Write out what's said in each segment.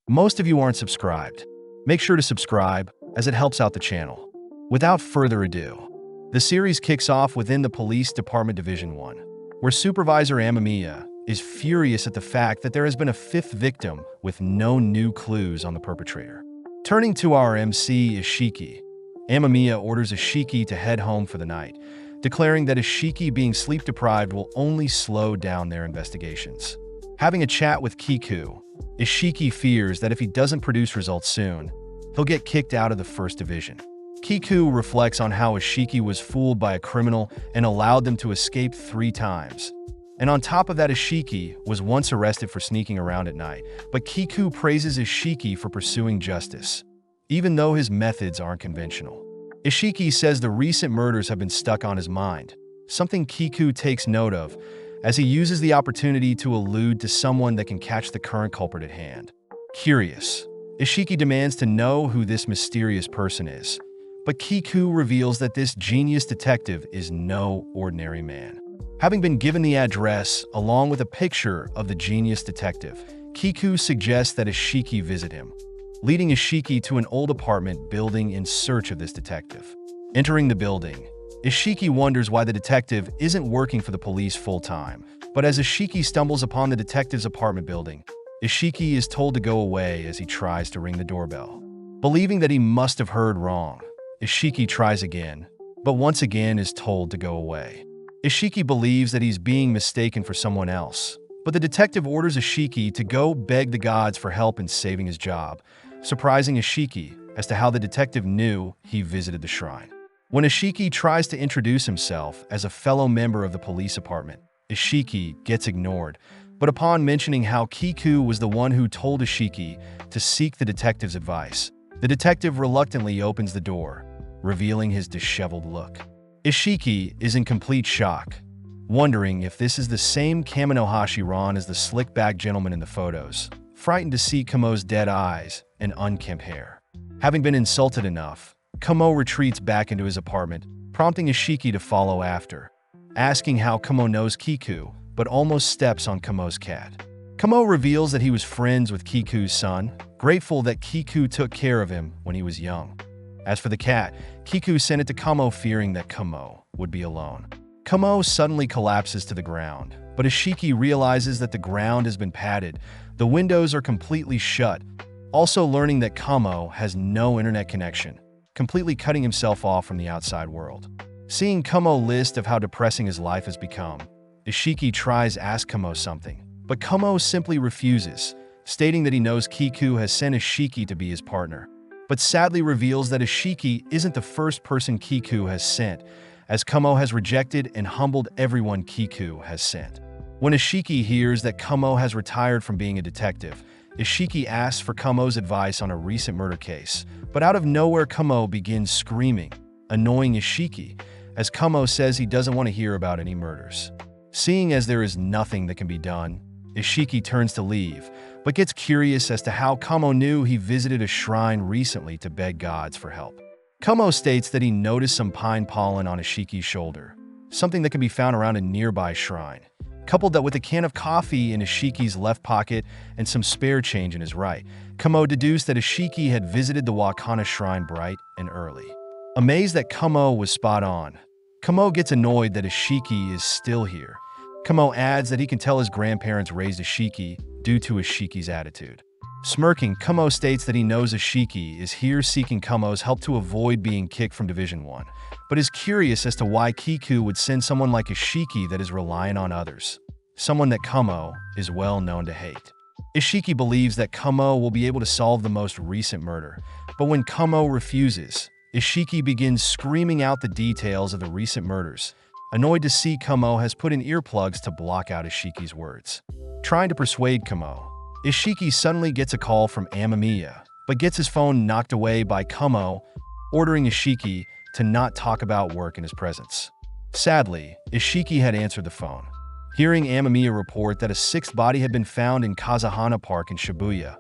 Most of you aren't subscribed. Make sure to subscribe, as it helps out the channel. Without further ado, the series kicks off within the Police Department Division 1, where Supervisor Amamiya is furious at the fact that there has been a fifth victim with no new clues on the perpetrator. Turning to our MC Ishiki, Amamiya orders Ishiki to head home for the night, declaring that Ishiki being sleep-deprived will only slow down their investigations. Having a chat with Kiku, Ishiki fears that if he doesn't produce results soon, he'll get kicked out of the first division. Kiku reflects on how Ishiki was fooled by a criminal and allowed them to escape 3 times. And on top of that, Ishiki was once arrested for sneaking around at night, but Kiku praises Ishiki for pursuing justice, even though his methods aren't conventional. Ishiki says the recent murders have been stuck on his mind, something Kiku takes note of, as he uses the opportunity to allude to someone that can catch the current culprit at hand. Curious, Ishiki demands to know who this mysterious person is, but Kiku reveals that this genius detective is no ordinary man. Having been given the address, along with a picture of the genius detective, Kiku suggests that Ishiki visit him, leading Ishiki to an old apartment building in search of this detective. Entering the building, Ishiki wonders why the detective isn't working for the police full-time, but as Ishiki stumbles upon the detective's apartment building, Ishiki is told to go away as he tries to ring the doorbell. Believing that he must have heard wrong, Ishiki tries again, but once again is told to go away. Ishiki believes that he's being mistaken for someone else, but the detective orders Ishiki to go beg the gods for help in saving his job, surprising Ishiki as to how the detective knew he visited the shrine. When Ishiki tries to introduce himself as a fellow member of the police department, Ishiki gets ignored, but upon mentioning how Kiku was the one who told Ishiki to seek the detective's advice, the detective reluctantly opens the door, revealing his disheveled look. Ishiki is in complete shock, wondering if this is the same Kamonohashi Ron as the slick-back gentleman in the photos, frightened to see Kamo's dead eyes and unkempt hair. Having been insulted enough, Kamo retreats back into his apartment, prompting Ishiki to follow after, asking how Kamo knows Kiku, but almost steps on Kamo's cat. Kamo reveals that he was friends with Kiku's son, grateful that Kiku took care of him when he was young. As for the cat, Kiku sent it to Kamo fearing that Kamo would be alone. Kamo suddenly collapses to the ground, but Ishiki realizes that the ground has been padded, the windows are completely shut, also learning that Kamo has no internet connection, completely cutting himself off from the outside world. Seeing Kamo's list of how depressing his life has become, Ishiki tries to ask Kamo something, but Kamo simply refuses, stating that he knows Kiku has sent Ishiki to be his partner, but sadly reveals that Ishiki isn't the first person Kiku has sent, as Kamo has rejected and humbled everyone Kiku has sent. When Ishiki hears that Kamo has retired from being a detective, Ishiki asks for Kamo's advice on a recent murder case, but out of nowhere Kamo begins screaming, annoying Ishiki, as Kamo says he doesn't want to hear about any murders. Seeing as there is nothing that can be done, Ishiki turns to leave, but gets curious as to how Kamo knew he visited a shrine recently to beg gods for help. Kamo states that he noticed some pine pollen on Ishiki's shoulder, something that can be found around a nearby shrine. Coupled that with a can of coffee in Ishiki's left pocket and some spare change in his right, Kamo deduced that Ishiki had visited the Wakana shrine bright and early. Amazed that Kamo was spot on, Kamo gets annoyed that Ishiki is still here. Kamo adds that he can tell his grandparents raised Ishiki due to Ishiki's attitude. Smirking, Kamo states that he knows Ishiki is here seeking Kamo's help to avoid being kicked from Division 1, but is curious as to why Kiku would send someone like Ishiki that is reliant on others, someone that Kamo is well known to hate. Ishiki believes that Kamo will be able to solve the most recent murder, but when Kamo refuses, Ishiki begins screaming out the details of the recent murders, annoyed to see Kamo has put in earplugs to block out Ishiki's words. Trying to persuade Kamo, Ishiki suddenly gets a call from Amamiya, but gets his phone knocked away by Kamo, ordering Ishiki to not talk about work in his presence. Sadly, Ishiki had answered the phone, hearing Amamiya report that a 6th body had been found in Kazahana Park in Shibuya,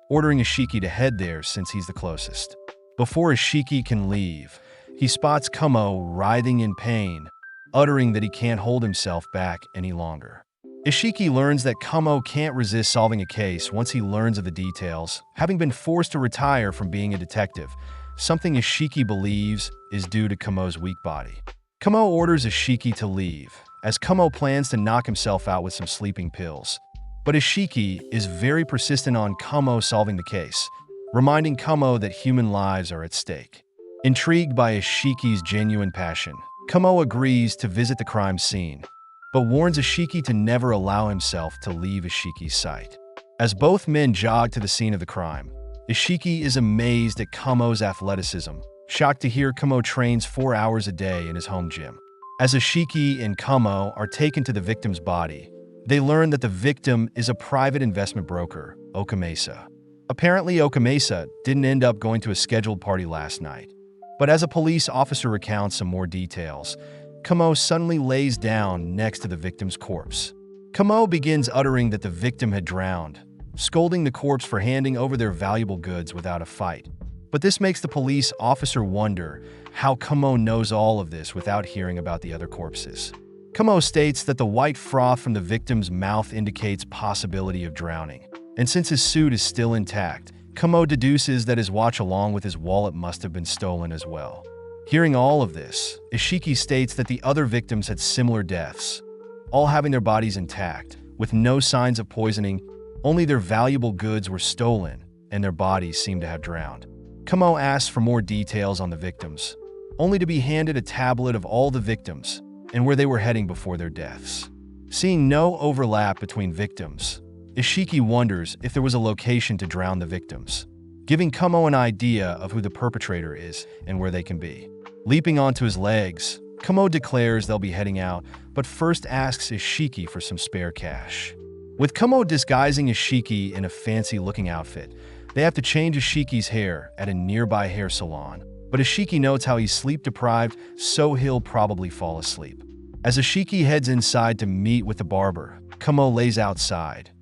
ordering Ishiki to head there since he's the closest. Before Ishiki can leave, he spots Kamo writhing in pain, uttering that he can't hold himself back any longer. Ishiki learns that Kamo can't resist solving a case once he learns of the details, having been forced to retire from being a detective, something Ishiki believes is due to Kamo's weak body. Kamo orders Ishiki to leave, as Kamo plans to knock himself out with some sleeping pills. But Ishiki is very persistent on Kamo solving the case, reminding Kamo that human lives are at stake. Intrigued by Ishiki's genuine passion, Kamo agrees to visit the crime scene, but warns Ishiki to never allow himself to leave Ishiki's sight. As both men jog to the scene of the crime, Ishiki is amazed at Kamo's athleticism, shocked to hear Kamo trains 4 hours a day in his home gym. As Ishiki and Kamo are taken to the victim's body, they learn that the victim is a private investment broker, Okamesa. Apparently, Okamesa didn't end up going to a scheduled party last night. But as a police officer recounts some more details, Kamo suddenly lays down next to the victim's corpse. Kamo begins uttering that the victim had drowned, scolding the corpse for handing over their valuable goods without a fight. But this makes the police officer wonder how Kamo knows all of this without hearing about the other corpses. Kamo states that the white froth from the victim's mouth indicates possibility of drowning, and since his suit is still intact, Kamo deduces that his watch along with his wallet must have been stolen as well. Hearing all of this, Ishiki states that the other victims had similar deaths, all having their bodies intact, with no signs of poisoning, only their valuable goods were stolen, and their bodies seemed to have drowned. Kamo asks for more details on the victims, only to be handed a tablet of all the victims and where they were heading before their deaths. Seeing no overlap between victims, Ishiki wonders if there was a location to drown the victims, giving Kamo an idea of who the perpetrator is and where they can be. Leaping onto his legs, Kamo declares they'll be heading out, but first asks Ishiki for some spare cash. With Kamo disguising Ishiki in a fancy-looking outfit, they have to change Ishiki's hair at a nearby hair salon, but Ishiki notes how he's sleep-deprived, so he'll probably fall asleep. As Ishiki heads inside to meet with the barber, Kamo lays outside,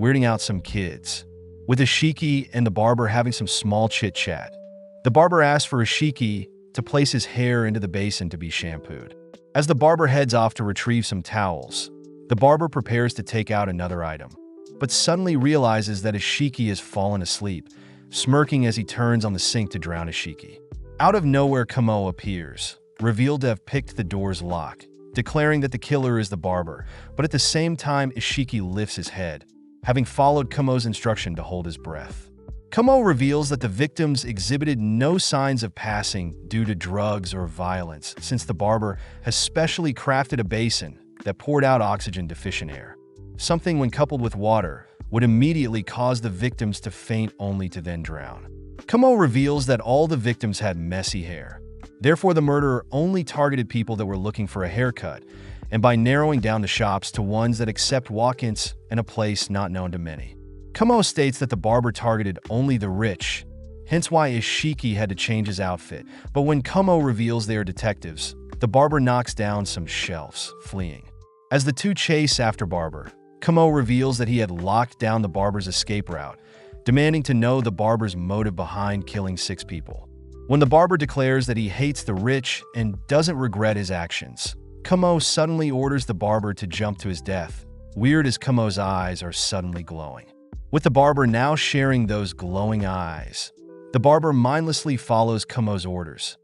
weirding out some kids, with Ishiki and the barber having some small chit-chat. The barber asks for Ishiki to place his hair into the basin to be shampooed. As the barber heads off to retrieve some towels, the barber prepares to take out another item, but suddenly realizes that Ishiki has fallen asleep, smirking as he turns on the sink to drown Ishiki. Out of nowhere, Kamo appears, revealed to have picked the door's lock, declaring that the killer is the barber, but at the same time Ishiki lifts his head, having followed Kamo's instruction to hold his breath. Kamo reveals that the victims exhibited no signs of passing due to drugs or violence, since the barber has specially crafted a basin that poured out oxygen-deficient air. Something, when coupled with water, would immediately cause the victims to faint only to then drown. Kamo reveals that all the victims had messy hair. Therefore, the murderer only targeted people that were looking for a haircut, and by narrowing down the shops to ones that accept walk-ins and a place not known to many. Kamo states that the barber targeted only the rich, hence why Ishiki had to change his outfit, but when Kamo reveals they are detectives, the barber knocks down some shelves, fleeing. As the two chase after Barber, Kamo reveals that he had locked down the barber's escape route, demanding to know the barber's motive behind killing 6 people. When the barber declares that he hates the rich and doesn't regret his actions, Kamo suddenly orders the barber to jump to his death, weird as Kamo's eyes are suddenly glowing. With the barber now sharing those glowing eyes, the barber mindlessly follows Kamo's orders,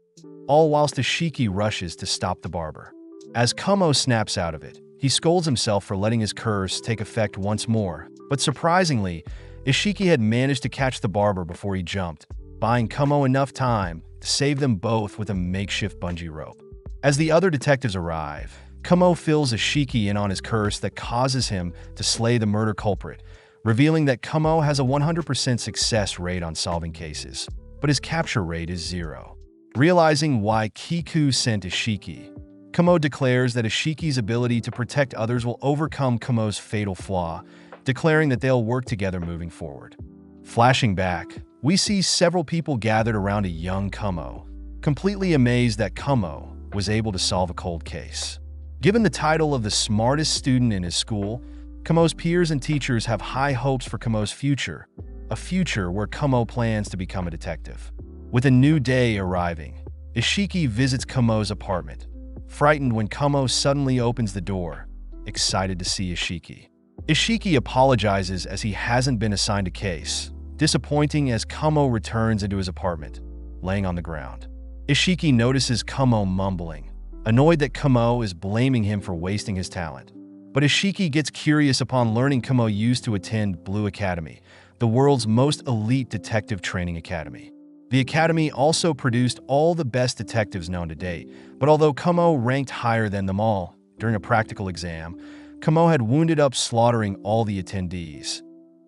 all whilst Ishiki rushes to stop the barber. As Kamo snaps out of it, he scolds himself for letting his curse take effect once more, but surprisingly, Ishiki had managed to catch the barber before he jumped, buying Kamo enough time to save them both with a makeshift bungee rope. As the other detectives arrive, Kamo fills Ishiki in on his curse that causes him to slay the murder culprit, revealing that Kamo has a 100% success rate on solving cases, but his capture rate is 0. Realizing why Kiku sent Ishiki, Kamo declares that Ishiki's ability to protect others will overcome Kamo's fatal flaw, declaring that they'll work together moving forward. Flashing back, we see several people gathered around a young Kamo, completely amazed that Kamo was able to solve a cold case. Given the title of the smartest student in his school, Kamo's peers and teachers have high hopes for Kamo's future, a future where Kamo plans to become a detective. With a new day arriving, Ishiki visits Kamo's apartment, frightened when Kamo suddenly opens the door, excited to see Ishiki. Ishiki apologizes as he hasn't been assigned a case, disappointing as Kumo returns into his apartment, laying on the ground. Ishiki notices Kumo mumbling, annoyed that Kumo is blaming him for wasting his talent. But Ishiki gets curious upon learning Kumo used to attend Blue Academy, the world's most elite detective training academy. The academy also produced all the best detectives known to date, but although Kumo ranked higher than them all, during a practical exam, Kumo had wounded up slaughtering all the attendees,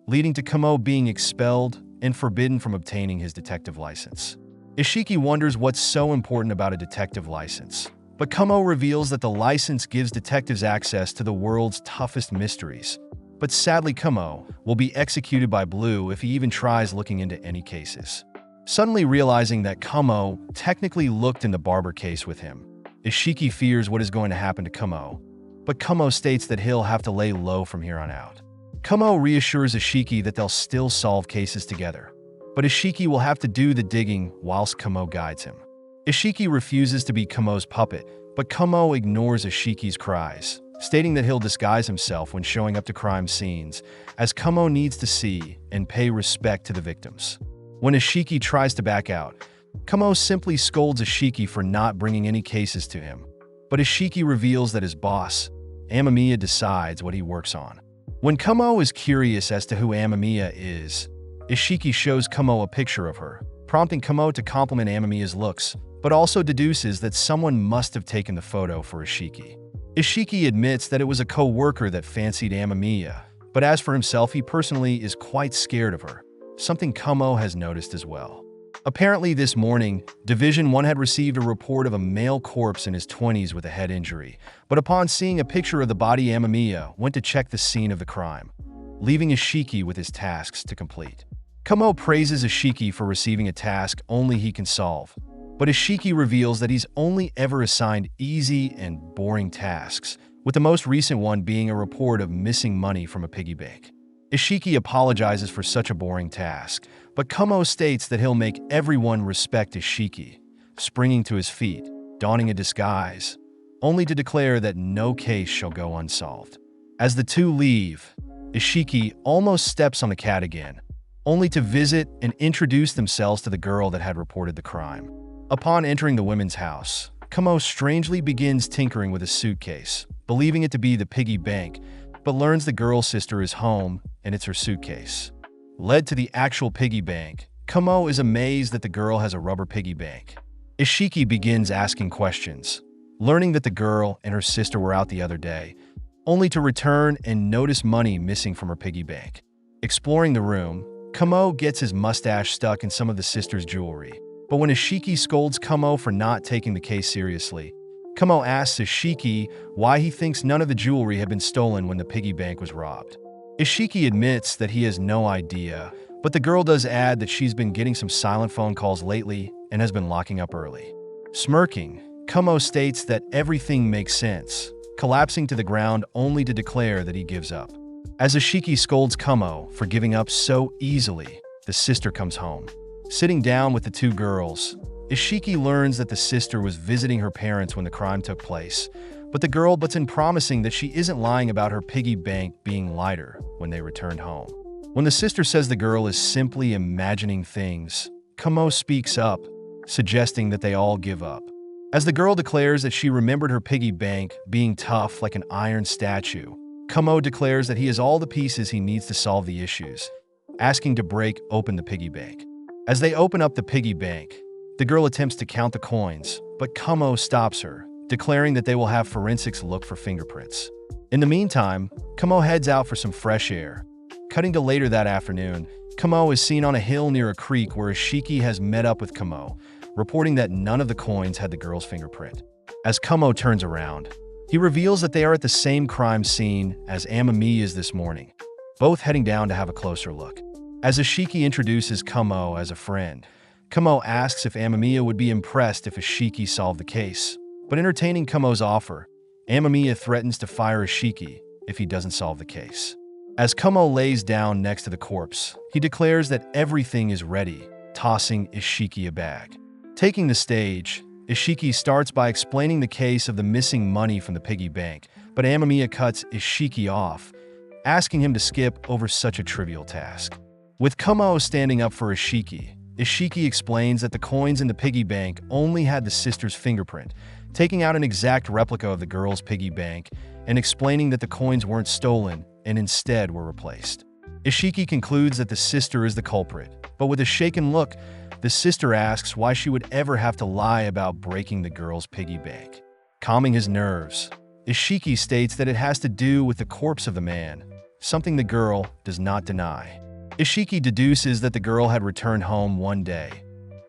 leading to Kumo being expelled and forbidden from obtaining his detective license. Ishiki wonders what's so important about a detective license, but Kumo reveals that the license gives detectives access to the world's toughest mysteries. But sadly, Kumo will be executed by Blue if he even tries looking into any cases. Suddenly realizing that Kumo technically looked in the barber case with him, Ishiki fears what is going to happen to Kumo, but Kumo states that he'll have to lay low from here on out. Kumo reassures Ishiki that they'll still solve cases together, but Ishiki will have to do the digging whilst Kumo guides him. Ishiki refuses to be Kumo's puppet, but Kumo ignores Ishiki's cries, stating that he'll disguise himself when showing up to crime scenes, as Kumo needs to see and pay respect to the victims. When Ishiki tries to back out, Kumo simply scolds Ishiki for not bringing any cases to him, but Ishiki reveals that his boss, Amamiya, decides what he works on. When Kumo is curious as to who Amamiya is, Ishiki shows Kumo a picture of her, prompting Kumo to compliment Amamiya's looks, but also deduces that someone must have taken the photo for Ishiki. Ishiki admits that it was a co-worker that fancied Amamiya, but as for himself, he personally is quite scared of her, something Kumo has noticed as well. Apparently this morning, Division 1 had received a report of a male corpse in his 20s with a head injury, but upon seeing a picture of the body, Amamiya went to check the scene of the crime, leaving Ishiki with his tasks to complete. Kumo praises Ishiki for receiving a task only he can solve, but Ishiki reveals that he's only ever assigned easy and boring tasks, with the most recent one being a report of missing money from a piggy bank. Ishiki apologizes for such a boring task, but Kumo states that he'll make everyone respect Ishiki, springing to his feet, donning a disguise, only to declare that no case shall go unsolved. As the two leave, Ishiki almost steps on the cat again, only to visit and introduce themselves to the girl that had reported the crime. Upon entering the women's house, Kumo strangely begins tinkering with a suitcase, believing it to be the piggy bank, but learns the girl's sister is home and it's her suitcase. Led to the actual piggy bank, Kumo is amazed that the girl has a rubber piggy bank. Ishiki begins asking questions, learning that the girl and her sister were out the other day, only to return and notice money missing from her piggy bank. Exploring the room, Kumo gets his mustache stuck in some of the sister's jewelry. But when Ishiki scolds Kumo for not taking the case seriously, Kumo asks Ishiki why he thinks none of the jewelry had been stolen when the piggy bank was robbed. Ishiki admits that he has no idea, but the girl does add that she's been getting some silent phone calls lately and has been locking up early. Smirking, Kumo states that everything makes sense, collapsing to the ground only to declare that he gives up. As Ishiki scolds Kumo for giving up so easily, the sister comes home. Sitting down with the two girls, Ishiki learns that the sister was visiting her parents when the crime took place, but the girl butts in promising that she isn't lying about her piggy bank being lighter when they returned home. When the sister says the girl is simply imagining things, Kumo speaks up, suggesting that they all give up. As the girl declares that she remembered her piggy bank being tough like an iron statue, Kumo declares that he has all the pieces he needs to solve the issues, asking to break open the piggy bank. As they open up the piggy bank, the girl attempts to count the coins, but Kumo stops her, declaring that they will have forensics look for fingerprints. In the meantime, Kumo heads out for some fresh air. Cutting to later that afternoon, Kumo is seen on a hill near a creek where Ishiki has met up with Kumo, reporting that none of the coins had the girl's fingerprint. As Kumo turns around, he reveals that they are at the same crime scene as Amamiya's this morning, both heading down to have a closer look. As Ishiki introduces Kumo as a friend, Kumo asks if Amamiya would be impressed if Ishiki solved the case, but entertaining Kumo's offer, Amamiya threatens to fire Ishiki if he doesn't solve the case. As Kumo lays down next to the corpse, he declares that everything is ready, tossing Ishiki a bag. Taking the stage, Ishiki starts by explaining the case of the missing money from the piggy bank, but Amamiya cuts Ishiki off, asking him to skip over such a trivial task. With Kamo standing up for Ishiki, Ishiki explains that the coins in the piggy bank only had the sister's fingerprint, taking out an exact replica of the girl's piggy bank and explaining that the coins weren't stolen and instead were replaced. Ishiki concludes that the sister is the culprit, but with a shaken look, the sister asks why she would ever have to lie about breaking the girl's piggy bank. Calming his nerves, Ishiki states that it has to do with the corpse of the man, something the girl does not deny. Ishiki deduces that the girl had returned home one day,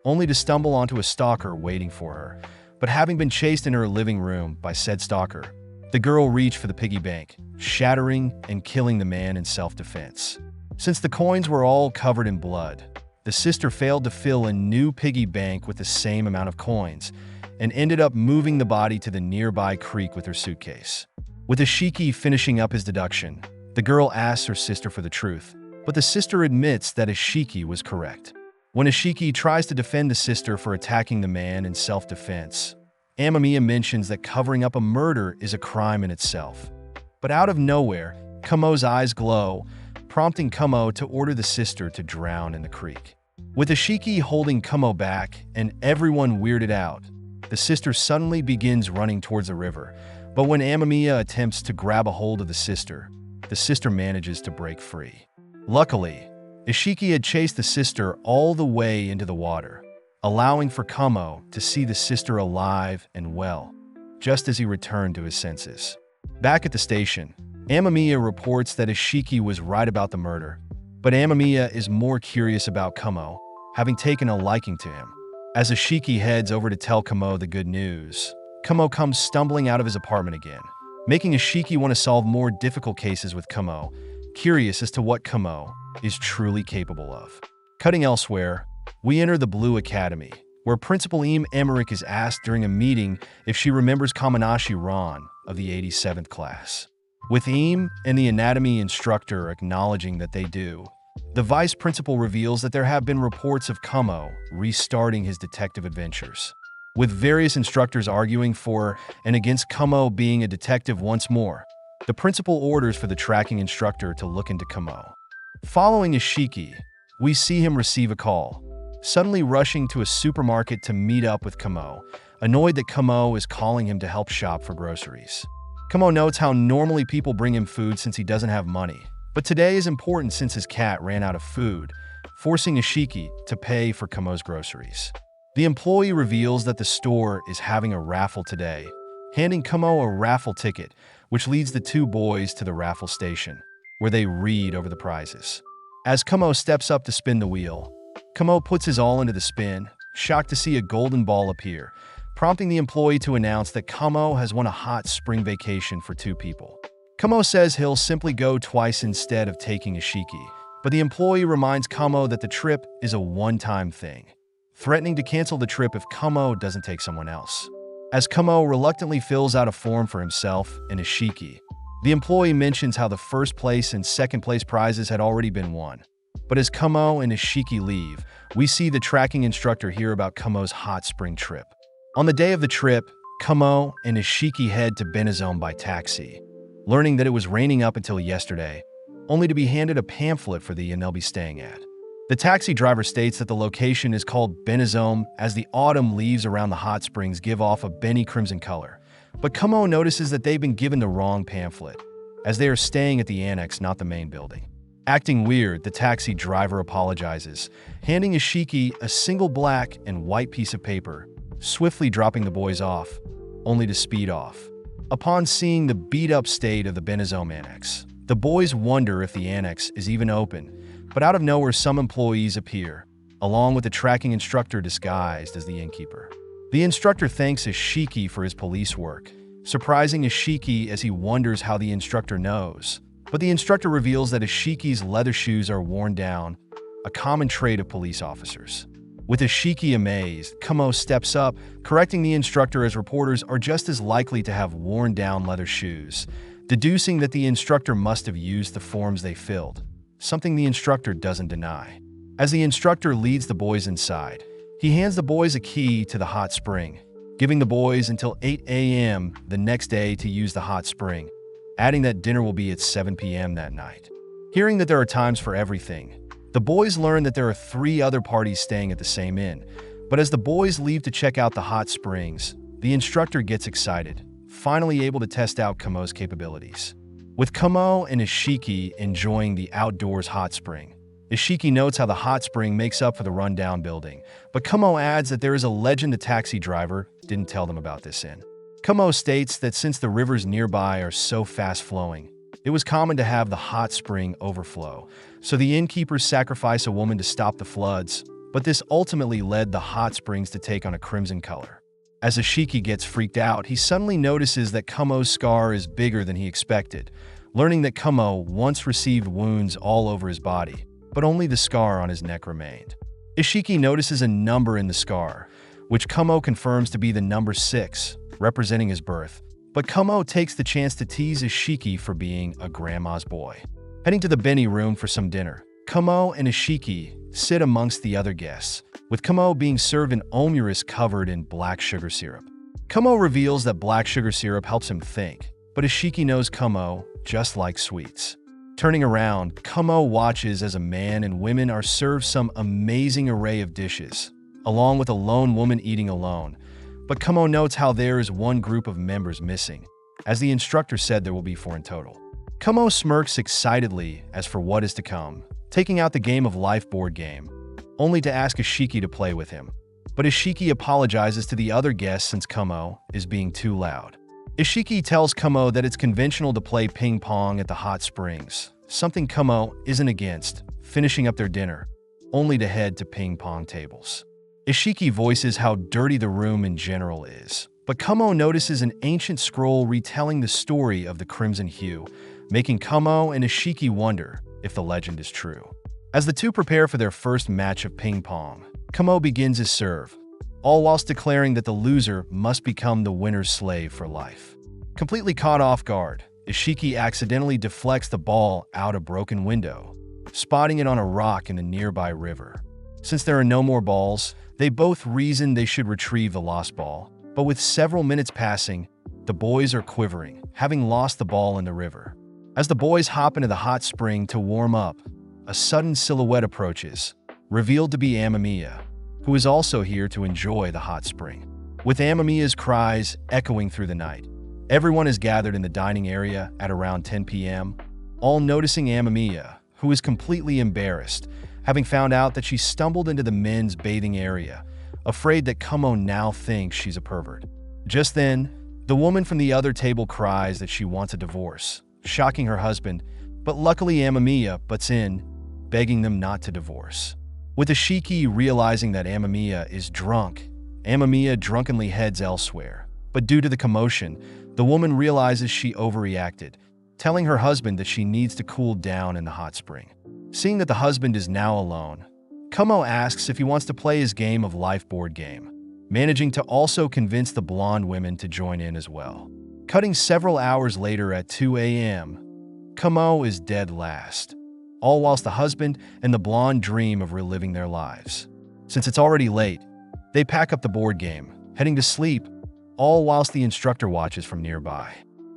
only to stumble onto a stalker waiting for her, but having been chased in her living room by said stalker, the girl reached for the piggy bank, shattering and killing the man in self-defense. Since the coins were all covered in blood, the sister failed to fill a new piggy bank with the same amount of coins and ended up moving the body to the nearby creek with her suitcase. With Ishiki finishing up his deduction, the girl asks her sister for the truth, but the sister admits that Ishiki was correct. When Ishiki tries to defend the sister for attacking the man in self-defense, Amamiya mentions that covering up a murder is a crime in itself. But out of nowhere, Kamo's eyes glow, prompting Kamo to order the sister to drown in the creek. With Ishiki holding Kamo back and everyone weirded out, the sister suddenly begins running towards the river, but when Amamiya attempts to grab a hold of the sister manages to break free. Luckily, Ishiki had chased the sister all the way into the water, allowing for Kamo to see the sister alive and well, just as he returned to his senses. Back at the station, Amamiya reports that Ishiki was right about the murder, but Amamiya is more curious about Kamo, having taken a liking to him. As Ishiki heads over to tell Kamo the good news, Kamo comes stumbling out of his apartment again, making Ishiki want to solve more difficult cases with Kamo, curious as to what Kamo is truly capable of. Cutting elsewhere, we enter the Blue Academy, where Principal Emmerich is asked during a meeting if she remembers Kamonohashi Ron of the 87th class. With and the anatomy instructor acknowledging that they do, the vice principal reveals that there have been reports of Kamo restarting his detective adventures, with various instructors arguing for and against Kamo being a detective once more. The principal orders for the tracking instructor to look into Kamo. Following Ishiki, we see him receive a call, suddenly rushing to a supermarket to meet up with Kamo, annoyed that Kamo is calling him to help shop for groceries. Kamo notes how normally people bring him food since he doesn't have money, but today is important since his cat ran out of food, forcing Ishiki to pay for Kamo's groceries. The employee reveals that the store is having a raffle today, handing Kamo a raffle ticket, which leads the two boys to the raffle station, where they read over the prizes. As Kamo steps up to spin the wheel, Kamo puts his all into the spin, shocked to see a golden ball appear, prompting the employee to announce that Kamo has won a hot spring vacation for two people. Kamo says he'll simply go twice instead of taking Ishiki, but the employee reminds Kamo that the trip is a one-time thing, threatening to cancel the trip if Kamo doesn't take someone else. As Kamo reluctantly fills out a form for himself and Ishiki, the employee mentions how the first place and second place prizes had already been won. But as Kamo and Ishiki leave, we see the tracking instructor hear about Kamo's hot spring trip. On the day of the trip, Kamo and Ishiki head to Benizome by taxi, learning that it was raining up until yesterday, only to be handed a pamphlet for the inn they'll be staying at. The taxi driver states that the location is called Benizome as the autumn leaves around the hot springs give off a Benny crimson color. But Kamo notices that they've been given the wrong pamphlet, as they are staying at the annex, not the main building. Acting weird, the taxi driver apologizes, handing Ishiki a single black and white piece of paper, swiftly dropping the boys off, only to speed off. Upon seeing the beat-up state of the Benizome annex, the boys wonder if the annex is even open, but out of nowhere some employees appear, along with the tracking instructor disguised as the innkeeper. The instructor thanks Ishiki for his police work, surprising Ishiki as he wonders how the instructor knows. But the instructor reveals that Ishiki's leather shoes are worn down, a common trait of police officers. With Ishiki amazed, Kamo steps up, correcting the instructor as reporters are just as likely to have worn down leather shoes, deducing that the instructor must have used the forms they filled, something the instructor doesn't deny. As the instructor leads the boys inside, he hands the boys a key to the hot spring, giving the boys until 8 a.m. the next day to use the hot spring, adding that dinner will be at 7 p.m. that night. Hearing that there are times for everything, the boys learn that there are 3 other parties staying at the same inn, but as the boys leave to check out the hot springs, the instructor gets excited, finally able to test out Kamo's capabilities. With Kamo and Ishiki enjoying the outdoors hot spring, Ishiki notes how the hot spring makes up for the rundown building, but Kamo adds that there is a legend the taxi driver didn't tell them about this inn. Kamo states that since the rivers nearby are so fast-flowing, it was common to have the hot spring overflow, so the innkeepers sacrifice a woman to stop the floods, but this ultimately led the hot springs to take on a crimson color. As Ishiki gets freaked out, he suddenly notices that Kamo's scar is bigger than he expected, learning that Kamo once received wounds all over his body, but only the scar on his neck remained. Ishiki notices a number in the scar, which Kamo confirms to be the number 6, representing his birth, but Kamo takes the chance to tease Ishiki for being a grandma's boy. Heading to the Benny room for some dinner, Kamo and Ishiki sit amongst the other guests, with Kamo being served an omuris covered in black sugar syrup. Kamo reveals that black sugar syrup helps him think, but Ishiki knows Kamo just likes sweets. Turning around, Kamo watches as a man and women are served some amazing array of dishes, along with a lone woman eating alone, but Kamo notes how there is one group of members missing, as the instructor said there will be 4 in total. Kamo smirks excitedly as for what is to come, taking out the Game of Life board game, only to ask Ishiki to play with him. But Ishiki apologizes to the other guests since Kamo is being too loud. Ishiki tells Kamo that it's conventional to play ping pong at the hot springs, something Kamo isn't against, finishing up their dinner, only to head to ping pong tables. Ishiki voices how dirty the room in general is, but Kamo notices an ancient scroll retelling the story of the Crimson Hue, making Kamo and Ishiki wonder if the legend is true. As the two prepare for their first match of ping pong, Kamo begins his serve, all whilst declaring that the loser must become the winner's slave for life. Completely caught off guard, Ishiki accidentally deflects the ball out a broken window, spotting it on a rock in the nearby river. Since there are no more balls, they both reason they should retrieve the lost ball, but with several minutes passing, the boys are quivering, having lost the ball in the river. As the boys hop into the hot spring to warm up, a sudden silhouette approaches, revealed to be Amamiya, who is also here to enjoy the hot spring. With Amamiya's cries echoing through the night, everyone is gathered in the dining area at around 10 p.m., all noticing Amamiya, who is completely embarrassed, having found out that she stumbled into the men's bathing area, afraid that Kamo now thinks she's a pervert. Just then, the woman from the other table cries that she wants a divorce, shocking her husband, but luckily Amamiya butts in, begging them not to divorce. With Ishiki realizing that Amamiya is drunk, Amamiya drunkenly heads elsewhere, but due to the commotion, the woman realizes she overreacted, telling her husband that she needs to cool down in the hot spring. Seeing that the husband is now alone, Kamo asks if he wants to play his Game of Life board game, managing to also convince the blonde women to join in as well. Cutting several hours later at 2 a.m., Kamo is dead last, all whilst the husband and the blonde dream of reliving their lives. Since it's already late, they pack up the board game, heading to sleep, all whilst the instructor watches from nearby.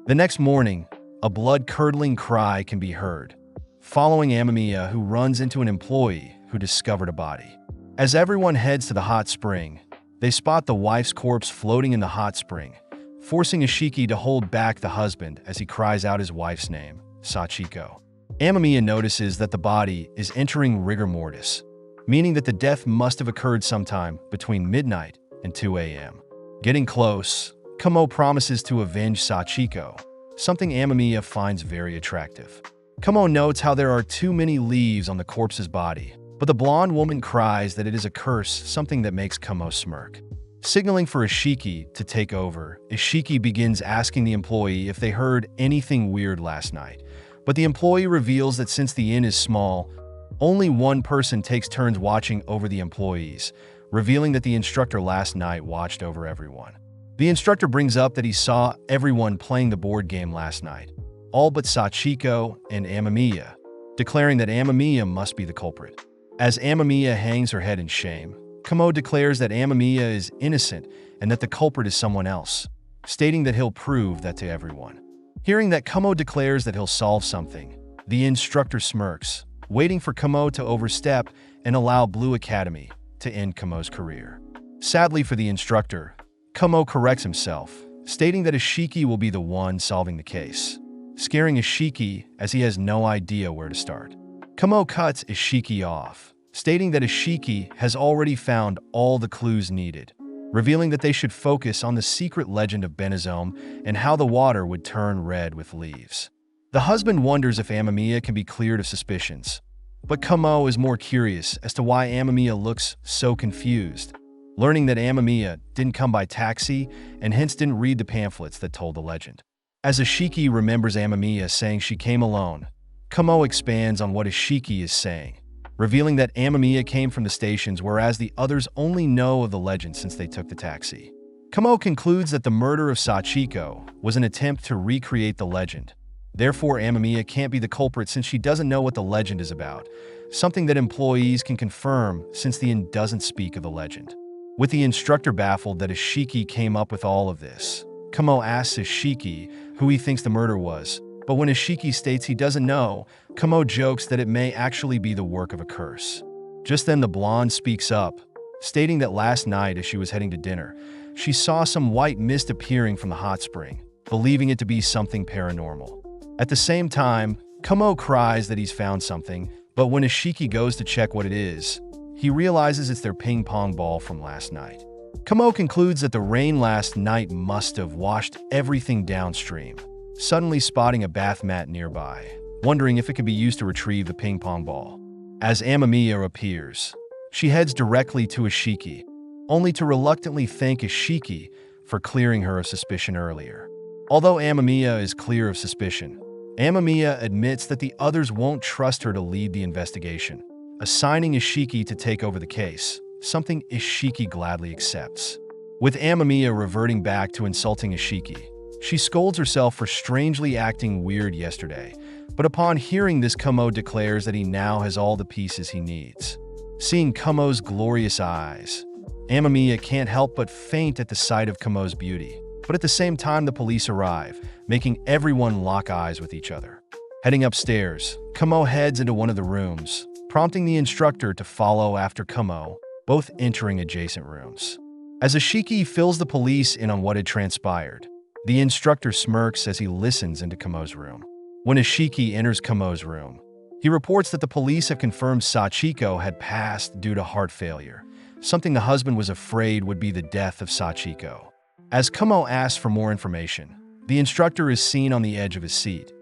The next morning, a blood-curdling cry can be heard, following Amamiya, who runs into an employee who discovered a body. As everyone heads to the hot spring, they spot the wife's corpse floating in the hot spring, forcing Ishiki to hold back the husband as he cries out his wife's name, Sachiko. Amamiya notices that the body is entering rigor mortis, meaning that the death must have occurred sometime between midnight and 2 a.m. Getting close, Kamo promises to avenge Sachiko, something Amamiya finds very attractive. Kamo notes how there are too many leaves on the corpse's body, but the blonde woman cries that it is a curse, something that makes Kamo smirk. Signaling for Ishiki to take over, Ishiki begins asking the employee if they heard anything weird last night, but the employee reveals that since the inn is small, only one person takes turns watching over the employees, revealing that the instructor last night watched over everyone. The instructor brings up that he saw everyone playing the board game last night, all but Sachiko and Amamiya, declaring that Amamiya must be the culprit. As Amamiya hangs her head in shame, Kamo declares that Amamiya is innocent and that the culprit is someone else, stating that he'll prove that to everyone. Hearing that Kamo declares that he'll solve something, the instructor smirks, waiting for Kamo to overstep and allow Blue Academy to end Kamo's career. Sadly for the instructor, Kamo corrects himself, stating that Ishiki will be the one solving the case, scaring Ishiki as he has no idea where to start. Kamo cuts Ishiki off, stating that Ishiki has already found all the clues needed, revealing that they should focus on the secret legend of Benizome and how the water would turn red with leaves. The husband wonders if Amamiya can be cleared of suspicions, but Kamo is more curious as to why Amamiya looks so confused, learning that Amamiya didn't come by taxi and hence didn't read the pamphlets that told the legend. As Ishiki remembers Amamiya saying she came alone, Kamo expands on what Ishiki is saying, revealing that Amamiya came from the stations whereas the others only know of the legend since they took the taxi. Kamo concludes that the murder of Sachiko was an attempt to recreate the legend. Therefore, Amamiya can't be the culprit since she doesn't know what the legend is about, something that employees can confirm since the inn doesn't speak of the legend. With the instructor baffled that Ishiki came up with all of this, Kamo asks Ishiki who he thinks the murder was, but when Ishiki states he doesn't know, Kamo jokes that it may actually be the work of a curse. Just then the blonde speaks up, stating that last night as she was heading to dinner, she saw some white mist appearing from the hot spring, believing it to be something paranormal. At the same time, Kamo cries that he's found something, but when Ishiki goes to check what it is, he realizes it's their ping pong ball from last night. Kamo concludes that the rain last night must have washed everything downstream, suddenly spotting a bath mat nearby, wondering if it could be used to retrieve the ping pong ball. As Amamiya appears, she heads directly to Ishiki, only to reluctantly thank Ishiki for clearing her of suspicion earlier. Although Amamiya is clear of suspicion, Amamiya admits that the others won't trust her to lead the investigation, assigning Ishiki to take over the case, something Ishiki gladly accepts. With Amamiya reverting back to insulting Ishiki, she scolds herself for strangely acting weird yesterday, but upon hearing this, Kamo declares that he now has all the pieces he needs. Seeing Kamo's glorious eyes, Amamiya can't help but faint at the sight of Kamo's beauty, but at the same time the police arrive, making everyone lock eyes with each other. Heading upstairs, Kamo heads into one of the rooms, prompting the instructor to follow after Kamo, both entering adjacent rooms. As Ishiki fills the police in on what had transpired, the instructor smirks as he listens into Kamo's room. When Ishiki enters Kamo's room, he reports that the police have confirmed Sachiko had passed due to heart failure, something the husband was afraid would be the death of Sachiko. As Kamo asks for more information, the instructor is seen on the edge of his seat,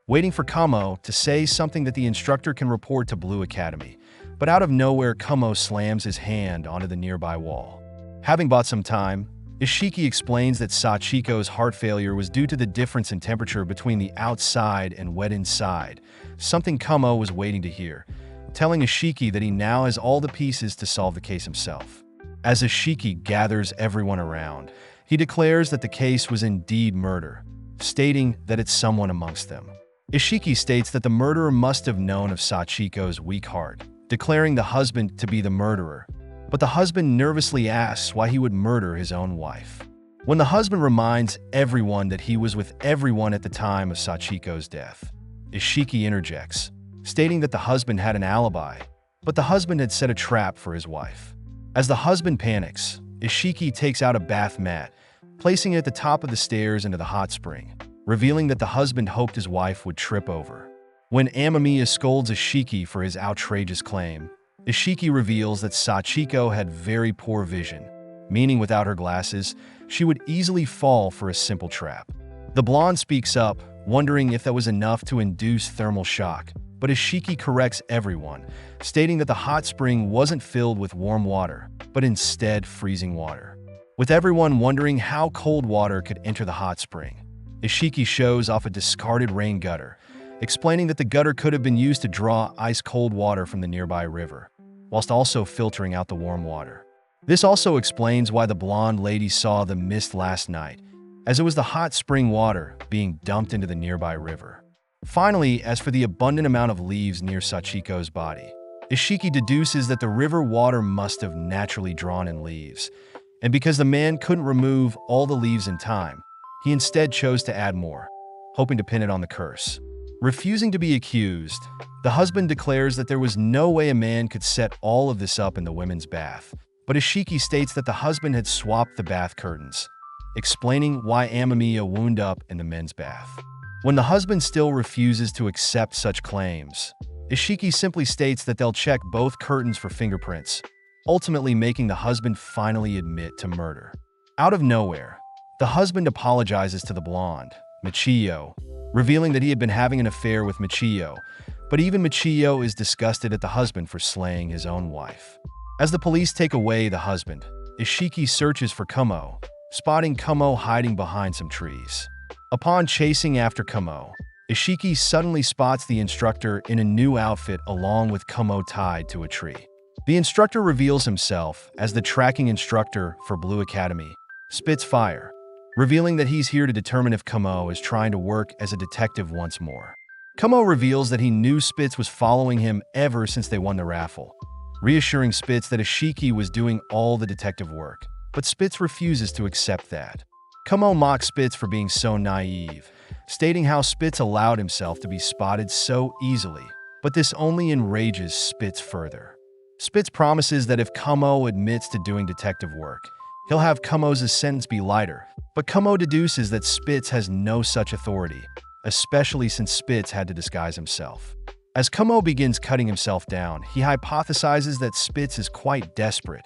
waiting for Kamo to say something that the instructor can report to Blue Academy, but out of nowhere Kamo slams his hand onto the nearby wall. Having bought some time, Ishiki explains that Sachiko's heart failure was due to the difference in temperature between the outside and wet inside, something Kamo was waiting to hear, telling Ishiki that he now has all the pieces to solve the case himself. As Ishiki gathers everyone around, he declares that the case was indeed murder, stating that it's someone amongst them. Ishiki states that the murderer must have known of Sachiko's weak heart, declaring the husband to be the murderer, but the husband nervously asks why he would murder his own wife. When the husband reminds everyone that he was with everyone at the time of Sachiko's death, Ishiki interjects, stating that the husband had an alibi, but the husband had set a trap for his wife. As the husband panics, Ishiki takes out a bath mat, placing it at the top of the stairs into the hot spring, revealing that the husband hoped his wife would trip over. When Amamiya scolds Ishiki for his outrageous claim, Ishiki reveals that Sachiko had very poor vision, meaning without her glasses, she would easily fall for a simple trap. The blonde speaks up, wondering if that was enough to induce thermal shock, but Ishiki corrects everyone, stating that the hot spring wasn't filled with warm water, but instead freezing water. With everyone wondering how cold water could enter the hot spring, Ishiki shows off a discarded rain gutter, explaining that the gutter could have been used to draw ice-cold water from the nearby river, whilst also filtering out the warm water. This also explains why the blonde lady saw the mist last night, as it was the hot spring water being dumped into the nearby river. Finally, as for the abundant amount of leaves near Sachiko's body, Ishiki deduces that the river water must have naturally drawn in leaves, and because the man couldn't remove all the leaves in time, he instead chose to add more. hoping to pin it on the curse. Refusing to be accused, the husband declares that there was no way a man could set all of this up in the women's bath, but Ishiki states that the husband had swapped the bath curtains, explaining why Amamiya wound up in the men's bath. When the husband still refuses to accept such claims, Ishiki simply states that they'll check both curtains for fingerprints, ultimately making the husband finally admit to murder. Out of nowhere, the husband apologizes to the blonde, Michiyo, revealing that he had been having an affair with Michiyo, but even Michiyo is disgusted at the husband for slaying his own wife. As the police take away the husband, Ishiki searches for Kumo, spotting Kumo hiding behind some trees. Upon chasing after Kumo, Ishiki suddenly spots the instructor in a new outfit along with Kumo tied to a tree. The instructor reveals himself as the tracking instructor for Blue Academy, Spitfire, revealing that he's here to determine if Kumo is trying to work as a detective once more. Kumo reveals that he knew Spitz was following him ever since they won the raffle, reassuring Spitz that Ishiki was doing all the detective work, but Spitz refuses to accept that. Kumo mocks Spitz for being so naive, stating how Spitz allowed himself to be spotted so easily, but this only enrages Spitz further. Spitz promises that if Kumo admits to doing detective work, he'll have Kumo's sentence be lighter, but Kumo deduces that Spitz has no such authority, especially since Spitz had to disguise himself. As Kumo begins cutting himself down, he hypothesizes that Spitz is quite desperate,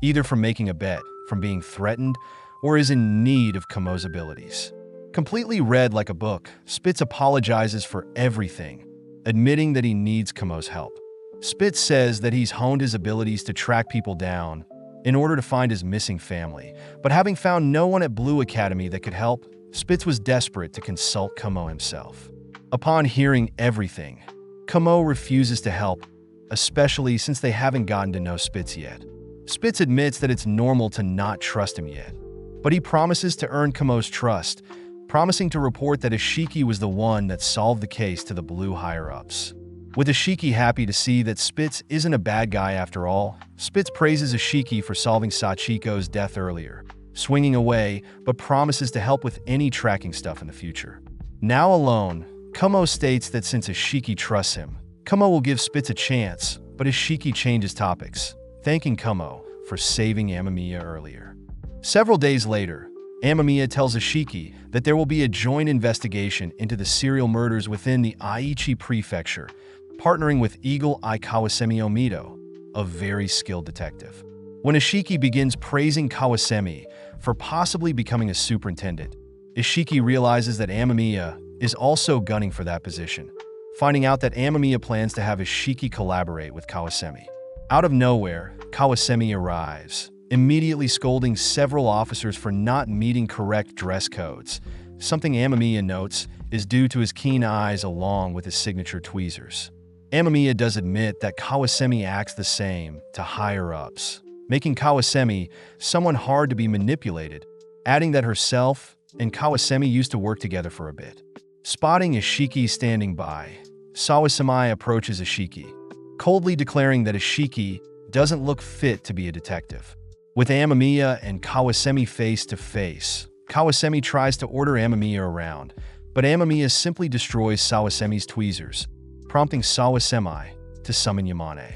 either from making a bet, from being threatened, or is in need of Kumo's abilities. Completely read like a book, Spitz apologizes for everything, admitting that he needs Kumo's help. Spitz says that he's honed his abilities to track people down in order to find his missing family, but having found no one at Blue Academy that could help, Spitz was desperate to consult Kumo himself. Upon hearing everything, Kumo refuses to help, especially since they haven't gotten to know Spitz yet. Spitz admits that it's normal to not trust him yet, but he promises to earn Kumo's trust, promising to report that Ishiki was the one that solved the case to the Blue higher-ups. With Ishiki happy to see that Spitz isn't a bad guy after all, Spitz praises Ishiki for solving Sachiko's death earlier, swinging away, but promises to help with any tracking stuff in the future. Now alone, Kumo states that since Ishiki trusts him, Kumo will give Spitz a chance, but Ishiki changes topics, thanking Kumo for saving Amamiya earlier. Several days later, Amamiya tells Ishiki that there will be a joint investigation into the serial murders within the Aichi Prefecture, partnering with Eagle Eye Kawasemi Omido, a very skilled detective. When Ishiki begins praising Kawasemi for possibly becoming a superintendent, Ishiki realizes that Amamiya is also gunning for that position, finding out that Amamiya plans to have Ishiki collaborate with Kawasemi. Out of nowhere, Kawasemi arrives, immediately scolding several officers for not meeting correct dress codes. Something Amamiya notes is due to his keen eyes along with his signature tweezers. Amamiya does admit that Kawasemi acts the same to higher-ups, making Kawasemi someone hard to be manipulated, adding that herself and Kawasemi used to work together for a bit. Spotting Ishiki standing by, Sawasemi approaches Ishiki, coldly declaring that Ishiki doesn't look fit to be a detective. With Amamiya and Kawasemi face to face, Kawasemi tries to order Amamiya around, but Amamiya simply destroys Sawasemi's tweezers, prompting Sawasemi to summon Yamane.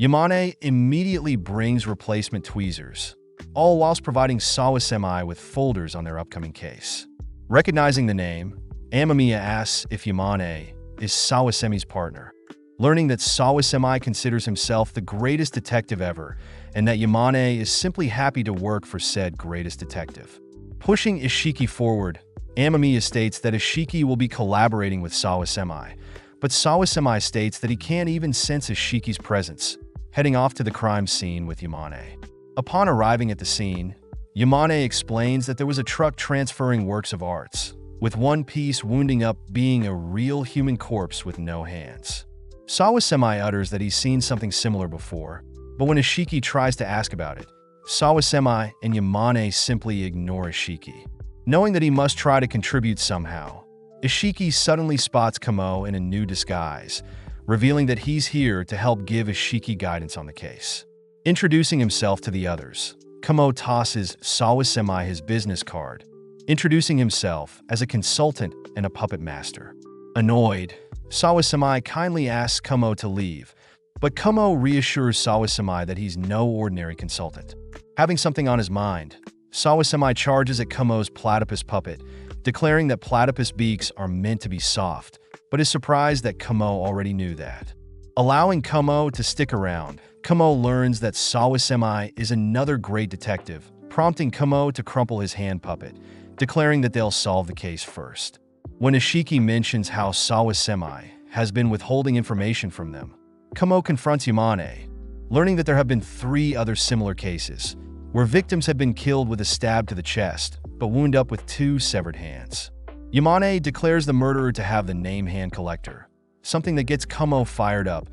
Yamane immediately brings replacement tweezers, all whilst providing Sawasemi with folders on their upcoming case. Recognizing the name, Amamiya asks if Yamane is Sawasemi's partner, learning that Sawasemi considers himself the greatest detective ever, and that Yamane is simply happy to work for said greatest detective. Pushing Ishiki forward, Amamiya states that Ishiki will be collaborating with Sawasemi, but Sawasemi states that he can't even sense Ishiki's presence, heading off to the crime scene with Yamane. Upon arriving at the scene, Yamane explains that there was a truck transferring works of arts, with one piece wounding up being a real human corpse with no hands. Sawasemi utters that he's seen something similar before, but when Ishiki tries to ask about it, Sawasemi and Yamane simply ignore Ishiki. Knowing that he must try to contribute somehow, Ishiki suddenly spots Kumo in a new disguise, revealing that he's here to help give Ishiki guidance on the case. Introducing himself to the others, Kumo tosses Sawasemi his business card, introducing himself as a consultant and a puppet master. Annoyed, Sawasumi kindly asks Kumo to leave, but Kumo reassures Sawasumi that he's no ordinary consultant. Having something on his mind, Sawasumi charges at Kumo's platypus puppet, declaring that platypus beaks are meant to be soft, but is surprised that Kumo already knew that. Allowing Kumo to stick around, Kumo learns that Sawasumi is another great detective, prompting Kumo to crumple his hand puppet, declaring that they'll solve the case first. When Ishiki mentions how Sawasumi has been withholding information from them, Kumo confronts Yamane, learning that there have been 3 other similar cases, where victims have been killed with a stab to the chest, but wound up with 2 severed hands. Yamane declares the murderer to have the name Hand Collector, something that gets Kumo fired up,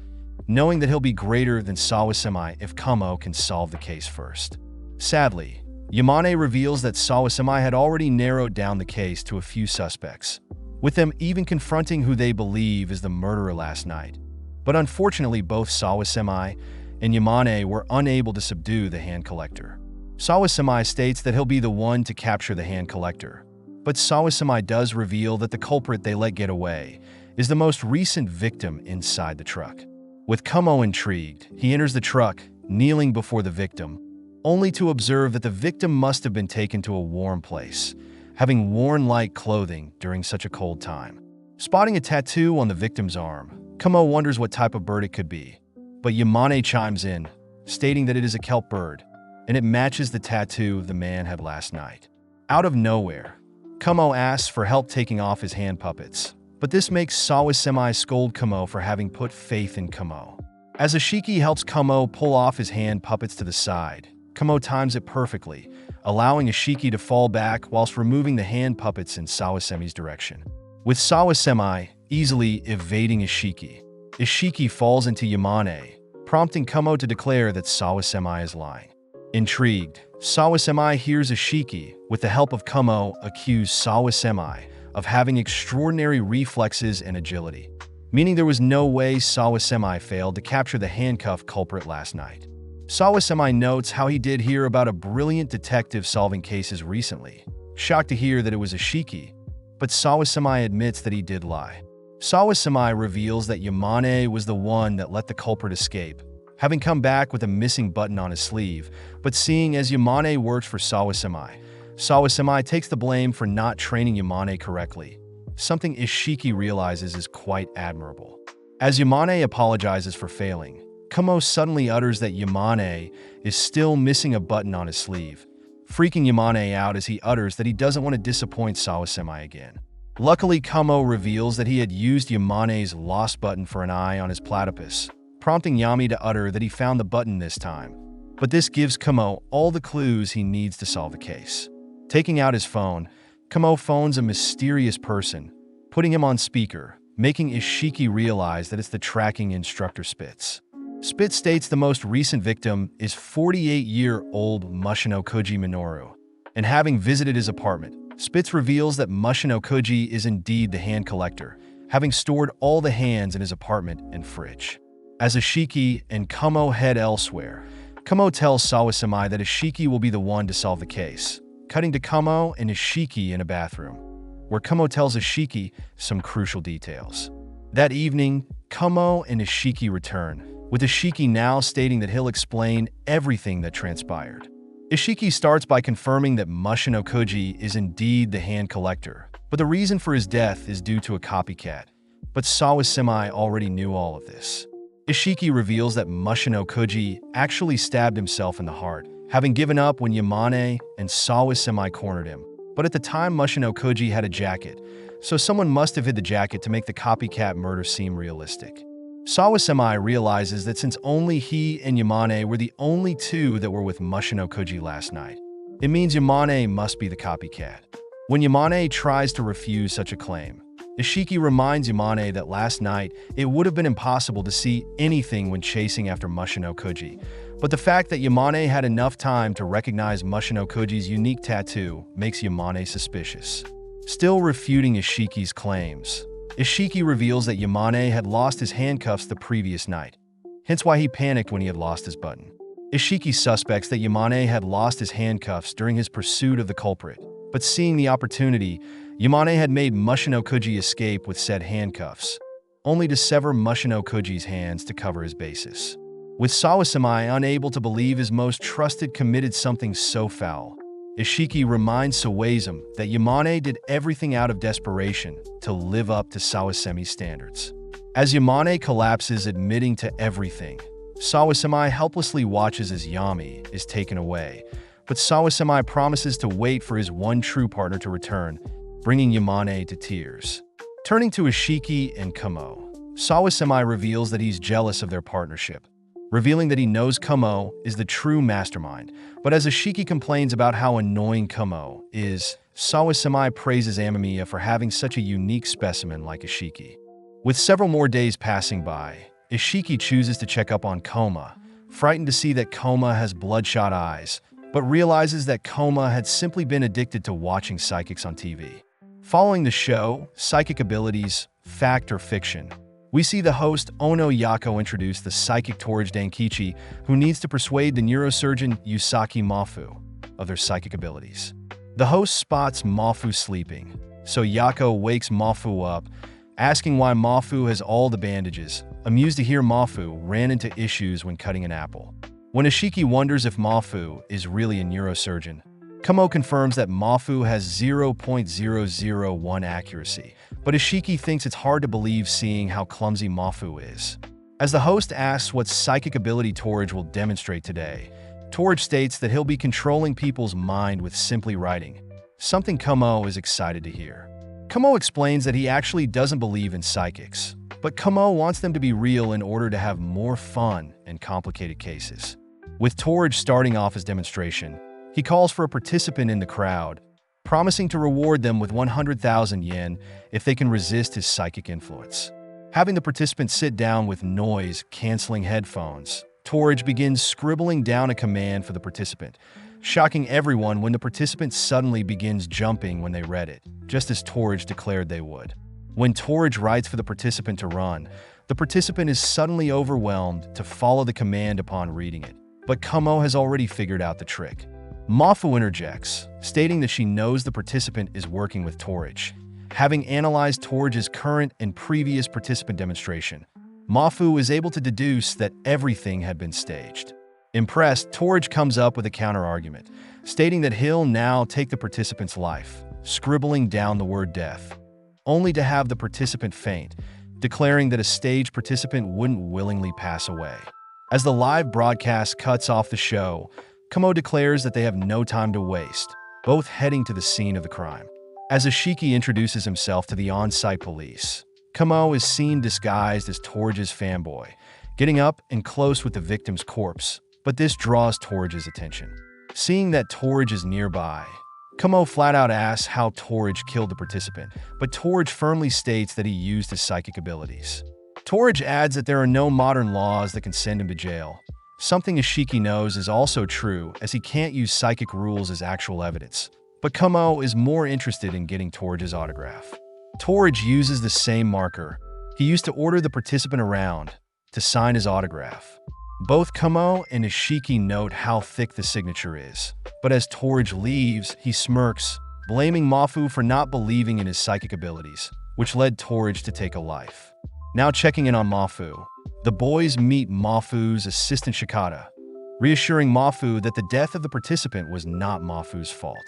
knowing that he'll be greater than Sawasumi if Kumo can solve the case first. Sadly, Yamane reveals that Sawasumi had already narrowed down the case to a few suspects, with them even confronting who they believe is the murderer last night. But unfortunately, both Sawasumi and Yamane were unable to subdue the Hand Collector. Sawasumi states that he'll be the one to capture the Hand Collector, but Sawasumi does reveal that the culprit they let get away is the most recent victim inside the truck. With Kumo intrigued, he enters the truck, kneeling before the victim, only to observe that the victim must have been taken to a warm place, having worn light clothing during such a cold time. Spotting a tattoo on the victim's arm, Kumo wonders what type of bird it could be, but Yamane chimes in, stating that it is a kelp bird, and it matches the tattoo the man had last night. Out of nowhere, Kumo asks for help taking off his hand puppets, but this makes Sawasumi scold Kumo for having put faith in Kumo. As Ishiki helps Kumo pull off his hand puppets to the side, Kumo times it perfectly, allowing Ishiki to fall back whilst removing the hand puppets in Sawasumi's direction. With Sawasumi easily evading Ishiki falls into Yamane, prompting Kumo to declare that Sawasumi is lying. Intrigued, Sawasumi hears Ishiki, with the help of Kumo, accuse Sawasumi of having extraordinary reflexes and agility, meaning there was no way Sawasumi failed to capture the handcuffed culprit last night. Sawasumi notes how he did hear about a brilliant detective solving cases recently, shocked to hear that it was Ishiki, but Sawasumi admits that he did lie. Sawasumi reveals that Yamane was the one that let the culprit escape, having come back with a missing button on his sleeve, but seeing as Yamane works for Sawasumi takes the blame for not training Yamane correctly, something Ishiki realizes is quite admirable. As Yamane apologizes for failing, Kumo suddenly utters that Yamane is still missing a button on his sleeve, freaking Yamane out as he utters that he doesn't want to disappoint Sawasumi again. Luckily, Kumo reveals that he had used Yamane's lost button for an eye on his platypus, prompting Yami to utter that he found the button this time, but this gives Kumo all the clues he needs to solve the case. Taking out his phone, Kumo phones a mysterious person, putting him on speaker, making Ishiki realize that it's the tracking instructor Spitz. Spitz states the most recent victim is 48-year-old Mushino Koji Minoru, and having visited his apartment, Spitz reveals that Mushino Koji is indeed the hand collector, having stored all the hands in his apartment and fridge. As Ishiki and Kumo head elsewhere, Kumo tells Sawasumi that Ishiki will be the one to solve the case, cutting to Kumo and Ishiki in a bathroom, where Kumo tells Ishiki some crucial details. That evening, Kumo and Ishiki return, with Ishiki now stating that he'll explain everything that transpired. Ishiki starts by confirming that Mushino Koji is indeed the hand collector, but the reason for his death is due to a copycat, but Sawasumi already knew all of this. Ishiki reveals that Mushino Koji actually stabbed himself in the heart, having given up when Yamane and Sawasumi cornered him. But at the time, Mushino Koji had a jacket, so someone must have hid the jacket to make the copycat murder seem realistic. Sawasumi realizes that since only he and Yamane were the only two that were with Mushino Koji last night, it means Yamane must be the copycat. When Yamane tries to refuse such a claim, Ishiki reminds Yamane that last night it would have been impossible to see anything when chasing after Mushino Koji, but the fact that Yamane had enough time to recognize Mushino Koji's unique tattoo makes Yamane suspicious. Still refuting Ishiki's claims, Ishiki reveals that Yamane had lost his handcuffs the previous night, hence why he panicked when he had lost his button. Ishiki suspects that Yamane had lost his handcuffs during his pursuit of the culprit, But seeing the opportunity, Yamane had made Mushino Kuji escape with said handcuffs, only to sever Mushino Kuji's hands to cover his bases. With Sawasumi unable to believe his most trusted committed something so foul, Ishiki reminds Sawazum that Yamane did everything out of desperation to live up to Sawasumi's standards. As Yamane collapses admitting to everything, Sawasumi helplessly watches as Yami is taken away, but Sawasumi promises to wait for his one true partner to return, bringing Yamane to tears. Turning to Ishiki and Kamo, Sawasumi reveals that he's jealous of their partnership, revealing that he knows Kamo is the true mastermind. But as Ishiki complains about how annoying Kamo is, Sawasumi praises Amemiya for having such a unique specimen like Ishiki. With several more days passing by, Ishiki chooses to check up on Koma, frightened to see that Koma has bloodshot eyes, but realizes that Koma had simply been addicted to watching psychics on TV. Following the show, Psychic Abilities, Fact or Fiction, we see the host Ono Yako introduce the psychic Torage Dankichi, who needs to persuade the neurosurgeon Yusaki Mafu of their psychic abilities. The host spots Mafu sleeping, so Yako wakes Mafu up, asking why Mafu has all the bandages, amused to hear Mafu ran into issues when cutting an apple. When Ishiki wonders if Mafu is really a neurosurgeon, Kamo confirms that Mafu has 0.001 accuracy, but Ishiki thinks it's hard to believe seeing how clumsy Mafu is. As the host asks what psychic ability Torage will demonstrate today, Torage states that he'll be controlling people's mind with simply writing, something Kamo is excited to hear. Kamo explains that he actually doesn't believe in psychics, but Kamo wants them to be real in order to have more fun and complicated cases. With Torage starting off his demonstration, he calls for a participant in the crowd, promising to reward them with 100,000 yen if they can resist his psychic influence. Having the participant sit down with noise-canceling headphones, Torage begins scribbling down a command for the participant, shocking everyone when the participant suddenly begins jumping when they read it, just as Torage declared they would. When Torage writes for the participant to run, the participant is suddenly overwhelmed to follow the command upon reading it, but Kamo has already figured out the trick. Mafu interjects, stating that she knows the participant is working with Torage. Having analyzed Torage's current and previous participant demonstration, Mafu is able to deduce that everything had been staged. Impressed, Torage comes up with a counter-argument, stating that he'll now take the participant's life, scribbling down the word death, only to have the participant faint, declaring that a staged participant wouldn't willingly pass away. As the live broadcast cuts off the show, Kamo declares that they have no time to waste, both heading to the scene of the crime. As Ishiki introduces himself to the on-site police, Kamo is seen disguised as Torage's fanboy, getting up and close with the victim's corpse, but this draws Torage's attention. Seeing that Torage is nearby, Kamo flat out asks how Torage killed the participant, but Torage firmly states that he used his psychic abilities. Torage adds that there are no modern laws that can send him to jail. Something Ishiki knows is also true, as he can't use psychic rules as actual evidence. But Kamo is more interested in getting Torage's autograph. Torage uses the same marker he used to order the participant around to sign his autograph. Both Kamo and Ishiki note how thick the signature is, but as Torage leaves, he smirks, blaming Mafu for not believing in his psychic abilities, which led Torage to take a life. Now checking in on Mafu, the boys meet Mafu's assistant Shikata, reassuring Mafu that the death of the participant was not Mafu's fault.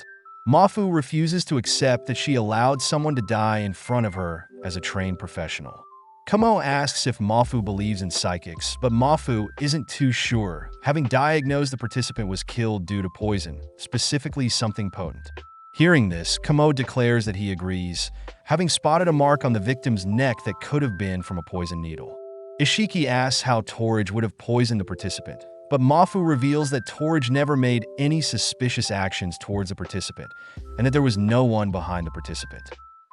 Mafu refuses to accept that she allowed someone to die in front of her as a trained professional. Kamo asks if Mafu believes in psychics, but Mafu isn't too sure, having diagnosed the participant was killed due to poison, specifically something potent. Hearing this, Kamo declares that he agrees, having spotted a mark on the victim's neck that could have been from a poison needle. Ishiki asks how Torage would have poisoned the participant, but Mafu reveals that Torage never made any suspicious actions towards the participant, and that there was no one behind the participant.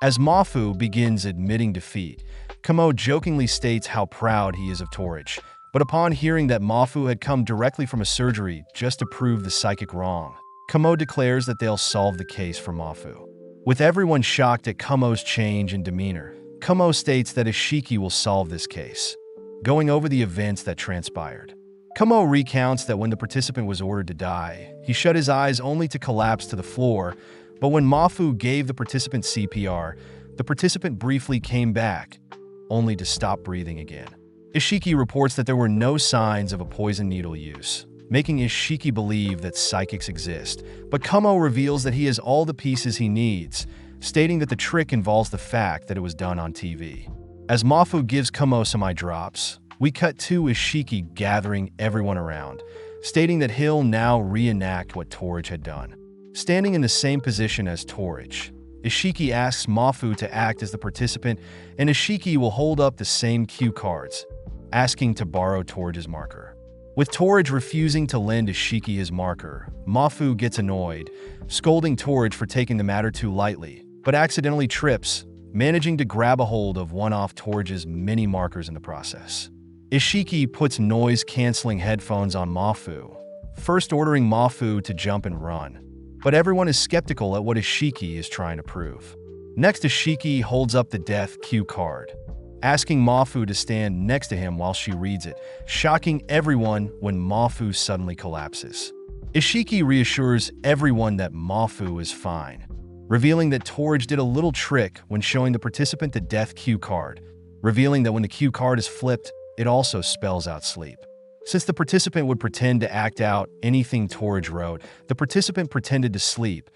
As Mafu begins admitting defeat, Kamo jokingly states how proud he is of Torage, but upon hearing that Mafu had come directly from a surgery just to prove the psychic wrong, Kamo declares that they'll solve the case for Mafu. With everyone shocked at Kamo's change in demeanor, Kamo states that Ishiki will solve this case, going over the events that transpired. Kamo recounts that when the participant was ordered to die, he shut his eyes only to collapse to the floor, But when Mafu gave the participant CPR, the participant briefly came back, only to stop breathing again. Ishiki reports that there were no signs of a poison needle use, making Ishiki believe that psychics exist. But Kumo reveals that he has all the pieces he needs, stating that the trick involves the fact that it was done on TV. As Mafu gives Kumo some eye drops, we cut to Ishiki gathering everyone around, stating that he'll now reenact what Torich had done. Standing in the same position as Torich, Ishiki asks Mafu to act as the participant, and Ishiki will hold up the same cue cards, asking to borrow Torich's marker. With Torich refusing to lend Ishiki his marker, Mafu gets annoyed, scolding Torich for taking the matter too lightly, but accidentally trips, managing to grab a hold of one off Torich's many markers in the process. Ishiki puts noise-canceling headphones on Mafu, first ordering Mafu to jump and run, but everyone is skeptical at what Ishiki is trying to prove. Next, Ishiki holds up the death cue card, asking Mafu to stand next to him while she reads it, shocking everyone when Mafu suddenly collapses. Ishiki reassures everyone that Mafu is fine, revealing that Torich did a little trick when showing the participant the death cue card, revealing that when the cue card is flipped, it also spells out sleep. Since the participant would pretend to act out anything Torich wrote, the participant pretended to sleep,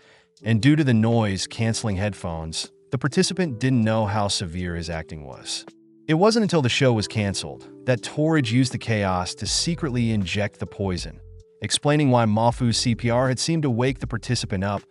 and due to the noise-canceling headphones, the participant didn't know how severe his acting was. It wasn't until the show was canceled that Torich used the chaos to secretly inject the poison, explaining why Mafu's CPR had seemed to wake the participant up,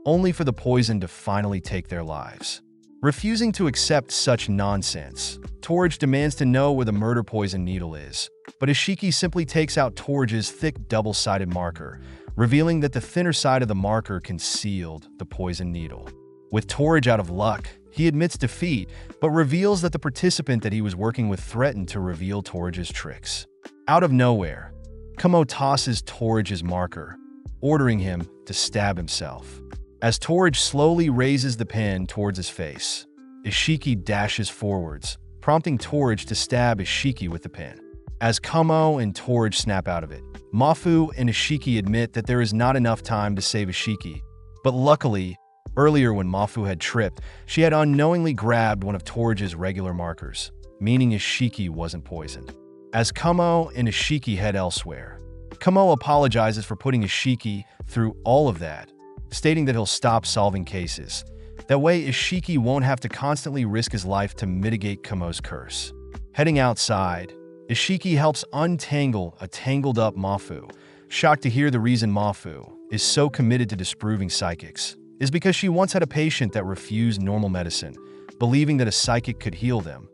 only for the poison to finally take their lives. Refusing to accept such nonsense, Torich demands to know where the murder poison needle is, but Ishiki simply takes out Torich's thick double-sided marker, revealing that the thinner side of the marker concealed the poison needle. With Torich out of luck, he admits defeat, but reveals that the participant that he was working with threatened to reveal Torich's tricks. Out of nowhere, Kumo tosses Torich's marker, ordering him to stab himself. As Torich slowly raises the pen towards his face, Ishiki dashes forwards, prompting Torich to stab Ishiki with the pen. As Kumo and Torich snap out of it, Mafu and Ishiki admit that there is not enough time to save Ishiki, but luckily, earlier when Mafu had tripped, she had unknowingly grabbed one of Torich's regular markers, meaning Ishiki wasn't poisoned. As Kumo and Ishiki head elsewhere, Kumo apologizes for putting Ishiki through all of that, stating that he'll stop solving cases. That way, Ishiki won't have to constantly risk his life to mitigate Kumo's curse. Heading outside, Ishiki helps untangle a tangled-up Mafu, shocked to hear the reason Mafu is so committed to disproving psychics is because she once had a patient that refused normal medicine, believing that a psychic could heal them,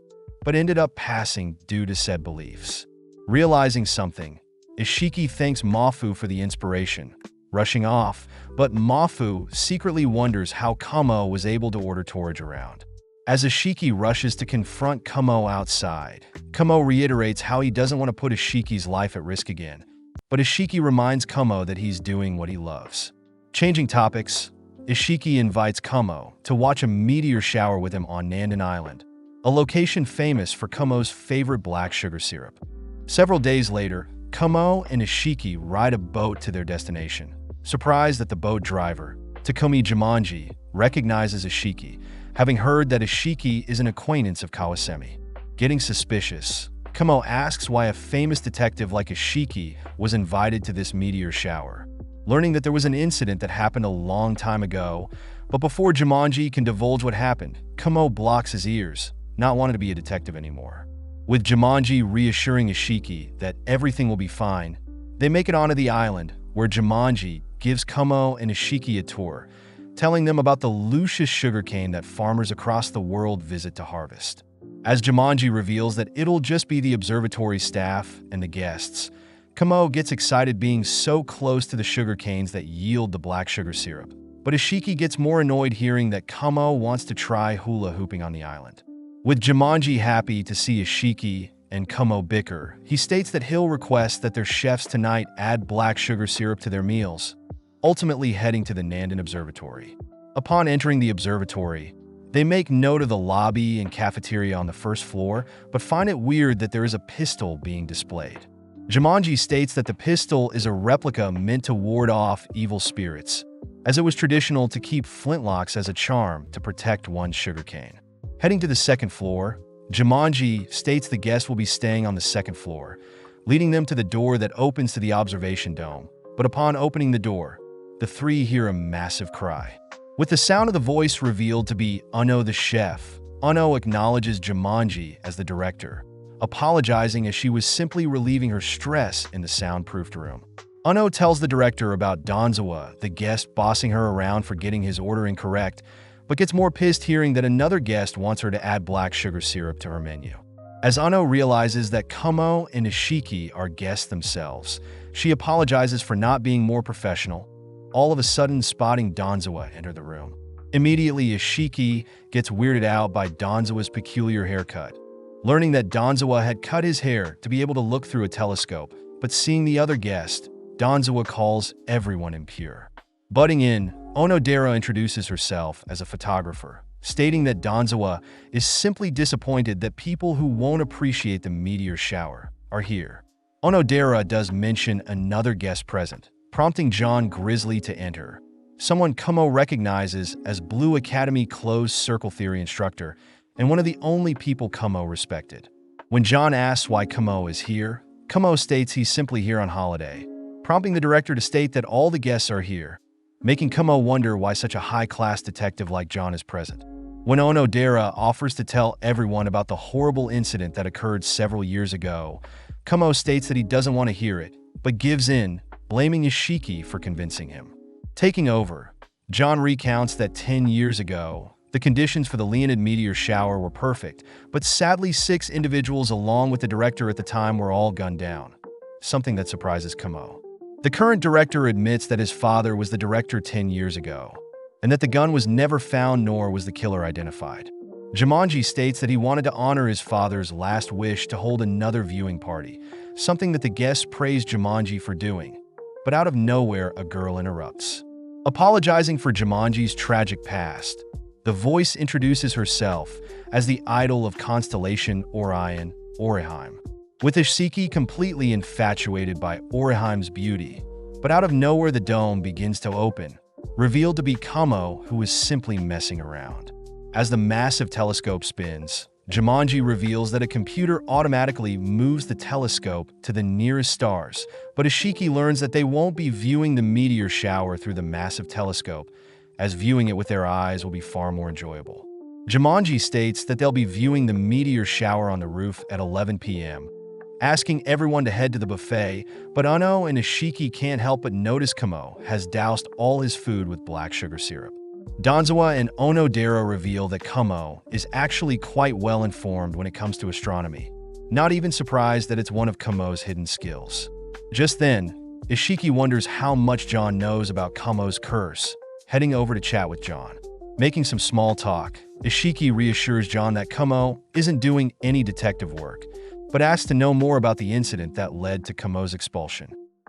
but ended up passing due to said beliefs. Realizing something, Ishiki thanks Mafu for the inspiration, rushing off, but Mafu secretly wonders how Kumo was able to order Torich around. As Ishiki rushes to confront Kumo outside, Kumo reiterates how he doesn't want to put Ishiki's life at risk again, but Ishiki reminds Kumo that he's doing what he loves. Changing topics, Ishiki invites Kumo to watch a meteor shower with him on Nandan Island, a location famous for Kumo's favorite black sugar syrup. Several days later, Kumo and Ishiki ride a boat to their destination. Surprised that the boat driver, Takumi Jumanji, recognizes Ishiki, having heard that Ishiki is an acquaintance of Kawasemi. Getting suspicious, Kumo asks why a famous detective like Ishiki was invited to this meteor shower, learning that there was an incident that happened a long time ago, but before Jumanji can divulge what happened, Kumo blocks his ears, not wanting to be a detective anymore. With Jumanji reassuring Ishiki that everything will be fine, they make it onto the island, where Jumanji gives Kumo and Ishiki a tour, telling them about the luscious sugarcane that farmers across the world visit to harvest. As Jumanji reveals that it'll just be the observatory staff and the guests, Kumo gets excited being so close to the sugarcanes that yield the black sugar syrup. But Ishiki gets more annoyed hearing that Kumo wants to try hula hooping on the island. With Jumanji happy to see Ishiki and Kumo bicker, he states that he'll request that their chefs tonight add black sugar syrup to their meals, ultimately heading to the Nandan Observatory. Upon entering the observatory, they make note of the lobby and cafeteria on the first floor, but find it weird that there is a pistol being displayed. Jumanji states that the pistol is a replica meant to ward off evil spirits, as it was traditional to keep flintlocks as a charm to protect one's sugarcane. Heading to the second floor, Jumanji states the guests will be staying on the second floor, leading them to the door that opens to the observation dome. But upon opening the door, the three hear a massive cry. With the sound of the voice revealed to be Uno the chef, Uno acknowledges Jumanji as the director, apologizing as she was simply relieving her stress in the soundproofed room. Uno tells the director about Donzawa, the guest bossing her around for getting his order incorrect, but gets more pissed hearing that another guest wants her to add black sugar syrup to her menu. As Uno realizes that Kamo and Ishiki are guests themselves, she apologizes for not being more professional, all of a sudden spotting Donzawa enter the room. Immediately, Ishiki gets weirded out by Donzawa's peculiar haircut. Learning that Donzawa had cut his hair to be able to look through a telescope, but seeing the other guest, Donzawa calls everyone impure. Butting in, Onodera introduces herself as a photographer, stating that Donzawa is simply disappointed that people who won't appreciate the meteor shower are here. Onodera does mention another guest present, prompting John Grizzly to enter, someone Kumo recognizes as Blue Academy closed circle theory instructor and one of the only people Kumo respected. When John asks why Kumo is here, Kumo states he's simply here on holiday, prompting the director to state that all the guests are here, making Kumo wonder why such a high-class detective like John is present. When Onodera offers to tell everyone about the horrible incident that occurred several years ago, Kumo states that he doesn't want to hear it, but gives in, blaming Ishiki for convincing him. Taking over, John recounts that 10 years ago, the conditions for the Leonid meteor shower were perfect, but sadly 6 individuals along with the director at the time were all gunned down, something that surprises Kumo. The current director admits that his father was the director 10 years ago, and that the gun was never found nor was the killer identified. Jumanji states that he wanted to honor his father's last wish to hold another viewing party, something that the guests praised Jumanji for doing. But out of nowhere, a girl interrupts. Apologizing for Jumanji's tragic past, the voice introduces herself as the idol of constellation Orion, Oriheim, with Ishiki completely infatuated by Oriheim's beauty. But out of nowhere, the dome begins to open, revealed to be Kamo, who is simply messing around. As the massive telescope spins, Jumanji reveals that a computer automatically moves the telescope to the nearest stars, but Ishiki learns that they won't be viewing the meteor shower through the massive telescope, as viewing it with their eyes will be far more enjoyable. Jumanji states that they'll be viewing the meteor shower on the roof at 11 p.m., asking everyone to head to the buffet, but Uno and Ishiki can't help but notice Kamo has doused all his food with black sugar syrup. Donzawa and Onodera reveal that Kamo is actually quite well informed when it comes to astronomy, not even surprised that it's one of Kamo's hidden skills. Just then, Ishiki wonders how much John knows about Kamo's curse, heading over to chat with John. Making some small talk, Ishiki reassures John that Kamo isn't doing any detective work, but asks to know more about the incident that led to Kamo's expulsion.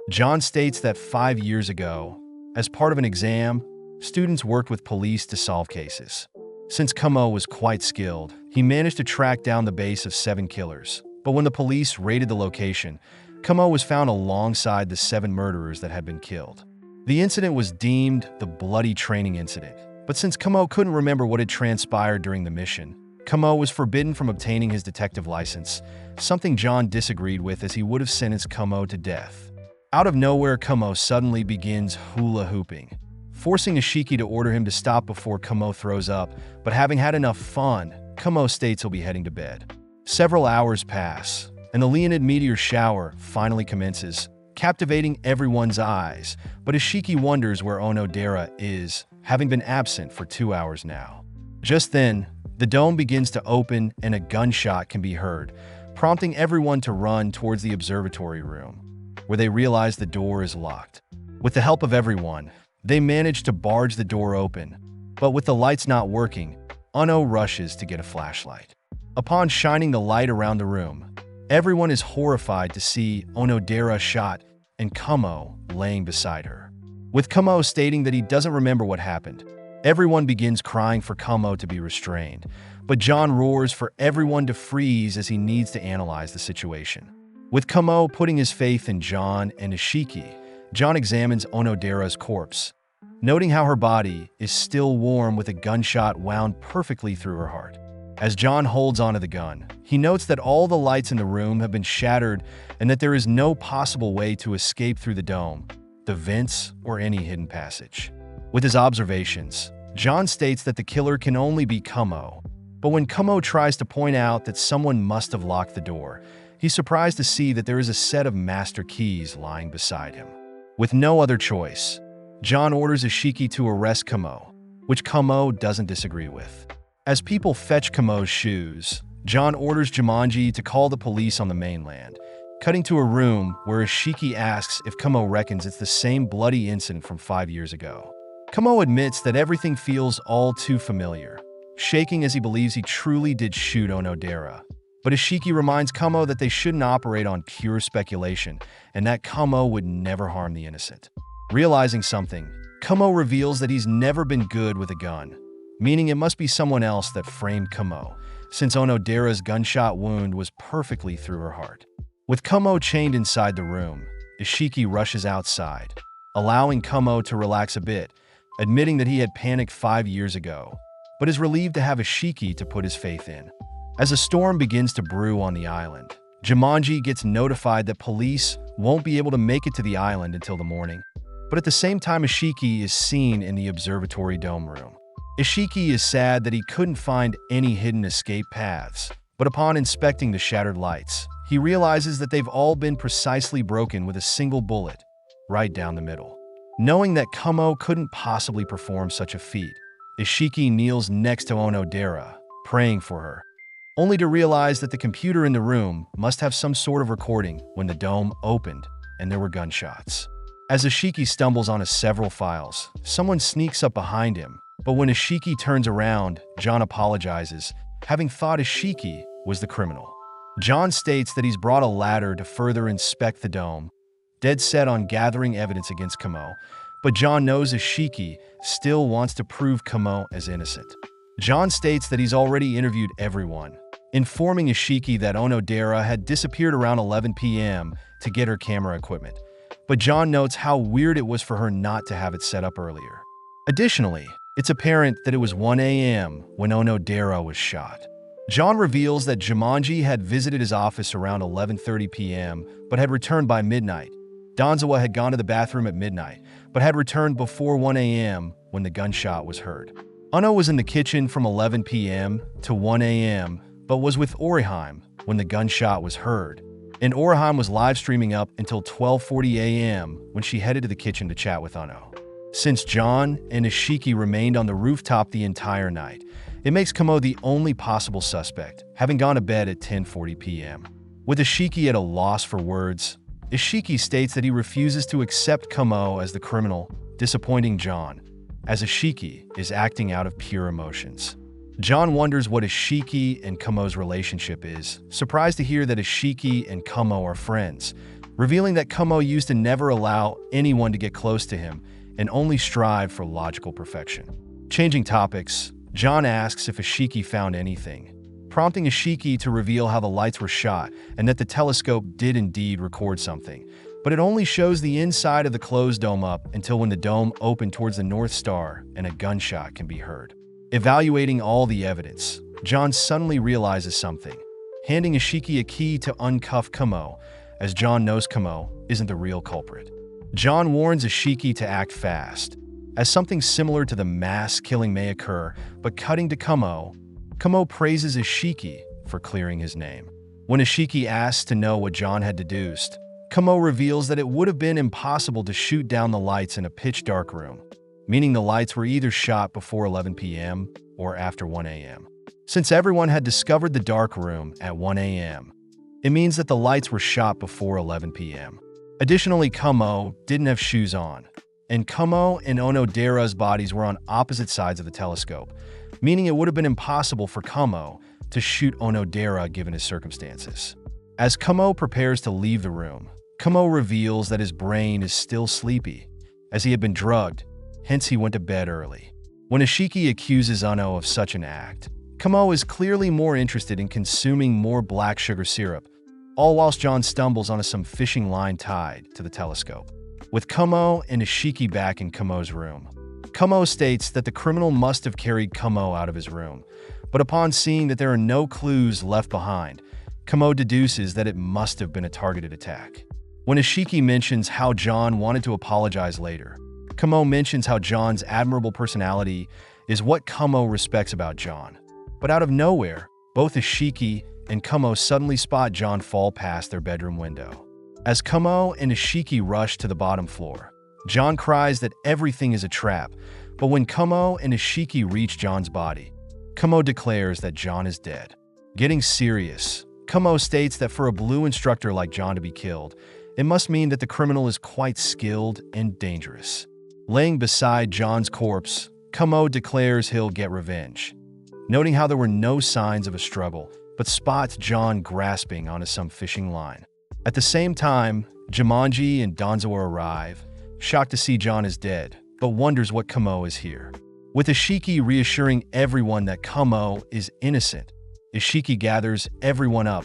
John states that 5 years ago, as part of an exam, students worked with police to solve cases. Since Kamo was quite skilled, he managed to track down the base of 7 killers. But when the police raided the location, Kamo was found alongside the 7 murderers that had been killed. The incident was deemed the bloody training incident, but since Kamo couldn't remember what had transpired during the mission, Kamo was forbidden from obtaining his detective license, something John disagreed with as he would have sentenced Kamo to death. Out of nowhere, Kamo suddenly begins hula hooping, forcing Ishiki to order him to stop before Kamo throws up, but having had enough fun, Kamo states he'll be heading to bed. Several hours pass, and the Leonid meteor shower finally commences, captivating everyone's eyes, but Ishiki wonders where Onodera is, having been absent for 2 hours now. Just then, the dome begins to open and a gunshot can be heard, prompting everyone to run towards the observatory room, where they realize the door is locked. With the help of everyone, they manage to barge the door open, but with the lights not working, Uno rushes to get a flashlight. Upon shining the light around the room, everyone is horrified to see Onodera shot and Kamo laying beside her. With Kamo stating that he doesn't remember what happened, everyone begins crying for Kamo to be restrained, but John roars for everyone to freeze as he needs to analyze the situation. With Kamo putting his faith in John and Ishiki, John examines Onodera's corpse. noting how her body is still warm with a gunshot wound perfectly through her heart. As John holds onto the gun, he notes that all the lights in the room have been shattered and that there is no possible way to escape through the dome, the vents, or any hidden passage. With his observations, John states that the killer can only be Kamo, but when Kamo tries to point out that someone must have locked the door, he's surprised to see that there is a set of master keys lying beside him. With no other choice, John orders Ishiki to arrest Kamo, which Kamo doesn't disagree with. As people fetch Kamo's shoes, John orders Jumanji to call the police on the mainland, cutting to a room where Ishiki asks if Kamo reckons it's the same bloody incident from 5 years ago. Kamo admits that everything feels all too familiar, shaking as he believes he truly did shoot Onodera. But Ishiki reminds Kamo that they shouldn't operate on pure speculation and that Kamo would never harm the innocent. Realizing something, Kamo reveals that he's never been good with a gun, meaning it must be someone else that framed Kamo, since Onodera's gunshot wound was perfectly through her heart. With Kamo chained inside the room, Ishiki rushes outside, allowing Kamo to relax a bit, admitting that he had panicked 5 years ago, but is relieved to have Ishiki to put his faith in. As a storm begins to brew on the island, Jumanji gets notified that police won't be able to make it to the island until the morning, but at the same time Ishiki is seen in the observatory dome room. Ishiki is sad that he couldn't find any hidden escape paths, but upon inspecting the shattered lights, he realizes that they've all been precisely broken with a single bullet, right down the middle. Knowing that Kamo couldn't possibly perform such a feat, Ishiki kneels next to Onodera, praying for her, only to realize that the computer in the room must have some sort of recording when the dome opened and there were gunshots. As Ishiki stumbles onto several files, someone sneaks up behind him, but when Ishiki turns around, John apologizes, having thought Ishiki was the criminal. John states that he's brought a ladder to further inspect the dome, dead set on gathering evidence against Kamo, but John knows Ishiki still wants to prove Kamo as innocent. John states that he's already interviewed everyone, informing Ishiki that Onodera had disappeared around 11 p.m. to get her camera equipment, but John notes how weird it was for her not to have it set up earlier. Additionally, it's apparent that it was 1 a.m. when Onodera was shot. John reveals that Jumanji had visited his office around 11:30 p.m. but had returned by midnight. Donzawa had gone to the bathroom at midnight, but had returned before 1 a.m. when the gunshot was heard. Ono was in the kitchen from 11 p.m. to 1 a.m., but was with Oriheim when the gunshot was heard, and Oriheim was live streaming up until 12:40 a.m. when she headed to the kitchen to chat with Ono. Since John and Ishiki remained on the rooftop the entire night, it makes Kamo the only possible suspect, having gone to bed at 10:40 p.m. With Ishiki at a loss for words, Ishiki states that he refuses to accept Kamo as the criminal, disappointing John, as Ishiki is acting out of pure emotions. John wonders what Ishiki and Kamo's relationship is, surprised to hear that Ishiki and Kamo are friends, revealing that Kamo used to never allow anyone to get close to him and only strive for logical perfection. Changing topics, John asks if Ishiki found anything, prompting Ishiki to reveal how the lights were shot and that the telescope did indeed record something, but it only shows the inside of the closed dome up until when the dome opened towards the North Star and a gunshot can be heard. Evaluating all the evidence, John suddenly realizes something, handing Ishiki a key to uncuff Kamo, as John knows Kamo isn't the real culprit. John warns Ishiki to act fast, as something similar to the mass killing may occur, but cutting to Kamo, Kamo praises Ishiki for clearing his name. When Ishiki asks to know what John had deduced, Kamo reveals that it would have been impossible to shoot down the lights in a pitch-dark room, meaning the lights were either shot before 11 p.m. or after 1 a.m. Since everyone had discovered the dark room at 1 a.m., it means that the lights were shot before 11 p.m. Additionally, Kamo didn't have shoes on, and Kamo and Onodera's bodies were on opposite sides of the telescope, meaning it would have been impossible for Kamo to shoot Onodera given his circumstances. As Kamo prepares to leave the room, Kamo reveals that his brain is still sleepy, as he had been drugged, hence he went to bed early. When Ishiki accuses Ono of such an act, Kamo is clearly more interested in consuming more black sugar syrup, all whilst John stumbles onto some fishing line tied to the telescope. With Kamo and Ishiki back in Kamo's room, Kamo states that the criminal must have carried Kamo out of his room, but upon seeing that there are no clues left behind, Kamo deduces that it must have been a targeted attack. When Ishiki mentions how John wanted to apologize later, Kamo mentions how John's admirable personality is what Kamo respects about John. But out of nowhere, both Ishiki and Kamo suddenly spot John fall past their bedroom window. As Kamo and Ishiki rush to the bottom floor, John cries that everything is a trap, but when Kamo and Ishiki reach John's body, Kamo declares that John is dead. Getting serious, Kamo states that for a blue instructor like John to be killed, it must mean that the criminal is quite skilled and dangerous. Laying beside John's corpse, Kamo declares he'll get revenge, noting how there were no signs of a struggle, but spots John grasping onto some fishing line. At the same time, Jumanji and Donzawa arrive, shocked to see John is dead, but wonders what Kamo is here. With Ishiki reassuring everyone that Kamo is innocent, Ishiki gathers everyone up,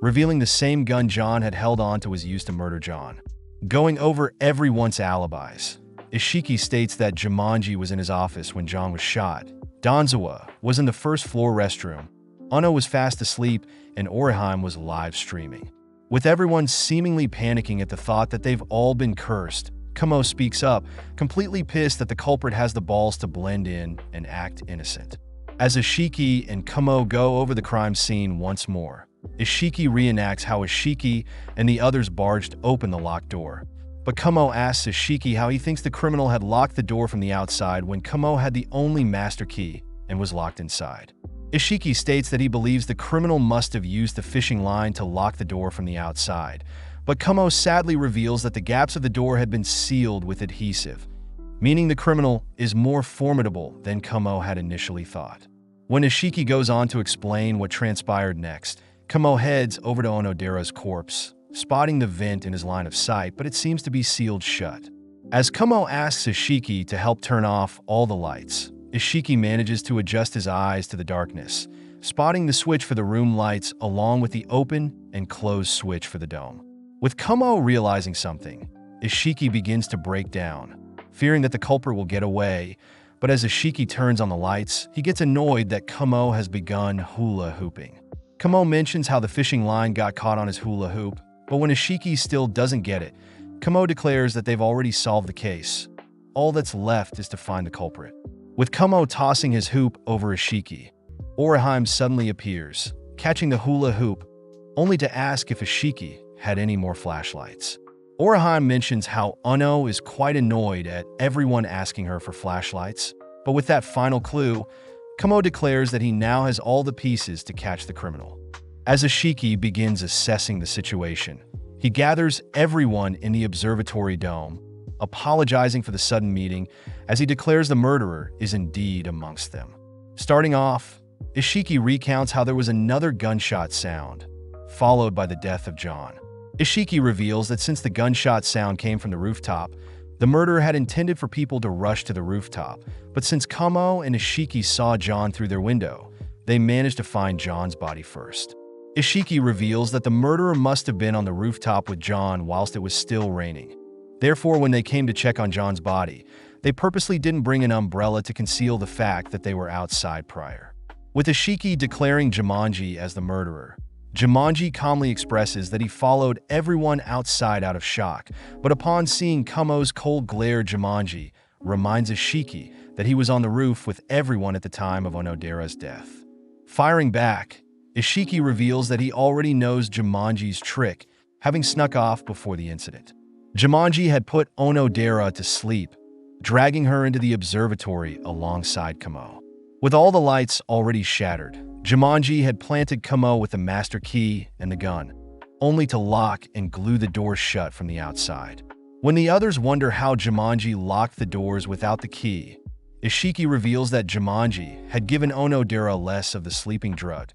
revealing the same gun John had held on to was used to murder John. Going over everyone's alibis, Ishiki states that Jumanji was in his office when John was shot, Donzawa was in the first floor restroom, Ono was fast asleep, and Orihime was live streaming. With everyone seemingly panicking at the thought that they've all been cursed, Kamo speaks up, completely pissed that the culprit has the balls to blend in and act innocent. As Ishiki and Kamo go over the crime scene once more, Ishiki reenacts how Ishiki and the others barged open the locked door. But Kamo asks Ishiki how he thinks the criminal had locked the door from the outside when Kamo had the only master key and was locked inside. Ishiki states that he believes the criminal must have used the fishing line to lock the door from the outside, but Kamo sadly reveals that the gaps of the door had been sealed with adhesive, meaning the criminal is more formidable than Kamo had initially thought. When Ishiki goes on to explain what transpired next, Kamo heads over to Onodera's corpse, spotting the vent in his line of sight, but it seems to be sealed shut. As Kamo asks Ishiki to help turn off all the lights, Ishiki manages to adjust his eyes to the darkness, spotting the switch for the room lights along with the open and closed switch for the dome. With Kamo realizing something, Ishiki begins to break down, fearing that the culprit will get away, but as Ishiki turns on the lights, he gets annoyed that Kamo has begun hula hooping. Kamo mentions how the fishing line got caught on his hula hoop, but when Ishiki still doesn't get it, Kamo declares that they've already solved the case. All that's left is to find the culprit. With Kamo tossing his hoop over Ishiki, Orihime suddenly appears, catching the hula hoop, only to ask if Ishiki had any more flashlights. Orihime mentions how Ono is quite annoyed at everyone asking her for flashlights, but with that final clue, Kamo declares that he now has all the pieces to catch the criminal. As Ishiki begins assessing the situation, he gathers everyone in the observatory dome, apologizing for the sudden meeting as he declares the murderer is indeed amongst them. Starting off, Ishiki recounts how there was another gunshot sound, followed by the death of John. Ishiki reveals that since the gunshot sound came from the rooftop, the murderer had intended for people to rush to the rooftop, but since Kamo and Ishiki saw John through their window, they managed to find John's body first. Ishiki reveals that the murderer must have been on the rooftop with John whilst it was still raining. Therefore, when they came to check on John's body, they purposely didn't bring an umbrella to conceal the fact that they were outside prior. With Ishiki declaring Jumanji as the murderer, Jumanji calmly expresses that he followed everyone outside out of shock, but upon seeing Kamo's cold glare, Jumanji reminds Ishiki that he was on the roof with everyone at the time of Onodera's death. Firing back, Ishiki reveals that he already knows Jumanji's trick, having snuck off before the incident. Jumanji had put Onodera to sleep, dragging her into the observatory alongside Kamo. With all the lights already shattered, Jumanji had planted Kamo with the master key and the gun, only to lock and glue the doors shut from the outside. When the others wonder how Jumanji locked the doors without the key, Ishiki reveals that Jumanji had given Onodera less of the sleeping drug,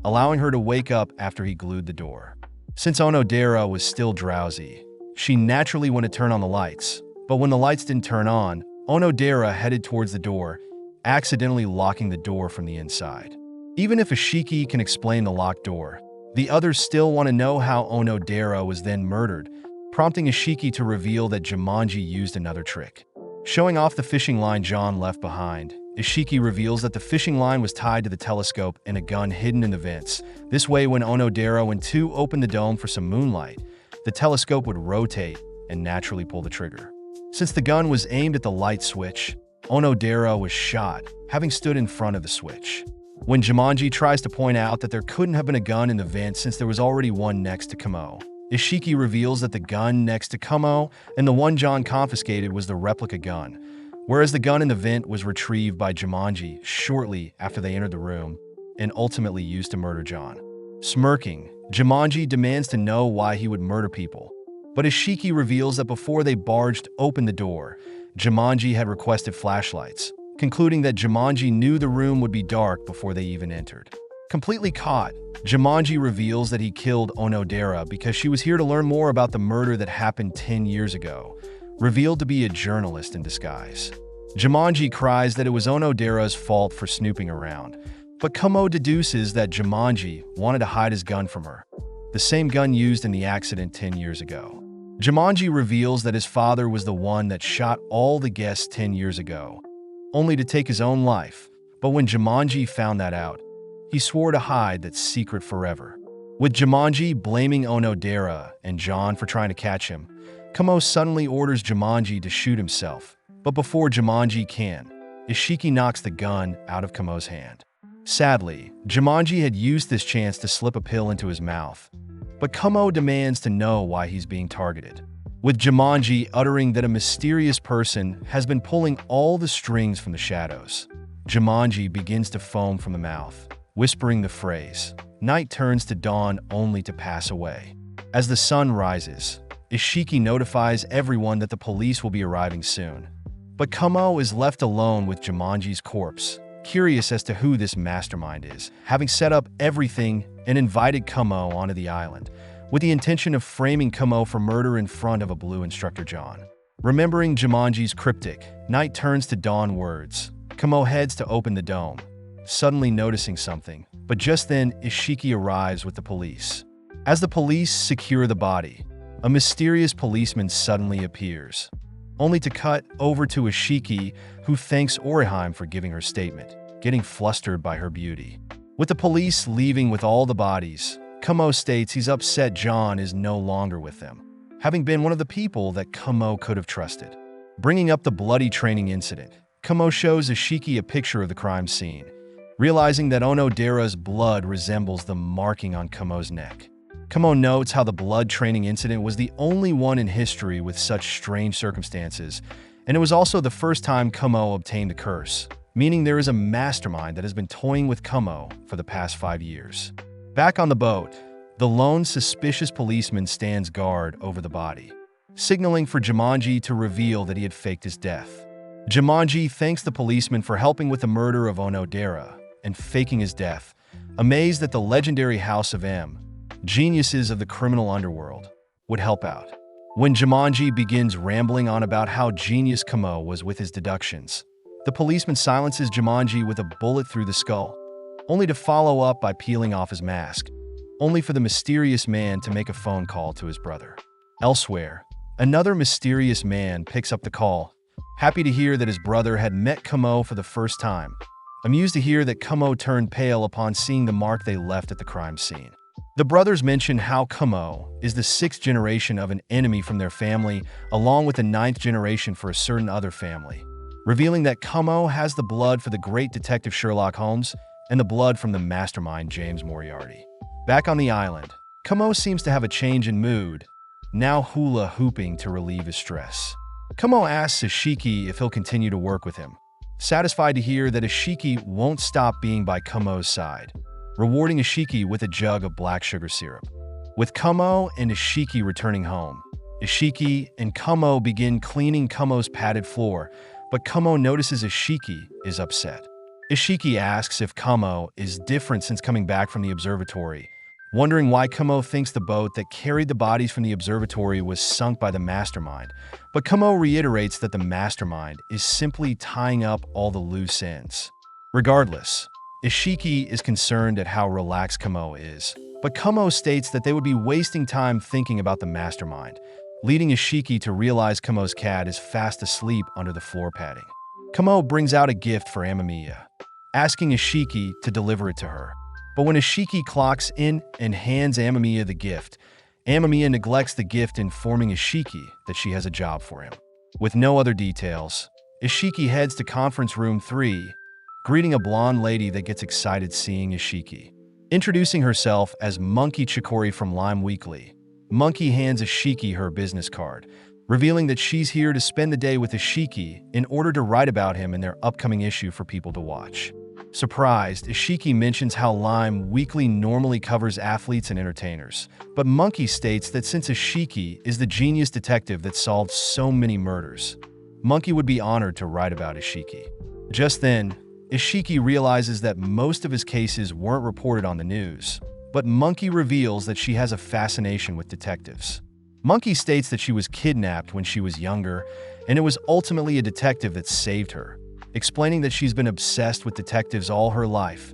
allowing her to wake up after he glued the door. Since Onodera was still drowsy, she naturally wanted to turn on the lights, but when the lights didn't turn on, Onodera headed towards the door, accidentally locking the door from the inside. Even if Ishiki can explain the locked door, the others still want to know how Onodera was then murdered, prompting Ishiki to reveal that Jumanji used another trick. Showing off the fishing line John left behind, Ishiki reveals that the fishing line was tied to the telescope and a gun hidden in the vents. This way, when Onodera and 2 opened the dome for some moonlight, the telescope would rotate and naturally pull the trigger. Since the gun was aimed at the light switch, Onodera was shot, having stood in front of the switch. When Jumanji tries to point out that there couldn't have been a gun in the vent since there was already one next to Kamo, Ishiki reveals that the gun next to Kamo and the one John confiscated was the replica gun, whereas the gun in the vent was retrieved by Jumanji shortly after they entered the room and ultimately used to murder John. Smirking, Jumanji demands to know why he would murder people, but Ishiki reveals that before they barged open the door, Jumanji had requested flashlights, concluding that Jumanji knew the room would be dark before they even entered. Completely caught, Jumanji reveals that he killed Onodera because she was here to learn more about the murder that happened 10 years ago, revealed to be a journalist in disguise. Jumanji cries that it was Onodera's fault for snooping around, but Kamo deduces that Jumanji wanted to hide his gun from her, the same gun used in the accident 10 years ago. Jumanji reveals that his father was the one that shot all the guests 10 years ago, only to take his own life, but when Jumanji found that out, he swore to hide that secret forever. With Jumanji blaming Onodera and John for trying to catch him, Kamo suddenly orders Jumanji to shoot himself, but before Jumanji can, Ishiki knocks the gun out of Kamo's hand. Sadly, Jumanji had used this chance to slip a pill into his mouth, but Kamo demands to know why he's being targeted. With Jumanji uttering that a mysterious person has been pulling all the strings from the shadows, Jumanji begins to foam from the mouth, whispering the phrase, "Night turns to dawn only to pass away." As the sun rises, Ishiki notifies everyone that the police will be arriving soon. But Kamo is left alone with Jumanji's corpse, curious as to who this mastermind is, having set up everything and invited Kamo onto the island, with the intention of framing Kamo for murder in front of a blue instructor John. Remembering Jumanji's cryptic, "Night turns to dawn" words, Kamo heads to open the dome, suddenly noticing something, but just then Ishiki arrives with the police. As the police secure the body, a mysterious policeman suddenly appears, only to cut over to Ishiki, who thanks Orihime for giving her statement, getting flustered by her beauty. With the police leaving with all the bodies, Kamo states he's upset John is no longer with them, having been one of the people that Kamo could have trusted. Bringing up the bloody training incident, Kamo shows Ishiki a picture of the crime scene, realizing that Onodera's blood resembles the marking on Kamo's neck. Kamo notes how the blood training incident was the only one in history with such strange circumstances, and it was also the first time Kamo obtained the curse, meaning there is a mastermind that has been toying with Kamo for the past 5 years. Back on the boat, the lone suspicious policeman stands guard over the body, signaling for Jumanji to reveal that he had faked his death. Jumanji thanks the policeman for helping with the murder of Onodera and faking his death, amazed that the legendary House of M, geniuses of the criminal underworld, would help out. When Jumanji begins rambling on about how genius Kamo was with his deductions, the policeman silences Jumanji with a bullet through the skull, only to follow up by peeling off his mask, only for the mysterious man to make a phone call to his brother. Elsewhere, another mysterious man picks up the call, happy to hear that his brother had met Kamo for the first time, amused to hear that Kamo turned pale upon seeing the mark they left at the crime scene. The brothers mention how Kamo is the 6th generation of an enemy from their family, along with the 9th generation for a certain other family, revealing that Kamo has the blood for the great detective Sherlock Holmes and the blood from the mastermind James Moriarty. Back on the island, Kamo seems to have a change in mood, now hula hooping to relieve his stress. Kamo asks Ishiki if he'll continue to work with him, satisfied to hear that Ishiki won't stop being by Kamo's side, rewarding Ishiki with a jug of black sugar syrup. With Kamo and Ishiki returning home, Ishiki and Kamo begin cleaning Kamo's padded floor, but Kamo notices Ishiki is upset. Ishiki asks if Kamo is different since coming back from the observatory, wondering why Kamo thinks the boat that carried the bodies from the observatory was sunk by the mastermind, but Kamo reiterates that the mastermind is simply tying up all the loose ends. Regardless, Ishiki is concerned at how relaxed Kamo is, but Kamo states that they would be wasting time thinking about the mastermind, leading Ishiki to realize Kamo's cat is fast asleep under the floor padding. Kamo brings out a gift for Amamiya, asking Ishiki to deliver it to her. But when Ishiki clocks in and hands Amamiya the gift, Amamiya neglects the gift, informing Ishiki that she has a job for him. With no other details, Ishiki heads to conference room 3, greeting a blonde lady that gets excited seeing Ishiki. Introducing herself as Monkey Chikori from Lime Weekly, Monkey hands Ishiki her business card, revealing that she's here to spend the day with Ishiki in order to write about him in their upcoming issue for people to watch. Surprised, Ishiki mentions how Lime Weekly normally covers athletes and entertainers, but Monkey states that since Ishiki is the genius detective that solved so many murders, Monkey would be honored to write about Ishiki. Just then, Ishiki realizes that most of his cases weren't reported on the news, but Monkey reveals that she has a fascination with detectives. Monkey states that she was kidnapped when she was younger, and it was ultimately a detective that saved her, explaining that she's been obsessed with detectives all her life,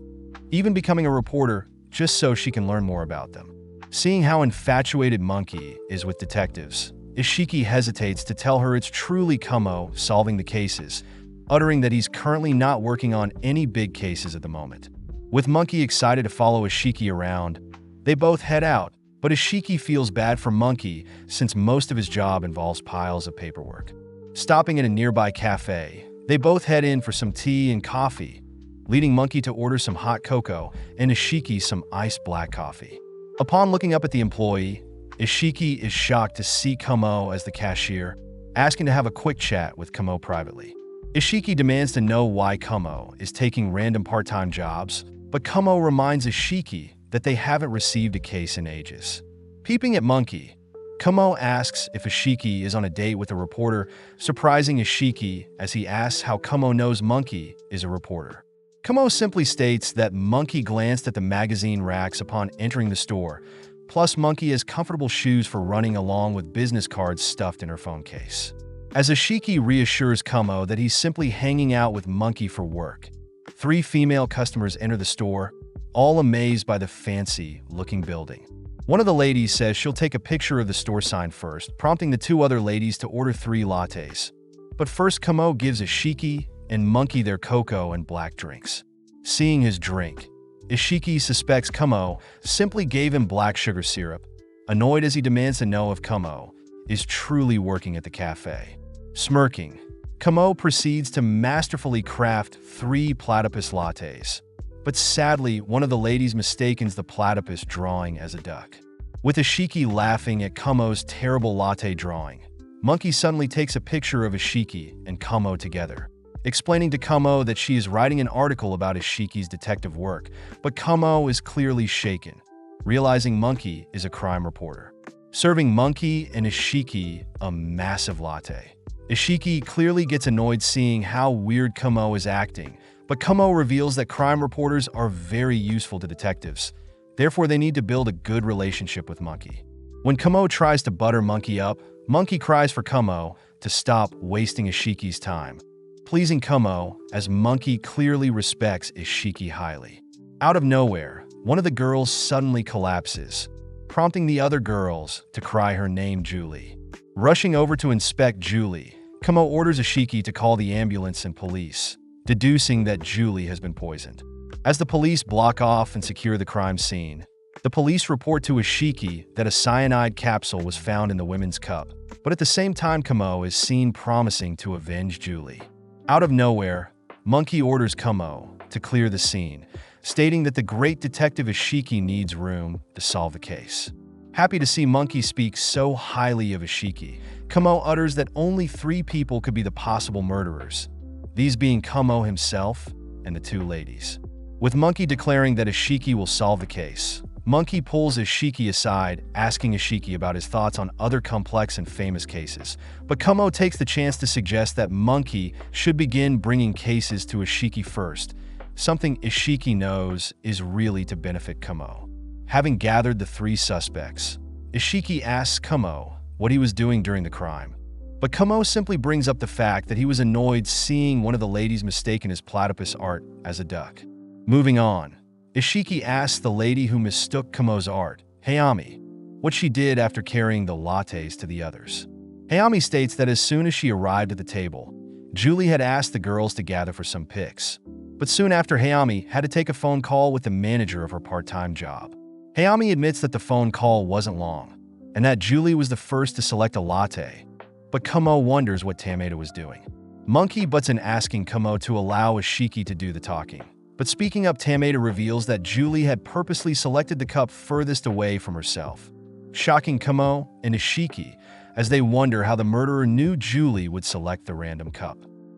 even becoming a reporter just so she can learn more about them. Seeing how infatuated Monkey is with detectives, Ishiki hesitates to tell her it's truly Kamo solving the cases, uttering that he's currently not working on any big cases at the moment. With Monkey excited to follow Ishiki around, they both head out, but Ishiki feels bad for Monkey since most of his job involves piles of paperwork. Stopping at a nearby cafe, they both head in for some tea and coffee, leading Monkey to order some hot cocoa and Ishiki some iced black coffee. Upon looking up at the employee, Ishiki is shocked to see Kamo as the cashier, asking to have a quick chat with Kamo privately. Ishiki demands to know why Kamo is taking random part-time jobs, but Kamo reminds Ishiki that they haven't received a case in ages. Peeping at Monkey, Kamo asks if Ishiki is on a date with a reporter, surprising Ishiki as he asks how Kamo knows Monkey is a reporter. Kamo simply states that Monkey glanced at the magazine racks upon entering the store, plus Monkey has comfortable shoes for running along with business cards stuffed in her phone case. As Ishiki reassures Kamo that he's simply hanging out with Monkey for work, 3 female customers enter the store, all amazed by the fancy-looking building. One of the ladies says she'll take a picture of the store sign first, prompting the 2 other ladies to order 3 lattes. But first, Kamo gives Ishiki and Monkey their cocoa and black drinks. Seeing his drink, Ishiki suspects Kamo simply gave him black sugar syrup, annoyed as he demands to know if Kamo is truly working at the cafe. Smirking, Kamo proceeds to masterfully craft 3 platypus lattes. But sadly, one of the ladies mistakes the platypus drawing as a duck. With Ishiki laughing at Kamo's terrible latte drawing, Monkey suddenly takes a picture of Ishiki and Kamo together, explaining to Kamo that she is writing an article about Ishiki's detective work, but Kamo is clearly shaken, realizing Monkey is a crime reporter. Serving Monkey and Ishiki a massive latte. Ishiki clearly gets annoyed seeing how weird Kamo is acting, but Kamo reveals that crime reporters are very useful to detectives, therefore they need to build a good relationship with Monkey. When Kamo tries to butter Monkey up, Monkey cries for Kamo to stop wasting Ishiki's time, pleasing Kamo as Monkey clearly respects Ishiki highly. Out of nowhere, one of the girls suddenly collapses, prompting the other girls to cry her name Julie. Rushing over to inspect Julie, Kamo orders Ishiki to call the ambulance and police, deducing that Julie has been poisoned. As the police block off and secure the crime scene, the police report to Ishiki that a cyanide capsule was found in the women's cup, but at the same time Kamo is seen promising to avenge Julie. Out of nowhere, Monkey orders Kamo to clear the scene, stating that the great detective Ishiki needs room to solve the case. Happy to see Monkey speak so highly of Ishiki, Kamo utters that only 3 people could be the possible murderers, these being Kamo himself and the 2 ladies. With Monkey declaring that Ishiki will solve the case, Monkey pulls Ishiki aside, asking Ishiki about his thoughts on other complex and famous cases. But Kamo takes the chance to suggest that Monkey should begin bringing cases to Ishiki first, something Ishiki knows is really to benefit Kamo. Having gathered the 3 suspects, Ishiki asks Kamo what he was doing during the crime. But Kamo simply brings up the fact that he was annoyed seeing one of the ladies mistaken his platypus art as a duck. Moving on, Ishiki asks the lady who mistook Kamo's art, "Hey Ami, what she did after carrying the lattes to the others. Hayami states that as soon as she arrived at the table, Julie had asked the girls to gather for some pics. But soon after, Hayami had to take a phone call with the manager of her part-time job. Hayami admits that the phone call wasn't long, and that Julie was the first to select a latte. But Kamo wonders what Tameda was doing. Monkey butts in, asking Kamo to allow Ishiki to do the talking. But speaking up, Tameda reveals that Julie had purposely selected the cup furthest away from herself, shocking Kamo and Ishiki as they wonder how the murderer knew Julie would select the random cup.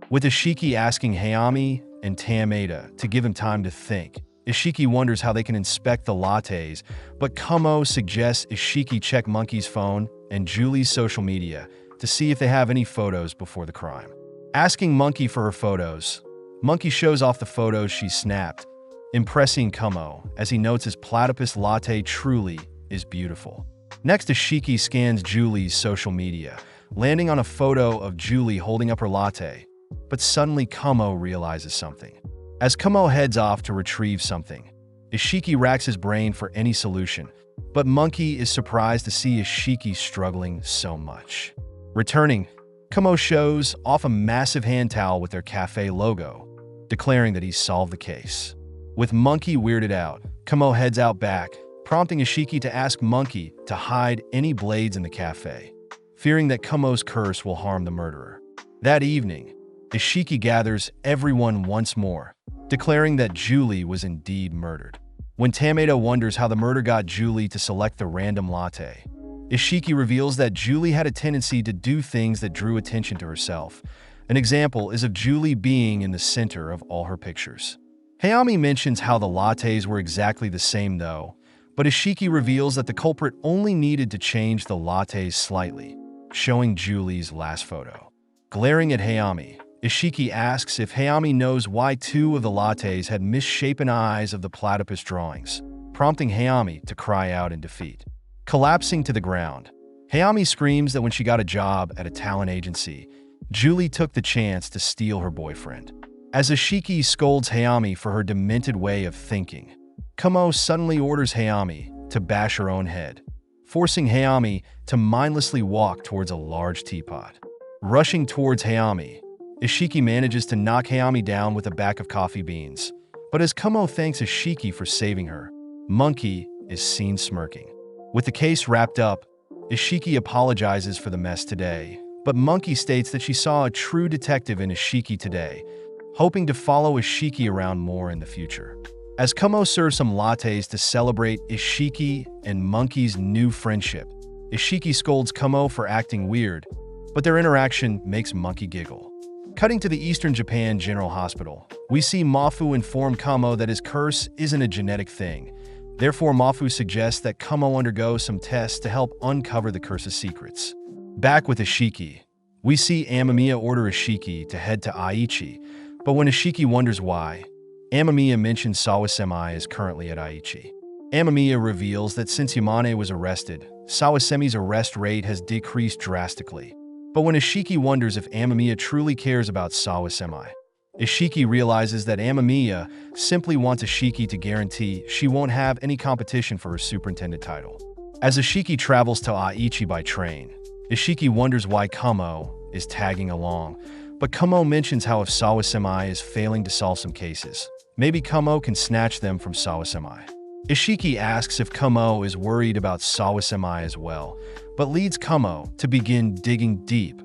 With Ishiki asking Hayami and Tameda to give him time to think, Ishiki wonders how they can inspect the lattes, but Kamo suggests Ishiki check Monkey's phone and Julie's social media to see if they have any photos before the crime. Asking Monkey for her photos, Monkey shows off the photos she snapped, impressing Kamo as he notes his platypus latte truly is beautiful. Next, Ishiki scans Julie's social media, landing on a photo of Julie holding up her latte. But suddenly Kamo realizes something. As Kamo heads off to retrieve something, Ishiki racks his brain for any solution, but Monkey is surprised to see Ishiki struggling so much. Returning, Kamo shows off a massive hand towel with their cafe logo, declaring that he's solved the case. With Monkey weirded out, Kamo heads out back, prompting Ishiki to ask Monkey to hide any blades in the cafe, fearing that Kamo's curse will harm the murderer. That evening, Ishiki gathers everyone once more, declaring that Julie was indeed murdered. When Tameda wonders how the murder got Julie to select the random latte, Ishiki reveals that Julie had a tendency to do things that drew attention to herself. An example is of Julie being in the center of all her pictures. Hayami mentions how the lattes were exactly the same though, but Ishiki reveals that the culprit only needed to change the lattes slightly, showing Julie's last photo. Glaring at Hayami, Ishiki asks if Hayami knows why 2 of the lattes had misshapen eyes of the platypus drawings, prompting Hayami to cry out in defeat. Collapsing to the ground, Hayami screams that when she got a job at a talent agency, Julie took the chance to steal her boyfriend. As Ishiki scolds Hayami for her demented way of thinking, Kamo suddenly orders Hayami to bash her own head, forcing Hayami to mindlessly walk towards a large teapot. Rushing towards Hayami, Ishiki manages to knock Hayami down with a bag of coffee beans. But as Kamo thanks Ishiki for saving her, Monkey is seen smirking. With the case wrapped up, Ishiki apologizes for the mess today, but Monkey states that she saw a true detective in Ishiki today, hoping to follow Ishiki around more in the future. As Kamo serves some lattes to celebrate Ishiki and Monkey's new friendship, Ishiki scolds Kamo for acting weird, but their interaction makes Monkey giggle. Cutting to the Eastern Japan General Hospital, we see Mafu inform Kamo that his curse isn't a genetic thing. Therefore, Mafu suggests that Kamo undergo some tests to help uncover the curse's secrets. Back with Ishiki, we see Amamiya order Ishiki to head to Aichi, but when Ishiki wonders why, Amamiya mentions Sawasemi is currently at Aichi. Amamiya reveals that since Yamane was arrested, Sawasemi's arrest rate has decreased drastically. But when Ishiki wonders if Amamiya truly cares about Sawasemi, Ishiki realizes that Amamiya simply wants Ishiki to guarantee she won't have any competition for her superintendent title. As Ishiki travels to Aichi by train, Ishiki wonders why Kamo is tagging along, but Kamo mentions how if Sawasemi is failing to solve some cases, maybe Kamo can snatch them from Sawasemi. Ishiki asks if Kamo is worried about Sawasemi as well, but leads Kamo to begin digging deep,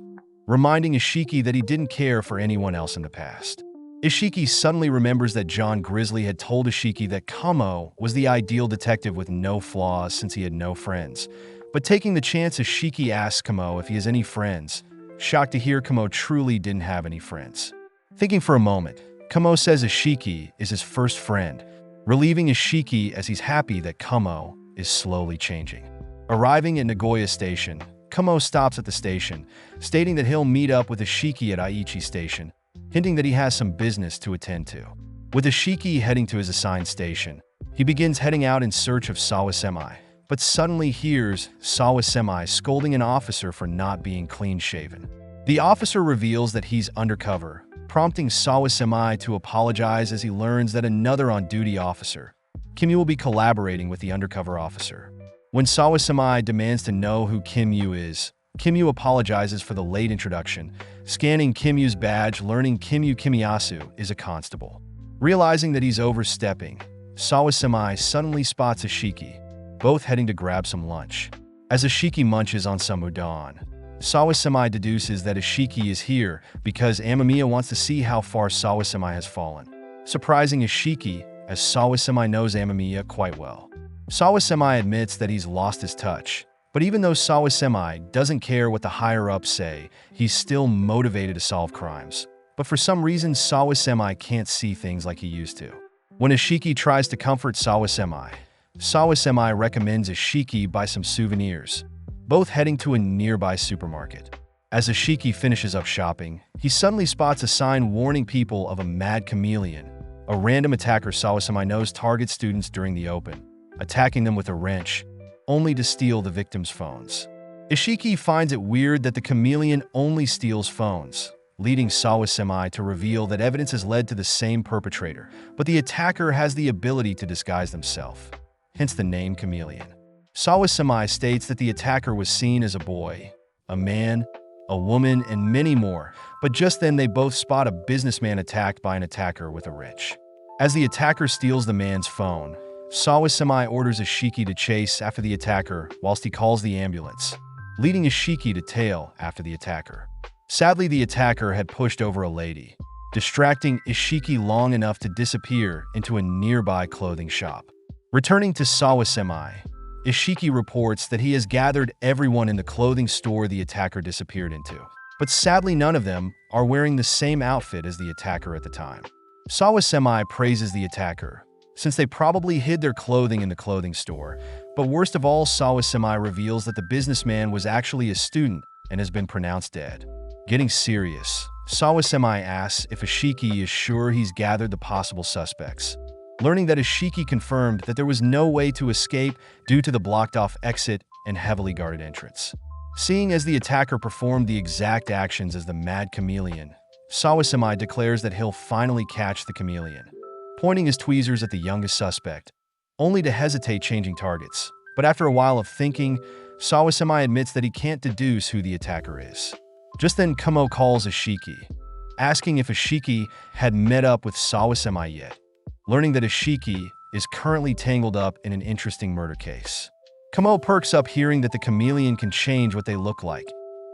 reminding Ishiki that he didn't care for anyone else in the past. Ishiki suddenly remembers that John Grizzly had told Ishiki that Kamo was the ideal detective with no flaws since he had no friends. But taking the chance, Ishiki asks Kamo if he has any friends, shocked to hear Kamo truly didn't have any friends. Thinking for a moment, Kamo says Ishiki is his first friend, relieving Ishiki as he's happy that Kamo is slowly changing. Arriving at Nagoya Station, Kamo stops at the station, stating that he'll meet up with Ishiki at Aichi Station, hinting that he has some business to attend to. With Ishiki heading to his assigned station, he begins heading out in search of Sawasemi, but suddenly hears Sawasemi scolding an officer for not being clean-shaven. The officer reveals that he's undercover, prompting Sawasemi to apologize as he learns that another on-duty officer, Kimi, will be collaborating with the undercover officer. When Sawasama demands to know who Kimyu is, Kimyu apologizes for the late introduction, scanning Kimyu's badge, learning Kimyu Kimiyasu is a constable. Realizing that he's overstepping, Sawasama suddenly spots Ashiki, both heading to grab some lunch. As Ashiki munches on some udon, Sawasama deduces that Ashiki is here because Amamiya wants to see how far Sawasama has fallen, surprising Ashiki as Sawasama knows Amamiya quite well. Sawasama admits that he's lost his touch, but even though Sawasama doesn't care what the higher-ups say, he's still motivated to solve crimes. But for some reason, Sawasama can't see things like he used to. When Ashiki tries to comfort Sawasama recommends Ashiki buy some souvenirs, both heading to a nearby supermarket. As Ashiki finishes up shopping, he suddenly spots a sign warning people of a mad chameleon. A random attacker Sawasama knows targets students during the open, attacking them with a wrench, only to steal the victims' phones. Ashiki finds it weird that the chameleon only steals phones, leading Sawasama to reveal that evidence has led to the same perpetrator, but the attacker has the ability to disguise themselves, hence the name chameleon. Sawasama states that the attacker was seen as a boy, a man, a woman, and many more, but just then they both spot a businessman attacked by an attacker with a wrench. As the attacker steals the man's phone, Sawasama orders Ashiki to chase after the attacker whilst he calls the ambulance, leading Ashiki to tail after the attacker. Sadly, the attacker had pushed over a lady, distracting Ashiki long enough to disappear into a nearby clothing shop. Returning to Sawasama, Ashiki reports that he has gathered everyone in the clothing store the attacker disappeared into, but sadly none of them are wearing the same outfit as the attacker at the time. Sawasama praises the attacker, since they probably hid their clothing in the clothing store, but worst of all, Sawasama reveals that the businessman was actually a student and has been pronounced dead. Getting serious, Sawasama asks if Ashiki is sure he's gathered the possible suspects, learning that Ashiki confirmed that there was no way to escape due to the blocked-off exit and heavily guarded entrance. Seeing as the attacker performed the exact actions as the mad chameleon, Sawasama declares that he'll finally catch the chameleon, pointing his tweezers at the youngest suspect, only to hesitate changing targets. But after a while of thinking, Sawasama admits that he can't deduce who the attacker is. Just then, Kamo calls Ashiki, asking if Ashiki had met up with Sawasama yet, learning that Ashiki is currently tangled up in an interesting murder case. Kamo perks up hearing that the chameleon can change what they look like,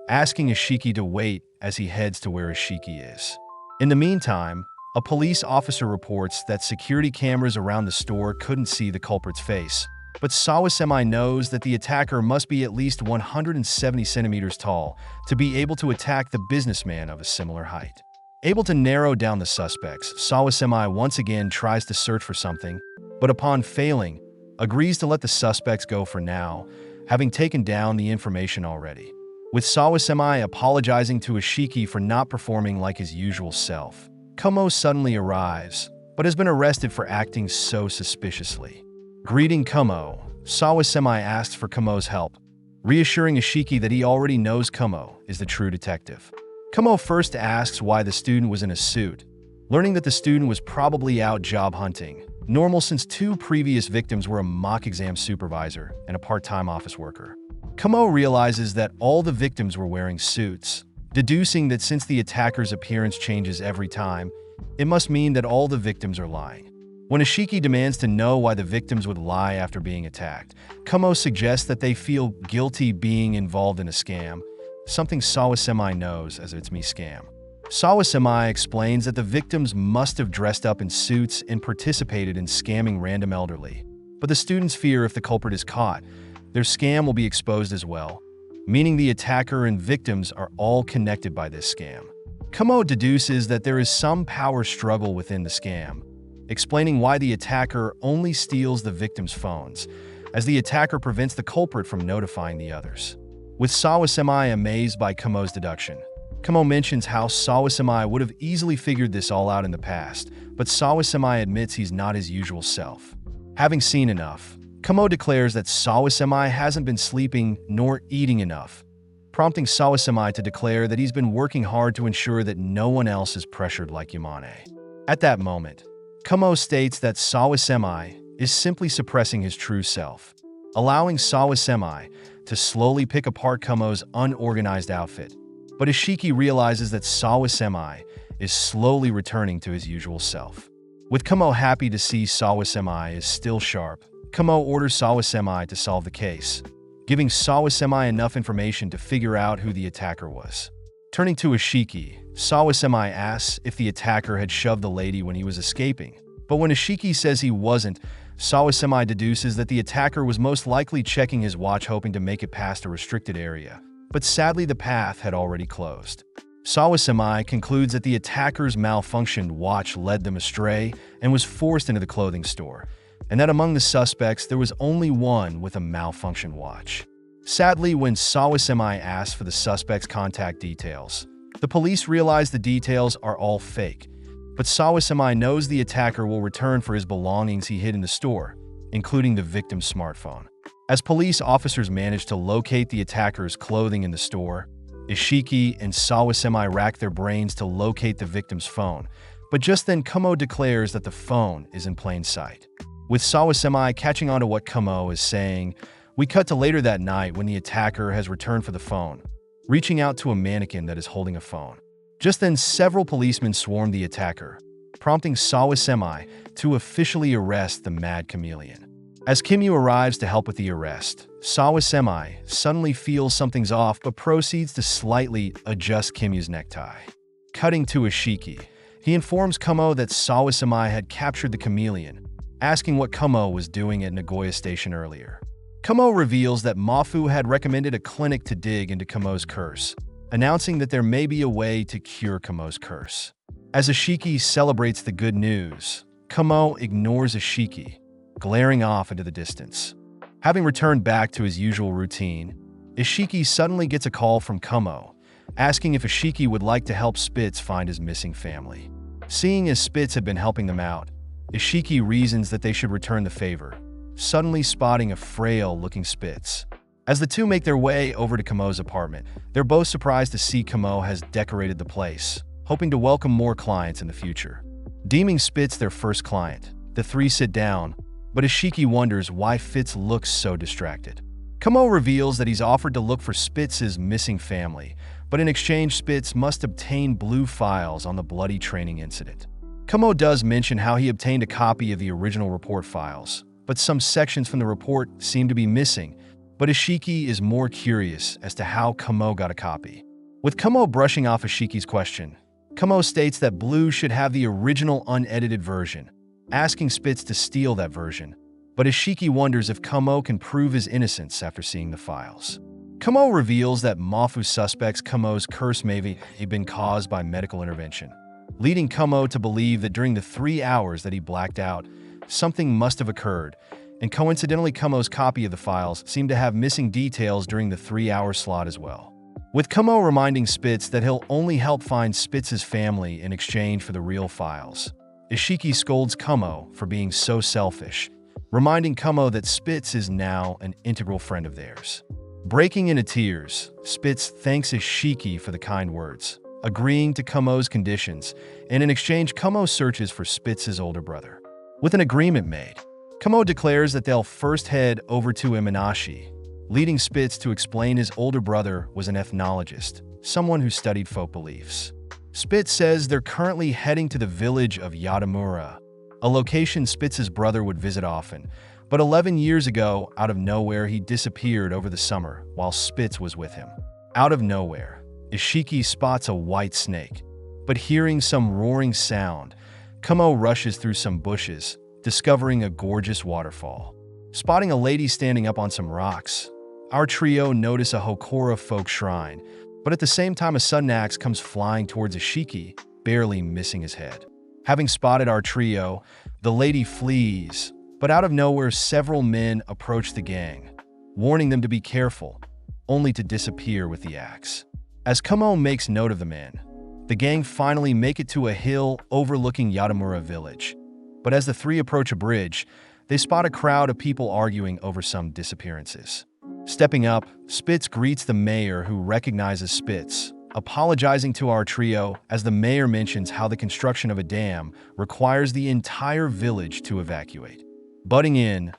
asking Ashiki to wait as he heads to where Ashiki is. In the meantime, a police officer reports that security cameras around the store couldn't see the culprit's face, but Sawasama knows that the attacker must be at least 170 centimeters tall to be able to attack the businessman of a similar height. Able to narrow down the suspects, Sawasama once again tries to search for something, but upon failing, agrees to let the suspects go for now, having taken down the information already. With Sawasama apologizing to Ashiki for not performing like his usual self, Kamo suddenly arrives, but has been arrested for acting so suspiciously. Greeting Kamo, Sawasama asks for Kamo's help, reassuring Ashiki that he already knows Kamo is the true detective. Kamo first asks why the student was in a suit, learning that the student was probably out job hunting, normal since 2 previous victims were a mock exam supervisor and a part-time office worker. Kamo realizes that all the victims were wearing suits, deducing that since the attacker's appearance changes every time, it must mean that all the victims are lying. When Ashiki demands to know why the victims would lie after being attacked, Kamo suggests that they feel guilty being involved in a scam, something Sawasama knows as It's Me scam. Sawasama explains that the victims must have dressed up in suits and participated in scamming random elderly, but the students fear if the culprit is caught, their scam will be exposed as well, meaning the attacker and victims are all connected by this scam. Kamo deduces that there is some power struggle within the scam, explaining why the attacker only steals the victims' phones, as the attacker prevents the culprit from notifying the others. With Sawasama amazed by Kamo's deduction, Kamo mentions how Sawasama would have easily figured this all out in the past, but Sawasama admits he's not his usual self. Having seen enough, Kamo declares that Sawasama hasn't been sleeping nor eating enough, prompting Sawasama to declare that he's been working hard to ensure that no one else is pressured like Yamane. At that moment, Kamo states that Sawasama is simply suppressing his true self, allowing Sawasemi to slowly pick apart Kumo's unorganized outfit. But Ishiki realizes that Sawasemi is slowly returning to his usual self. With Kumo happy to see Sawasemi is still sharp, Kumo orders Sawasemi to solve the case, giving Sawasemi enough information to figure out who the attacker was. Turning to Ishiki, Sawasemi asks if the attacker had shoved the lady when he was escaping. But when Ishiki says he wasn't, Sawasemi deduces that the attacker was most likely checking his watch hoping to make it past a restricted area. But sadly the path had already closed. Sawasemi concludes that the attacker's malfunctioned watch led them astray and was forced into the clothing store, and that among the suspects there was only one with a malfunctioned watch. Sadly, when Sawasemi asks for the suspect's contact details, the police realize the details are all fake. But Sawasemi knows the attacker will return for his belongings he hid in the store, including the victim's smartphone. As police officers manage to locate the attacker's clothing in the store, Ishiki and Sawasemi rack their brains to locate the victim's phone, but just then Kumo declares that the phone is in plain sight. With Sawasemi catching on to what Kumo is saying, we cut to later that night when the attacker has returned for the phone, reaching out to a mannequin that is holding a phone. Just then, several policemen swarm the attacker, prompting Sawasemi to officially arrest the mad chameleon. As Kimyu arrives to help with the arrest, Sawasemi suddenly feels something's off but proceeds to slightly adjust Kimyu's necktie. Cutting to Ishiki, he informs Kumo that Sawasemi had captured the chameleon, asking what Kumo was doing at Nagoya Station earlier. Kumo reveals that Mafu had recommended a clinic to dig into Kumo's curse, announcing that there may be a way to cure Kumo's curse. As Ishiki celebrates the good news, Kumo ignores Ishiki, glaring off into the distance. Having returned back to his usual routine, Ishiki suddenly gets a call from Kumo, asking if Ishiki would like to help Spitz find his missing family. Seeing as Spitz had been helping them out, Ishiki reasons that they should return the favor, suddenly spotting a frail-looking Spitz. As the two make their way over to Kumo's apartment, they're both surprised to see Kumo has decorated the place, hoping to welcome more clients in the future. Deeming Spitz their first client, the three sit down, but Ishiki wonders why Fitz looks so distracted. Kumo reveals that he's offered to look for Spitz's missing family, but in exchange Spitz must obtain blue files on the bloody training incident. Kumo does mention how he obtained a copy of the original report files, but some sections from the report seem to be missing, but Ishiki is more curious as to how Kumo got a copy. With Kumo brushing off Ishiki's question, Kumo states that Blue should have the original unedited version, asking Spitz to steal that version, but Ishiki wonders if Kumo can prove his innocence after seeing the files. Kumo reveals that Mafu suspects Kumo's curse may have been caused by medical intervention, leading Kumo to believe that during the 3 hours that he blacked out, something must have occurred, and coincidentally Kumo's copy of the files seemed to have missing details during the 3-hour slot as well. With Kumo reminding Spitz that he'll only help find Spitz's family in exchange for the real files, Ishiki scolds Kumo for being so selfish, reminding Kumo that Spitz is now an integral friend of theirs. Breaking into tears, Spitz thanks Ishiki for the kind words, agreeing to Kumo's conditions, and in exchange Kumo searches for Spitz's older brother. With an agreement made, Kumo declares that they'll first head over to Imanashi, leading Spitz to explain his older brother was an ethnologist, someone who studied folk beliefs. Spitz says they're currently heading to the village of Yadamura, a location Spitz's brother would visit often, but 11 years ago, out of nowhere, he disappeared over the summer while Spitz was with him. Out of nowhere, Ishiki spots a white snake, but hearing some roaring sound, Kumo rushes through some bushes, discovering a gorgeous waterfall. Spotting a lady standing up on some rocks, our trio notice a Hokora folk shrine, but at the same time a sudden axe comes flying towards Ishiki, barely missing his head. Having spotted our trio, the lady flees, but out of nowhere several men approach the gang, warning them to be careful, only to disappear with the axe. As Kumo makes note of the men, the gang finally make it to a hill overlooking Yadamura village. But as the three approach a bridge, they spot a crowd of people arguing over some disappearances. Stepping up, Spitz greets the mayor, who recognizes Spitz, apologizing to our trio as the mayor mentions how the construction of a dam requires the entire village to evacuate. Butting in,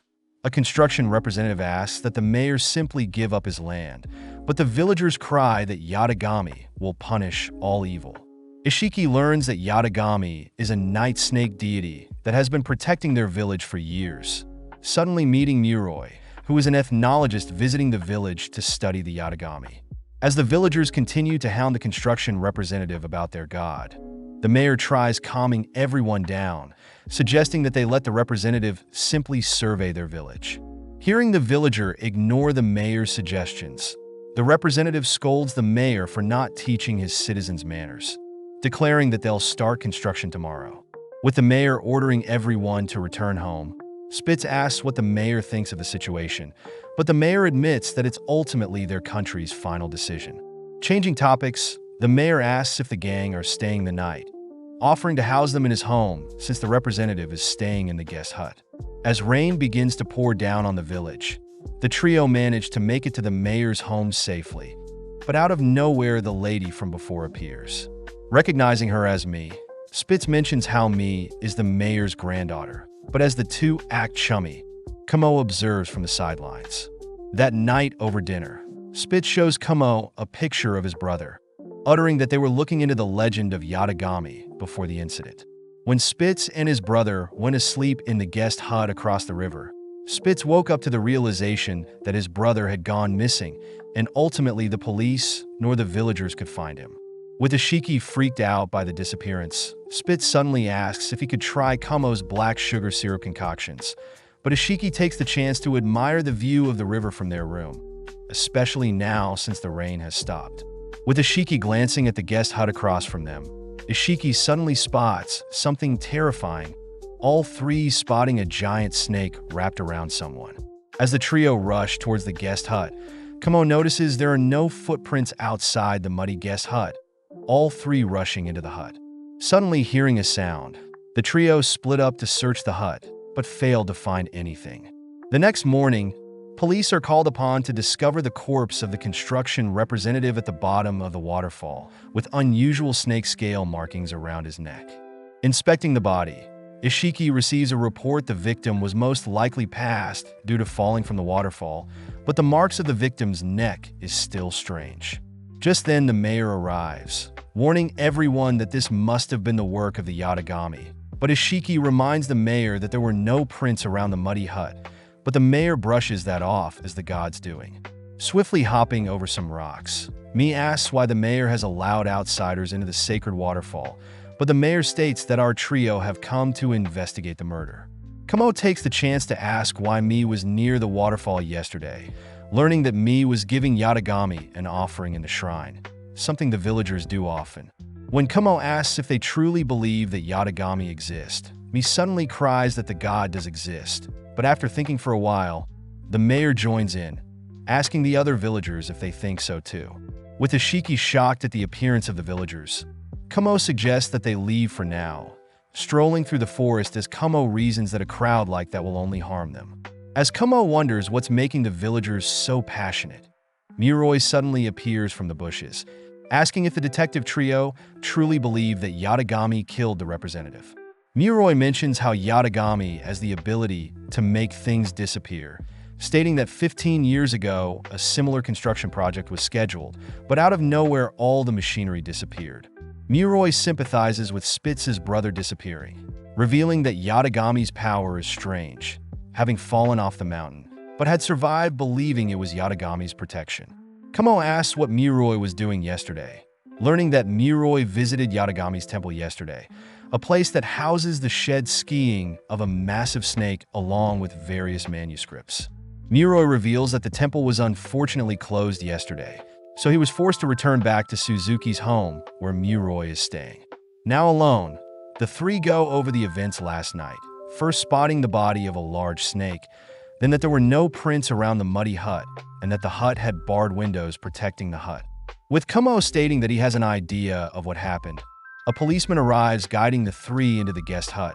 A construction representative asks that the mayor simply give up his land, but the villagers cry that Yatagami will punish all evil. Ishiki learns that Yatagami is a night snake deity that has been protecting their village for years, suddenly meeting Muroi, who is an ethnologist visiting the village to study the Yatagami. As the villagers continue to hound the construction representative about their god, the mayor tries calming everyone down, suggesting that they let the representative simply survey their village. Hearing the villager ignore the mayor's suggestions, the representative scolds the mayor for not teaching his citizens manners, declaring that they'll start construction tomorrow. With the mayor ordering everyone to return home, Spitz asks what the mayor thinks of the situation, but the mayor admits that it's ultimately their country's final decision. Changing topics, the mayor asks if the gang are staying the night, offering to house them in his home since the representative is staying in the guest hut. As rain begins to pour down on the village, the trio manage to make it to the mayor's home safely, but out of nowhere the lady from before appears. Recognizing her as Mi, Spitz mentions how Mi is the mayor's granddaughter, but as the two act chummy, Kamo observes from the sidelines. That night over dinner, Spitz shows Kamo a picture of his brother, uttering that they were looking into the legend of Yatagami before the incident. When Spitz and his brother went to sleep in the guest hut across the river, Spitz woke up to the realization that his brother had gone missing, and ultimately the police nor the villagers could find him. With Ishiki freaked out by the disappearance, Spitz suddenly asks if he could try Kamo's black sugar syrup concoctions, but Ishiki takes the chance to admire the view of the river from their room, especially now since the rain has stopped. With Ishiki glancing at the guest hut across from them, Ishiki suddenly spots something terrifying, all three spotting a giant snake wrapped around someone. As the trio rush towards the guest hut, Kamo notices there are no footprints outside the muddy guest hut, all three rushing into the hut. Suddenly hearing a sound, the trio split up to search the hut, but failed to find anything. The next morning, police are called upon to discover the corpse of the construction representative at the bottom of the waterfall, with unusual snake scale markings around his neck. Inspecting the body, Ishiki receives a report the victim was most likely passed due to falling from the waterfall, but the marks of the victim's neck is still strange. Just then the mayor arrives, warning everyone that this must have been the work of the Yatagami. But Ishiki reminds the mayor that there were no prints around the muddy hut, but the mayor brushes that off as the god's doing. Swiftly hopping over some rocks, Mi asks why the mayor has allowed outsiders into the sacred waterfall, but the mayor states that our trio have come to investigate the murder. Kamo takes the chance to ask why Mi was near the waterfall yesterday, learning that Mi was giving Yatagami an offering in the shrine, something the villagers do often. When Kamo asks if they truly believe that Yatagami exists, Mi suddenly cries that the god does exist, but after thinking for a while, the mayor joins in, asking the other villagers if they think so too. With Ishiki shocked at the appearance of the villagers, Kamo suggests that they leave for now, strolling through the forest as Kamo reasons that a crowd like that will only harm them. As Kamo wonders what's making the villagers so passionate, Muroi suddenly appears from the bushes, asking if the detective trio truly believe that Yatagami killed the representative. Muroi mentions how Yatagami has the ability to make things disappear, stating that 15 years ago, a similar construction project was scheduled, but out of nowhere all the machinery disappeared. Muroi sympathizes with Spitz's brother disappearing, revealing that Yatagami's power is strange, having fallen off the mountain, but had survived believing it was Yatagami's protection. Kamo asks what Muroi was doing yesterday, learning that Muroi visited Yatagami's temple yesterday, a place that houses the shed skiing of a massive snake along with various manuscripts. Muroi reveals that the temple was unfortunately closed yesterday, so he was forced to return back to Suzuki's home where Muroi is staying. Now alone, the three go over the events last night, first spotting the body of a large snake, then that there were no prints around the muddy hut, and that the hut had barred windows protecting the hut. With Kamo stating that he has an idea of what happened, a policeman arrives guiding the three into the guest hut,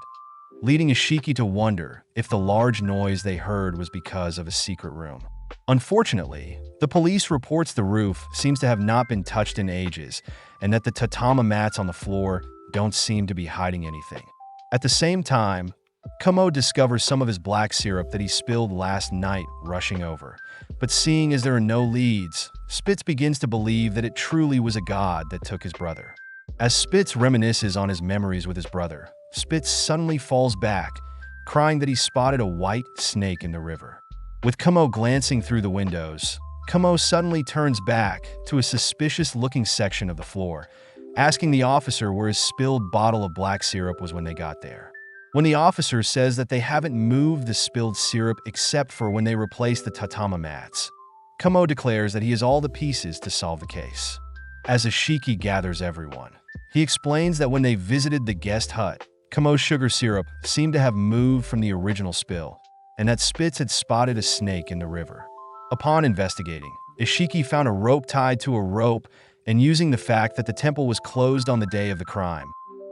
leading Ishiki to wonder if the large noise they heard was because of a secret room. Unfortunately, the police reports the roof seems to have not been touched in ages, and that the tatama mats on the floor don't seem to be hiding anything. At the same time, Kamo discovers some of his black syrup that he spilled last night rushing over. But seeing as there are no leads, Spitz begins to believe that it truly was a god that took his brother. As Spitz reminisces on his memories with his brother, Spitz suddenly falls back, crying that he spotted a white snake in the river. With Kamo glancing through the windows, Kamo suddenly turns back to a suspicious-looking section of the floor, asking the officer where his spilled bottle of black syrup was when they got there. When the officer says that they haven't moved the spilled syrup except for when they replaced the tatama mats, Kamo declares that he has all the pieces to solve the case. As Ishiki gathers everyone, he explains that when they visited the guest hut, Kamo's sugar syrup seemed to have moved from the original spill, and that Spitz had spotted a snake in the river. Upon investigating, Ishiki found a rope tied to a rope, and using the fact that the temple was closed on the day of the crime,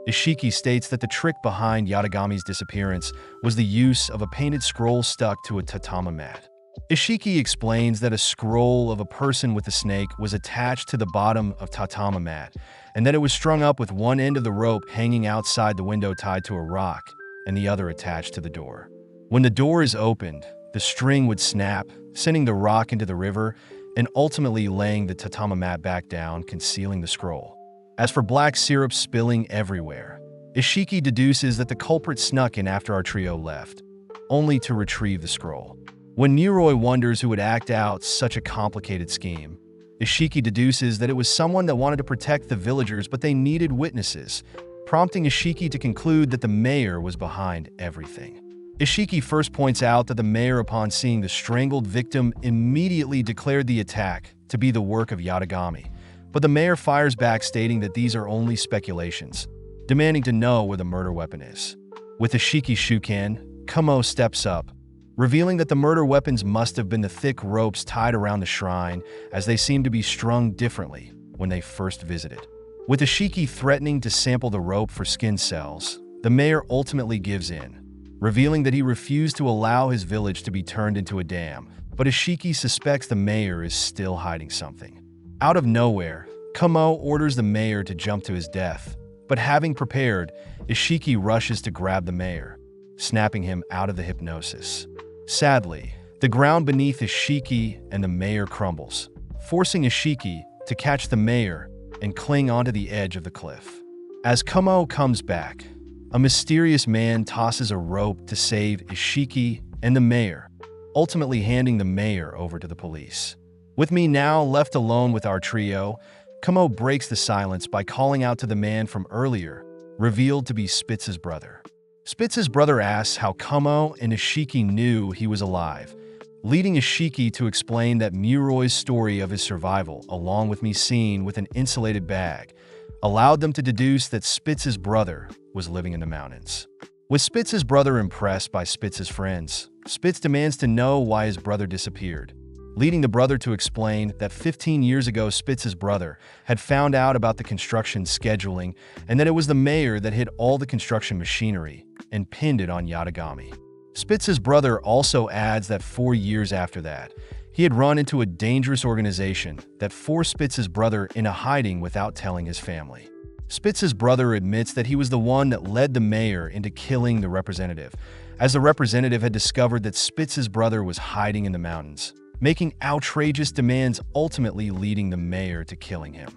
Ishiki states that the trick behind Yatagami's disappearance was the use of a painted scroll stuck to a tatama mat. Ishiki explains that a scroll of a person with a snake was attached to the bottom of tatama mat, and that it was strung up with one end of the rope hanging outside the window tied to a rock, and the other attached to the door. When the door is opened, the string would snap, sending the rock into the river, and ultimately laying the tatama mat back down, concealing the scroll. As for black syrup spilling everywhere, Ishiki deduces that the culprit snuck in after our trio left, only to retrieve the scroll. When Niroi wonders who would act out such a complicated scheme, Ishiki deduces that it was someone that wanted to protect the villagers, but they needed witnesses, prompting Ishiki to conclude that the mayor was behind everything. Ishiki first points out that the mayor, upon seeing the strangled victim, immediately declared the attack to be the work of Yatagami, but the mayor fires back, stating that these are only speculations, demanding to know where the murder weapon is. With Ishiki Shuken, Kamo steps up, revealing that the murder weapons must have been the thick ropes tied around the shrine, as they seem to be strung differently when they first visited. With Ishiki threatening to sample the rope for skin cells, the mayor ultimately gives in, revealing that he refused to allow his village to be turned into a dam, but Ishiki suspects the mayor is still hiding something. Out of nowhere, Kamo orders the mayor to jump to his death, but having prepared, Ishiki rushes to grab the mayor, snapping him out of the hypnosis. Sadly, the ground beneath Ishiki and the mayor crumbles, forcing Ishiki to catch the mayor and cling onto the edge of the cliff. As Kamo comes back, a mysterious man tosses a rope to save Ishiki and the mayor, ultimately handing the mayor over to the police. With me now left alone with our trio, Kamo breaks the silence by calling out to the man from earlier, revealed to be Spitz's brother. Spitz's brother asks how Kamo and Ishiki knew he was alive, leading Ishiki to explain that Muroi's story of his survival, along with me seen with an insulated bag, allowed them to deduce that Spitz's brother was living in the mountains. With Spitz's brother impressed by Spitz's friends, Spitz demands to know why his brother disappeared, leading the brother to explain that 15 years ago Spitz's brother had found out about the construction scheduling and that it was the mayor that hid all the construction machinery and pinned it on Yatagami. Spitz's brother also adds that 4 years after that, he had run into a dangerous organization that forced Spitz's brother into hiding without telling his family. Spitz's brother admits that he was the one that led the mayor into killing the representative, as the representative had discovered that Spitz's brother was hiding in the mountains, making outrageous demands, ultimately leading the mayor to killing him.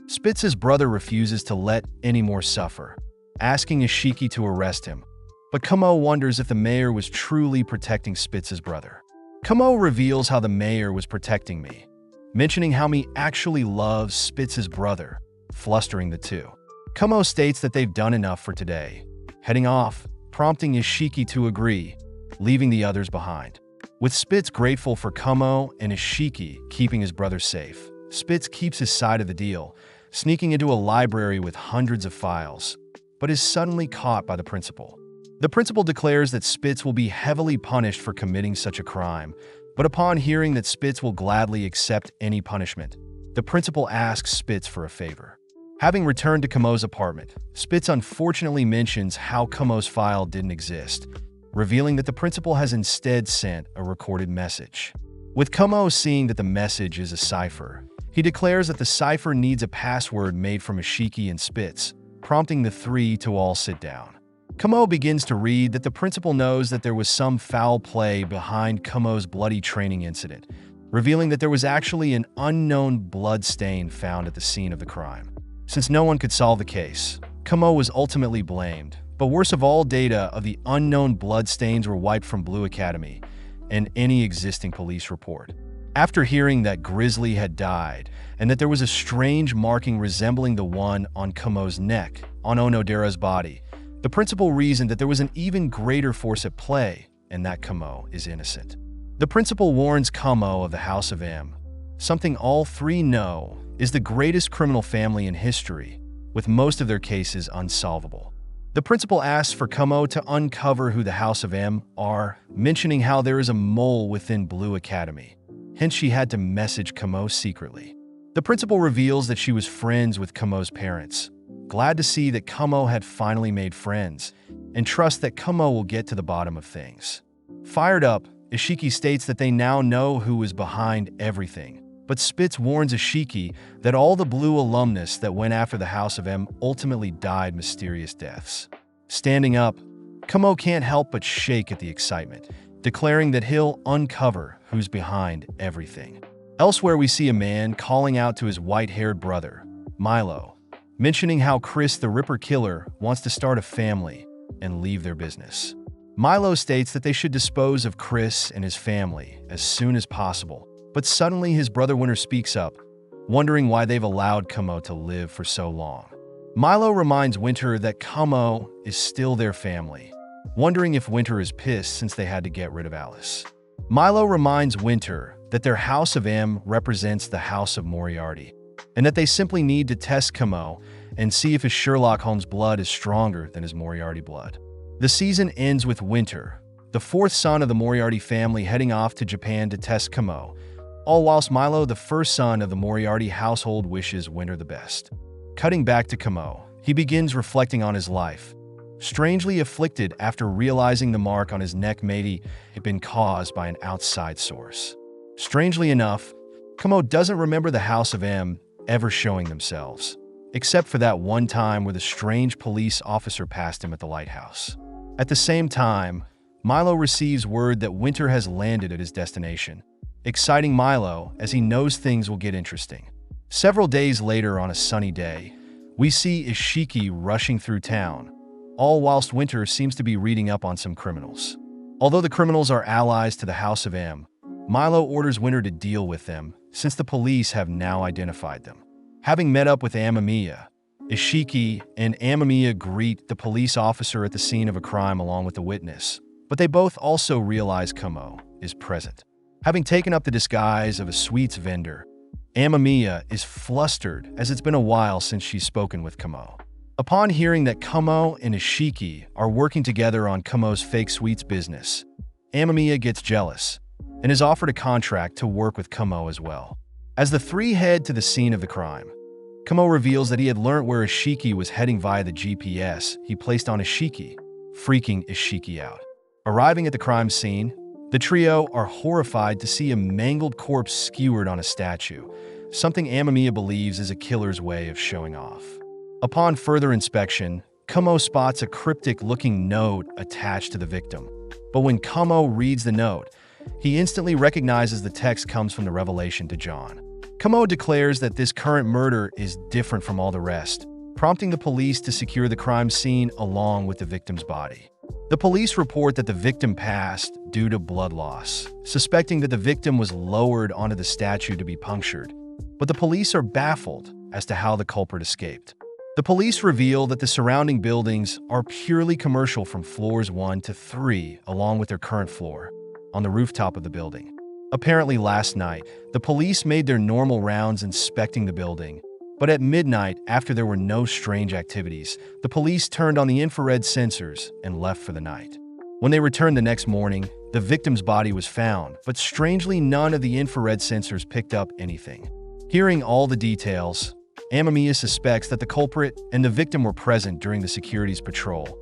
Spitz's brother refuses to let any more suffer, asking Ishiki to arrest him, but Kamo wonders if the mayor was truly protecting Spitz's brother. Kamo reveals how the mayor was protecting me, mentioning how me actually loves Spitz's brother, flustering the two. Kamo states that they've done enough for today, heading off, prompting Ishiki to agree, leaving the others behind. With Spitz grateful for Kamo and Ishiki keeping his brother safe, Spitz keeps his side of the deal, sneaking into a library with hundreds of files, but is suddenly caught by the principal. The principal declares that Spitz will be heavily punished for committing such a crime, but upon hearing that Spitz will gladly accept any punishment, the principal asks Spitz for a favor. Having returned to Kamo's apartment, Spitz unfortunately mentions how Kamo's file didn't exist, revealing that the principal has instead sent a recorded message. With Kamo seeing that the message is a cipher, he declares that the cipher needs a password made from Ishiki and Spitz, prompting the three to all sit down. Kamo begins to read that the principal knows that there was some foul play behind Kamo's bloody training incident, revealing that there was actually an unknown blood stain found at the scene of the crime. Since no one could solve the case, Kamo was ultimately blamed, but worst of all, data of the unknown blood stains were wiped from Blue Academy and any existing police report. After hearing that Grizzly had died and that there was a strange marking resembling the one on Kamo's neck on Onodera's body, the principal reasoned that there was an even greater force at play and that Kamo is innocent. The principal warns Kamo of the House of M, something all three know is the greatest criminal family in history, with most of their cases unsolvable. The principal asks for Kamo to uncover who the House of M are, mentioning how there is a mole within Blue Academy. Hence, she had to message Kamo secretly. The principal reveals that she was friends with Kamo's parents, glad to see that Kamo had finally made friends, and trust that Kamo will get to the bottom of things. Fired up, Ishiki states that they now know who is behind everything, but Spitz warns Ishiki that all the Blue alumnus that went after the House of M ultimately died mysterious deaths. Standing up, Kamo can't help but shake at the excitement, declaring that he'll uncover who's behind everything. Elsewhere, we see a man calling out to his white-haired brother, Milo, mentioning how Chris the Ripper Killer wants to start a family and leave their business. Milo states that they should dispose of Chris and his family as soon as possible, but suddenly his brother Winter speaks up, wondering why they've allowed Kamo to live for so long. Milo reminds Winter that Kamo is still their family, wondering if Winter is pissed since they had to get rid of Alice. Milo reminds Winter that their House of M represents the House of Moriarty, and that they simply need to test Kamo and see if his Sherlock Holmes blood is stronger than his Moriarty blood. The season ends with Winter, the fourth son of the Moriarty family, heading off to Japan to test Kamo, all whilst Milo, the first son of the Moriarty household, wishes Winter the best. Cutting back to Kamo, he begins reflecting on his life, strangely afflicted after realizing the mark on his neck maybe had been caused by an outside source. Strangely enough, Kamo doesn't remember the House of M ever showing themselves, except for that one time where the strange police officer passed him at the lighthouse. At the same time, Milo receives word that Winter has landed at his destination, exciting Milo as he knows things will get interesting. Several days later, on a sunny day, we see Ishiki rushing through town, all whilst Winter seems to be reading up on some criminals. Although the criminals are allies to the House of M, Milo orders Winter to deal with them since the police have now identified them. Having met up with Amamiya, Ishiki and Amamiya greet the police officer at the scene of a crime along with the witness, but they both also realize Kamo is present. Having taken up the disguise of a sweets vendor, Amamiya is flustered as it's been a while since she's spoken with Kamo. Upon hearing that Kamo and Ishiki are working together on Kamo's fake sweets business, Amamiya gets jealous and is offered a contract to work with Kamo as well. As the three head to the scene of the crime, Kamo reveals that he had learned where Ishiki was heading via the GPS he placed on Ishiki, freaking Ishiki out. Arriving at the crime scene, the trio are horrified to see a mangled corpse skewered on a statue, something Amamiya believes is a killer's way of showing off. Upon further inspection, Kamo spots a cryptic-looking note attached to the victim, but when Kamo reads the note, he instantly recognizes the text comes from the revelation to John. Kamo declares that this current murder is different from all the rest, prompting the police to secure the crime scene along with the victim's body. The police report that the victim passed due to blood loss, suspecting that the victim was lowered onto the statue to be punctured, but the police are baffled as to how the culprit escaped. The police reveal that the surrounding buildings are purely commercial from floors 1 to 3, along with their current floor, on the rooftop of the building. Apparently last night, the police made their normal rounds inspecting the building, but at midnight, after there were no strange activities, the police turned on the infrared sensors and left for the night. When they returned the next morning, the victim's body was found, but strangely none of the infrared sensors picked up anything. Hearing all the details, Amamiya suspects that the culprit and the victim were present during the security's patrol,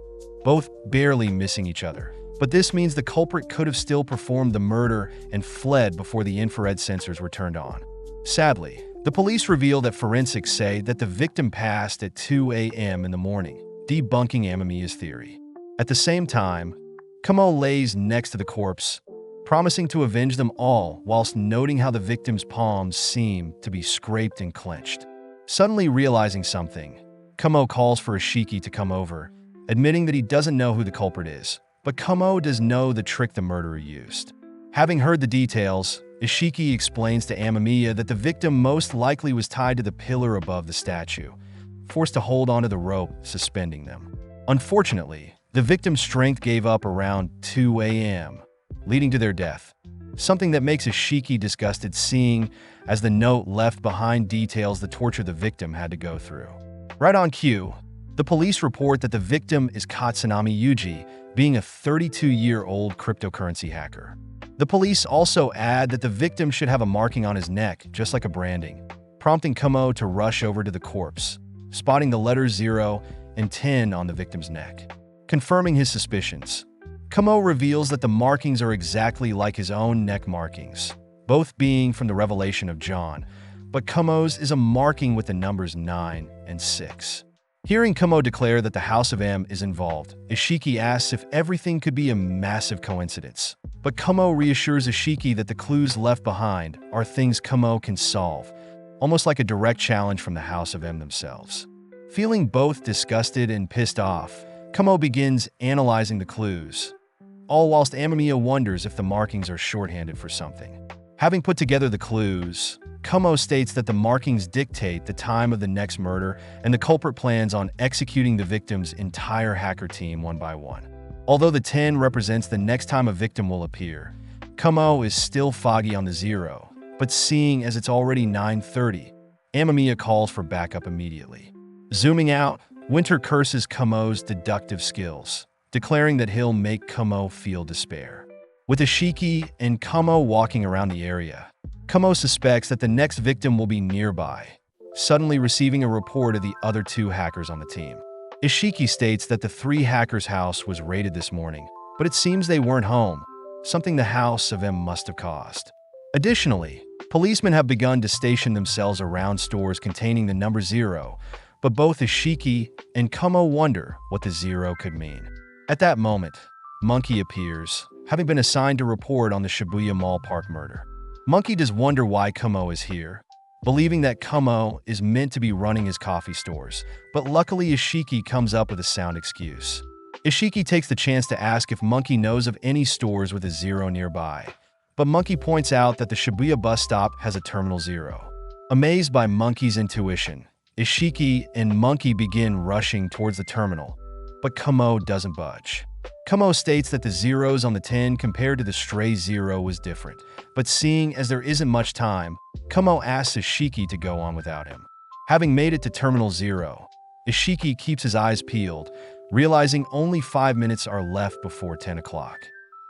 both barely missing each other. But this means the culprit could have still performed the murder and fled before the infrared sensors were turned on. Sadly, the police reveal that forensics say that the victim passed at 2 a.m. in the morning, debunking Amamiya's theory. At the same time, Kamo lays next to the corpse, promising to avenge them all whilst noting how the victim's palms seem to be scraped and clenched. Suddenly realizing something, Kamo calls for Ishiki to come over, admitting that he doesn't know who the culprit is, but Kamo does know the trick the murderer used. Having heard the details, Ishiki explains to Amamiya that the victim most likely was tied to the pillar above the statue, forced to hold onto the rope suspending them. Unfortunately, the victim's strength gave up around 2 a.m., leading to their death, something that makes Ishiki disgusted seeing as the note left behind details the torture the victim had to go through. Right on cue, the police report that the victim is Katsunami Yuji, being a 32-year-old cryptocurrency hacker. The police also add that the victim should have a marking on his neck, just like a branding, prompting Kamo to rush over to the corpse, spotting the letters 0 and 10 on the victim's neck. Confirming his suspicions, Kamo reveals that the markings are exactly like his own neck markings, both being from the Revelation of John, but Kamo's is a marking with the numbers 9 and 6. Hearing Kamo declare that the House of M is involved, Ishiki asks if everything could be a massive coincidence. But Kamo reassures Ishiki that the clues left behind are things Kamo can solve, almost like a direct challenge from the House of M themselves. Feeling both disgusted and pissed off, Kamo begins analyzing the clues, all whilst Amamiya wonders if the markings are shorthanded for something. Having put together the clues, Kamo states that the markings dictate the time of the next murder and the culprit plans on executing the victim's entire hacker team one by one. Although the 10 represents the next time a victim will appear, Kamo is still foggy on the 0, but seeing as it's already 9:30, Amamiya calls for backup immediately. Zooming out, Winter curses Kamo's deductive skills, declaring that he'll make Kamo feel despair. With Ishiki and Kamo walking around the area, Kamo suspects that the next victim will be nearby, suddenly receiving a report of the other 2 hackers on the team. Ishiki states that the 3 hackers' house was raided this morning, but it seems they weren't home, something the House of M must have caused. Additionally, policemen have begun to station themselves around stores containing the number 0, but both Ishiki and Kamo wonder what the 0 could mean. At that moment, Monkey appears, having been assigned to report on the Shibuya Mall Park murder. Monkey does wonder why Kamo is here, believing that Kamo is meant to be running his coffee stores, but luckily Ishiki comes up with a sound excuse. Ishiki takes the chance to ask if Monkey knows of any stores with a 0 nearby, but Monkey points out that the Shibuya bus stop has a terminal 0. Amazed by Monkey's intuition, Ishiki and Monkey begin rushing towards the terminal, but Kamo doesn't budge. Kamo states that the 0s on the 10 compared to the stray 0 was different, but seeing as there isn't much time, Kamo asks Ishiki to go on without him. Having made it to Terminal 0, Ishiki keeps his eyes peeled, realizing only 5 minutes are left before 10 o'clock.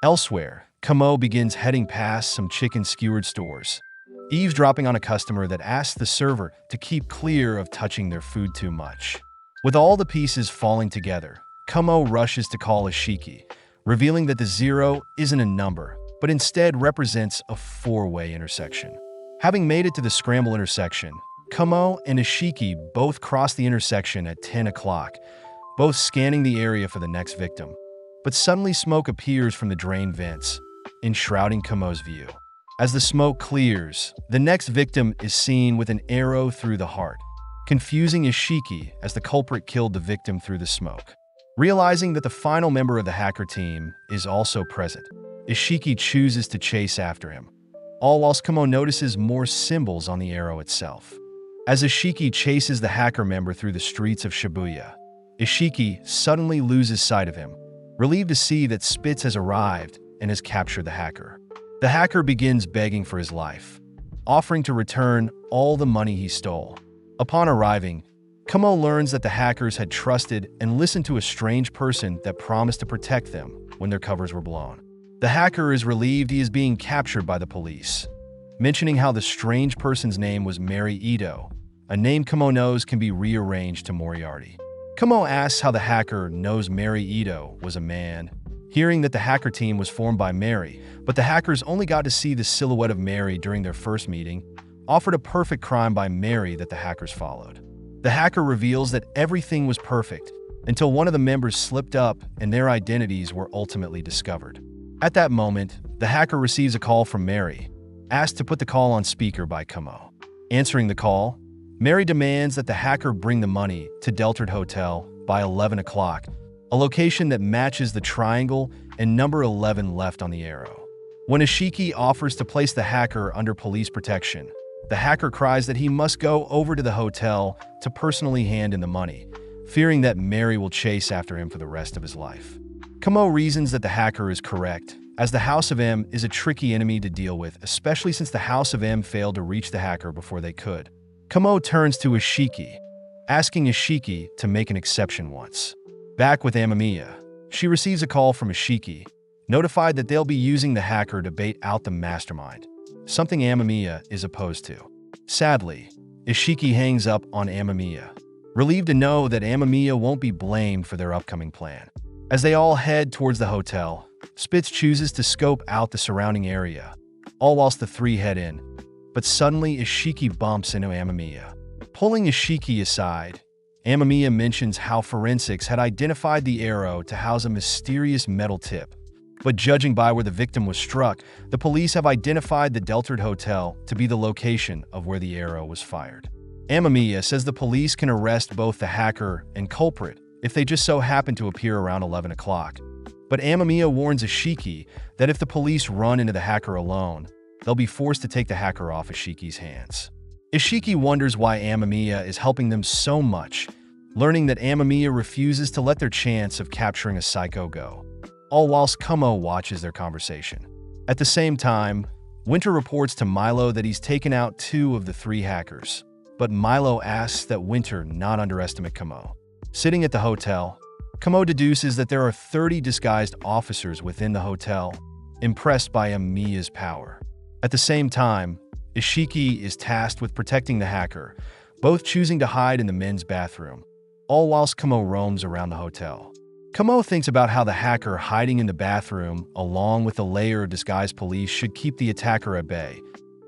Elsewhere, Kamo begins heading past some chicken skewered stores, eavesdropping on a customer that asks the server to keep clear of touching their food too much. With all the pieces falling together, Kamo rushes to call Ishiki, revealing that the 0 isn't a number, but instead represents a 4-way intersection. Having made it to the scramble intersection, Kamo and Ishiki both cross the intersection at 10 o'clock, both scanning the area for the next victim. But suddenly smoke appears from the drain vents, enshrouding Kamo's view. As the smoke clears, the next victim is seen with an arrow through the heart, confusing Ishiki as the culprit killed the victim through the smoke. Realizing that the final member of the hacker team is also present, Ishiki chooses to chase after him, all whilst Kamo notices more symbols on the arrow itself. As Ishiki chases the hacker member through the streets of Shibuya, Ishiki suddenly loses sight of him, relieved to see that Spitz has arrived and has captured the hacker. The hacker begins begging for his life, offering to return all the money he stole. Upon arriving, Kamo learns that the hackers had trusted and listened to a strange person that promised to protect them when their covers were blown. The hacker is relieved he is being captured by the police, mentioning how the strange person's name was Mary Ito, a name Kamo knows can be rearranged to Moriarty. Kamo asks how the hacker knows Mary Ito was a man, hearing that the hacker team was formed by Mary, but the hackers only got to see the silhouette of Mary during their first meeting, offered a perfect crime by Mary that the hackers followed. The hacker reveals that everything was perfect, until one of the members slipped up and their identities were ultimately discovered. At that moment, the hacker receives a call from Mary, asked to put the call on speaker by Kamo. Answering the call, Mary demands that the hacker bring the money to Deltard Hotel by 11 o'clock, a location that matches the triangle and number 11 left on the arrow. When Ishiki offers to place the hacker under police protection, the hacker cries that he must go over to the hotel to personally hand in the money, fearing that Mary will chase after him for the rest of his life. Kamo reasons that the hacker is correct, as the House of M is a tricky enemy to deal with, especially since the House of M failed to reach the hacker before they could. Kamo turns to Ishiki, asking Ishiki to make an exception once. Back with Amamiya, she receives a call from Ishiki, notified that they'll be using the hacker to bait out the mastermind, something Amamiya is opposed to. Sadly, Ishiki hangs up on Amamiya, relieved to know that Amamiya won't be blamed for their upcoming plan. As they all head towards the hotel, Spitz chooses to scope out the surrounding area, all whilst the three head in. But suddenly, Ishiki bumps into Amamiya. Pulling Ishiki aside, Amamiya mentions how forensics had identified the arrow to house a mysterious metal tip. But judging by where the victim was struck, the police have identified the Deltard Hotel to be the location of where the arrow was fired. Amamiya says the police can arrest both the hacker and culprit if they just so happen to appear around 11 o'clock. But Amamiya warns Ishiki that if the police run into the hacker alone, they'll be forced to take the hacker off Ishiki's hands. Ishiki wonders why Amamiya is helping them so much, learning that Amamiya refuses to let their chance of capturing a psycho go, all whilst Kamo watches their conversation. At the same time, Winter reports to Milo that he's taken out 2 of the 3 hackers, but Milo asks that Winter not underestimate Kamo. Sitting at the hotel, Kamo deduces that there are 30 disguised officers within the hotel, impressed by Amamiya's power. At the same time, Ishiki is tasked with protecting the hacker, both choosing to hide in the men's bathroom, all whilst Kamo roams around the hotel. Kamo thinks about how the hacker hiding in the bathroom, along with a layer of disguised police, should keep the attacker at bay,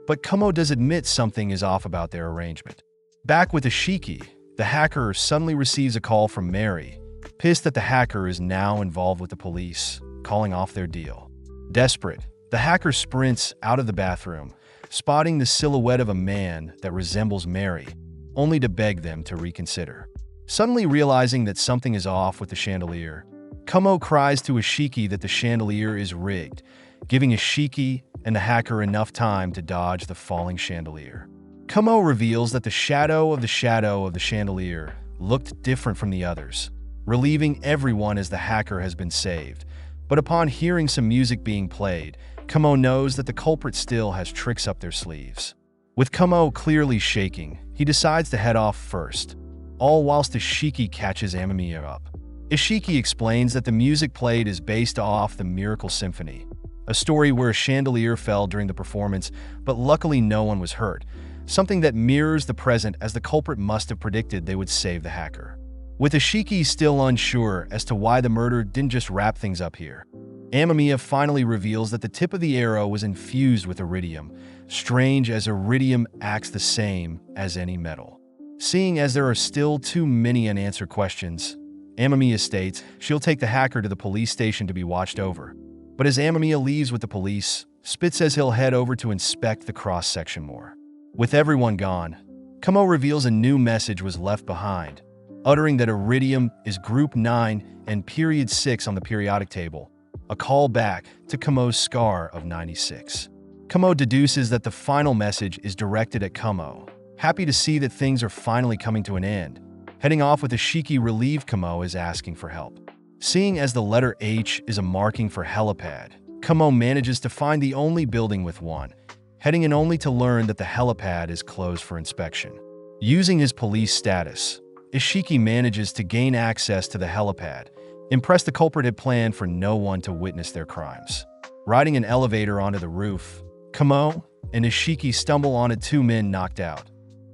but Kamo does admit something is off about their arrangement. Back with Ishiki, the hacker suddenly receives a call from Mary, pissed that the hacker is now involved with the police, calling off their deal. Desperate, the hacker sprints out of the bathroom, spotting the silhouette of a man that resembles Mary, only to beg them to reconsider. Suddenly realizing that something is off with the chandelier, Kamo cries to Ishiki that the chandelier is rigged, giving Ishiki and the hacker enough time to dodge the falling chandelier. Kamo reveals that the shadow of the chandelier looked different from the others, relieving everyone as the hacker has been saved. But upon hearing some music being played, Kamo knows that the culprit still has tricks up their sleeves. With Kamo clearly shaking, he decides to head off first, all whilst Ishiki catches Amamiya up. Ishiki explains that the music played is based off the Miracle Symphony, a story where a chandelier fell during the performance, but luckily no one was hurt, something that mirrors the present as the culprit must have predicted they would save the hacker. With Ishiki still unsure as to why the murder didn't just wrap things up here, Amamiya finally reveals that the tip of the arrow was infused with iridium, strange as iridium acts the same as any metal. Seeing as there are still too many unanswered questions, Amamiya states she'll take the hacker to the police station to be watched over. But as Amamiya leaves with the police, Spitz says he'll head over to inspect the cross-section more. With everyone gone, Kamo reveals a new message was left behind, uttering that iridium is group 9 and period 6 on the periodic table, a call back to Kamo's scar of 96. Kamo deduces that the final message is directed at Kamo, happy to see that things are finally coming to an end. Heading off with Ishiki relieved Kamo is asking for help. Seeing as the letter H is a marking for helipad, Kamo manages to find the only building with one, heading in only to learn that the helipad is closed for inspection. Using his police status, Ishiki manages to gain access to the helipad, impressed the culprit had planned for no one to witness their crimes. Riding an elevator onto the roof, Kamo and Ishiki stumble onto 2 men knocked out,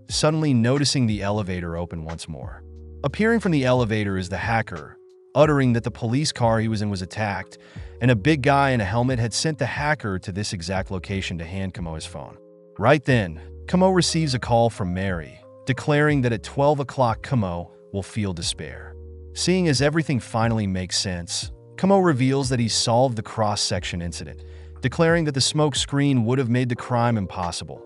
suddenly noticing the elevator open once more. Appearing from the elevator is the hacker, uttering that the police car he was in was attacked, and a big guy in a helmet had sent the hacker to this exact location to hand Kamo his phone. Right then, Kamo receives a call from Mary, declaring that at 12 o'clock Kamo will feel despair. Seeing as everything finally makes sense, Kamo reveals that he solved the cross-section incident, declaring that the smoke screen would have made the crime impossible.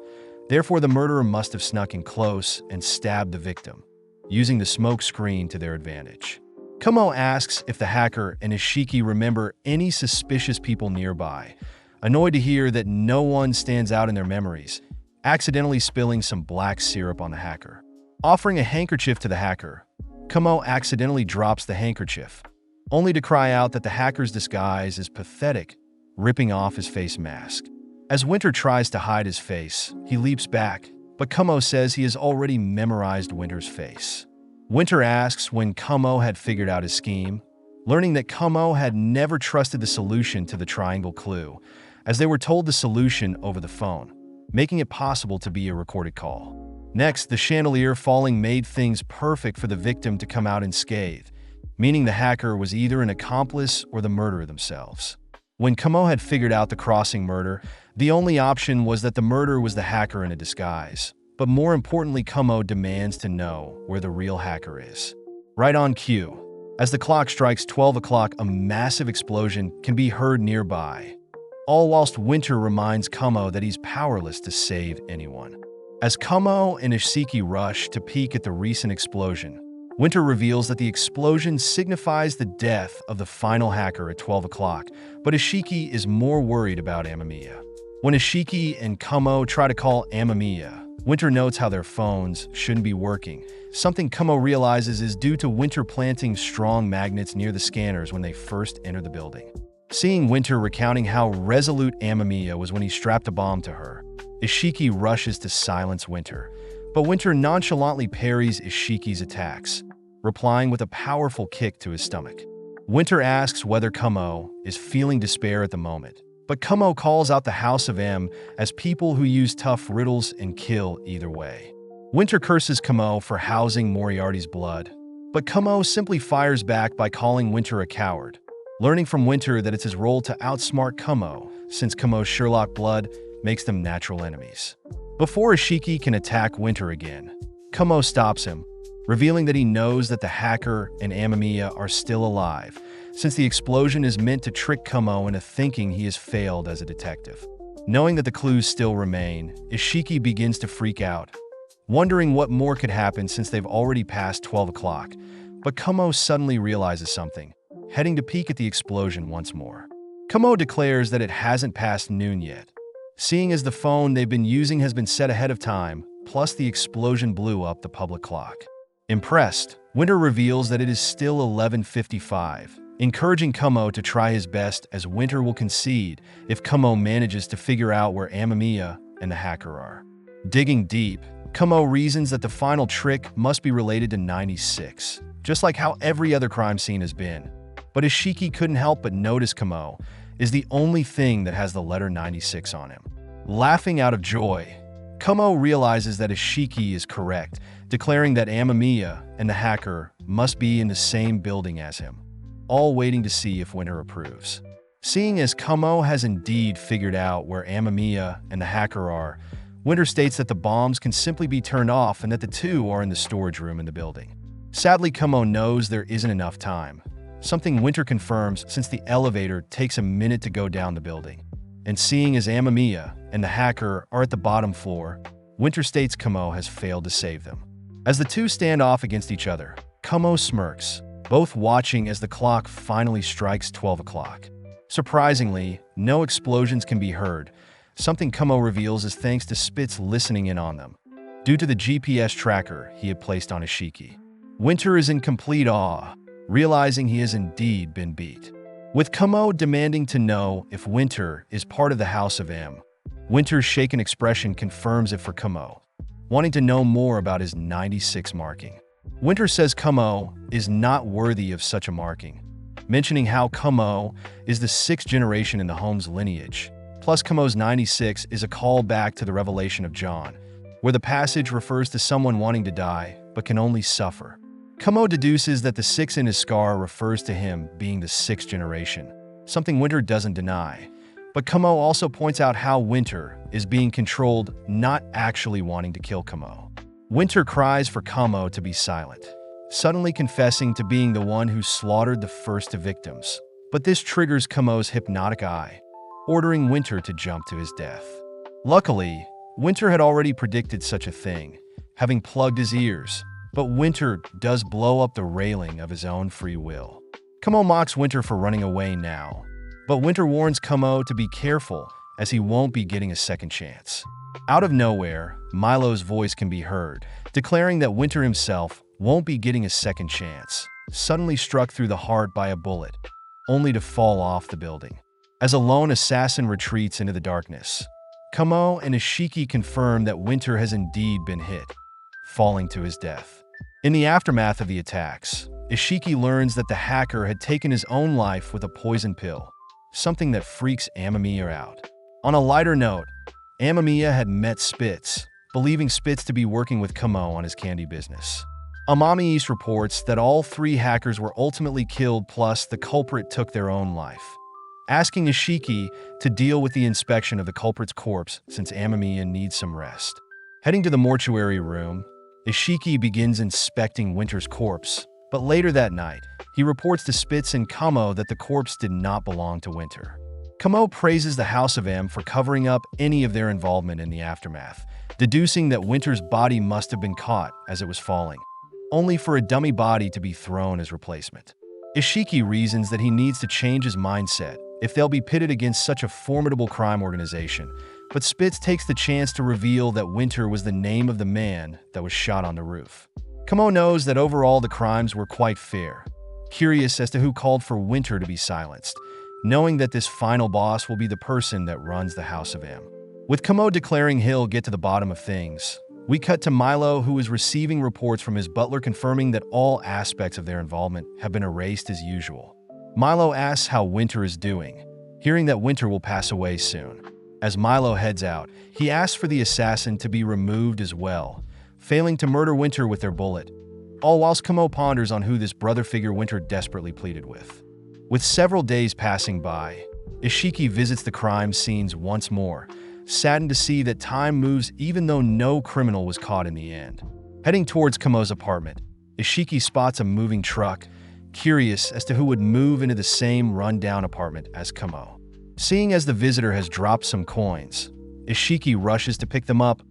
Therefore, the murderer must have snuck in close and stabbed the victim, using the smoke screen to their advantage. Kamo asks if the hacker and Ishiki remember any suspicious people nearby, annoyed to hear that no one stands out in their memories, accidentally spilling some black syrup on the hacker. Offering a handkerchief to the hacker, Kamo accidentally drops the handkerchief, only to cry out that the hacker's disguise is pathetic, ripping off his face mask. As Winter tries to hide his face, he leaps back, but Kamo says he has already memorized Winter's face. Winter asks when Kamo had figured out his scheme, learning that Kamo had never trusted the solution to the triangle clue, as they were told the solution over the phone, making it possible to be a recorded call. Next, the chandelier falling made things perfect for the victim to come out unscathed, meaning the hacker was either an accomplice or the murderer themselves. When Kamo had figured out the crossing murder, the only option was that the murderer was the hacker in a disguise. But more importantly, Kamo demands to know where the real hacker is. Right on cue, as the clock strikes 12 o'clock, a massive explosion can be heard nearby, all whilst Winter reminds Kamo that he's powerless to save anyone. As Kamo and Ishiki rush to peek at the recent explosion, Winter reveals that the explosion signifies the death of the final hacker at 12 o'clock, but Ishiki is more worried about Amamiya. When Ishiki and Kamo try to call Amamiya, Winter notes how their phones shouldn't be working, something Kamo realizes is due to Winter planting strong magnets near the scanners when they first enter the building. Seeing Winter recounting how resolute Amamiya was when he strapped a bomb to her, Ishiki rushes to silence Winter, but Winter nonchalantly parries Ishiki's attacks, replying with a powerful kick to his stomach. Winter asks whether Kamo is feeling despair at the moment, but Kamo calls out the House of M as people who use tough riddles and kill either way. Winter curses Kamo for housing Moriarty's blood, but Kamo simply fires back by calling Winter a coward, learning from Winter that it's his role to outsmart Kamo, since Kamo's Sherlock blood makes them natural enemies. Before Ishiki can attack Winter again, Kamo stops him, revealing that he knows that the hacker and Amamiya are still alive, since the explosion is meant to trick Kamo into thinking he has failed as a detective. Knowing that the clues still remain, Ishiki begins to freak out, wondering what more could happen since they've already passed 12 o'clock, but Kamo suddenly realizes something, heading to peek at the explosion once more. Kamo declares that it hasn't passed noon yet, seeing as the phone they've been using has been set ahead of time, plus the explosion blew up the public clock. Impressed, Winter reveals that it is still 11:55, encouraging Kamo to try his best as Winter will concede if Kamo manages to figure out where Amamiya and the hacker are. Digging deep, Kamo reasons that the final trick must be related to 96, just like how every other crime scene has been. But Ishiki couldn't help but notice Kamo is the only thing that has the letter 96 on him. Laughing out of joy, Kamo realizes that Ishiki is correct, declaring that Amamiya and the hacker must be in the same building as him, all waiting to see if Winter approves. Seeing as Kamo has indeed figured out where Amamiya and the hacker are, Winter states that the bombs can simply be turned off and that the two are in the storage room in the building. Sadly, Kamo knows there isn't enough time, something Winter confirms since the elevator takes a minute to go down the building. And seeing as Amamiya and the hacker are at the bottom floor, Winter states Kamo has failed to save them. As the two stand off against each other, Kamo smirks, both watching as the clock finally strikes 12 o'clock. Surprisingly, no explosions can be heard, something Kamo reveals is thanks to Spitz listening in on them, due to the GPS tracker he had placed on Ishiki. Winter is in complete awe, realizing he has indeed been beat. With Kamo demanding to know if Winter is part of the House of M, Winter's shaken expression confirms it for Kamo, wanting to know more about his 96 marking. Winter says Kamo is not worthy of such a marking, mentioning how Kamo is the 6th generation in the Holmes lineage. Plus, Kamo's 96 is a callback to the Revelation of John, where the passage refers to someone wanting to die but can only suffer. Kamo deduces that the 6 in his scar refers to him being the 6th generation, something Winter doesn't deny. But Kamo also points out how Winter is being controlled, not actually wanting to kill Kamo. Winter cries for Kamo to be silent, suddenly confessing to being the one who slaughtered the first victims. But this triggers Kamo's hypnotic eye, ordering Winter to jump to his death. Luckily, Winter had already predicted such a thing, having plugged his ears, but Winter does blow up the railing of his own free will. Kamo mocks Winter for running away now, but Winter warns Kamo to be careful as he won't be getting a second chance. Out of nowhere, Milo's voice can be heard, declaring that Winter himself won't be getting a second chance, suddenly struck through the heart by a bullet, only to fall off the building. As a lone assassin retreats into the darkness, Kamo and Ishiki confirm that Winter has indeed been hit, falling to his death. In the aftermath of the attacks, Ishiki learns that the hacker had taken his own life with a poison pill, something that freaks Amamiya out. On a lighter note, Amamiya had met Spitz, believing Spitz to be working with Kamo on his candy business. Amami East reports that all 3 hackers were ultimately killed, plus the culprit took their own life, asking Ishiki to deal with the inspection of the culprit's corpse since Amamiya needs some rest. Heading to the mortuary room, Ishiki begins inspecting Winter's corpse, but later that night, he reports to Spitz and Kamo that the corpse did not belong to Winter. Kamo praises the House of M for covering up any of their involvement in the aftermath, deducing that Winter's body must have been caught as it was falling, only for a dummy body to be thrown as replacement. Ishiki reasons that he needs to change his mindset if they'll be pitted against such a formidable crime organization, but Spitz takes the chance to reveal that Winter was the name of the man that was shot on the roof. Kamo knows that overall the crimes were quite fair, curious as to who called for Winter to be silenced, knowing that this final boss will be the person that runs the House of M. With Kamo declaring he'll get to the bottom of things, we cut to Milo, who is receiving reports from his butler confirming that all aspects of their involvement have been erased as usual. Milo asks how Winter is doing, hearing that Winter will pass away soon. As Milo heads out, he asks for the assassin to be removed as well, failing to murder Winter with their bullet, all whilst Kamo ponders on who this brother figure Winter desperately pleaded with. With several days passing by, Ishiki visits the crime scenes once more, saddened to see that time moves even though no criminal was caught in the end. Heading towards Kamo's apartment, Ishiki spots a moving truck, curious as to who would move into the same run-down apartment as Kamo. Seeing as the visitor has dropped some coins, Ishiki rushes to pick them up,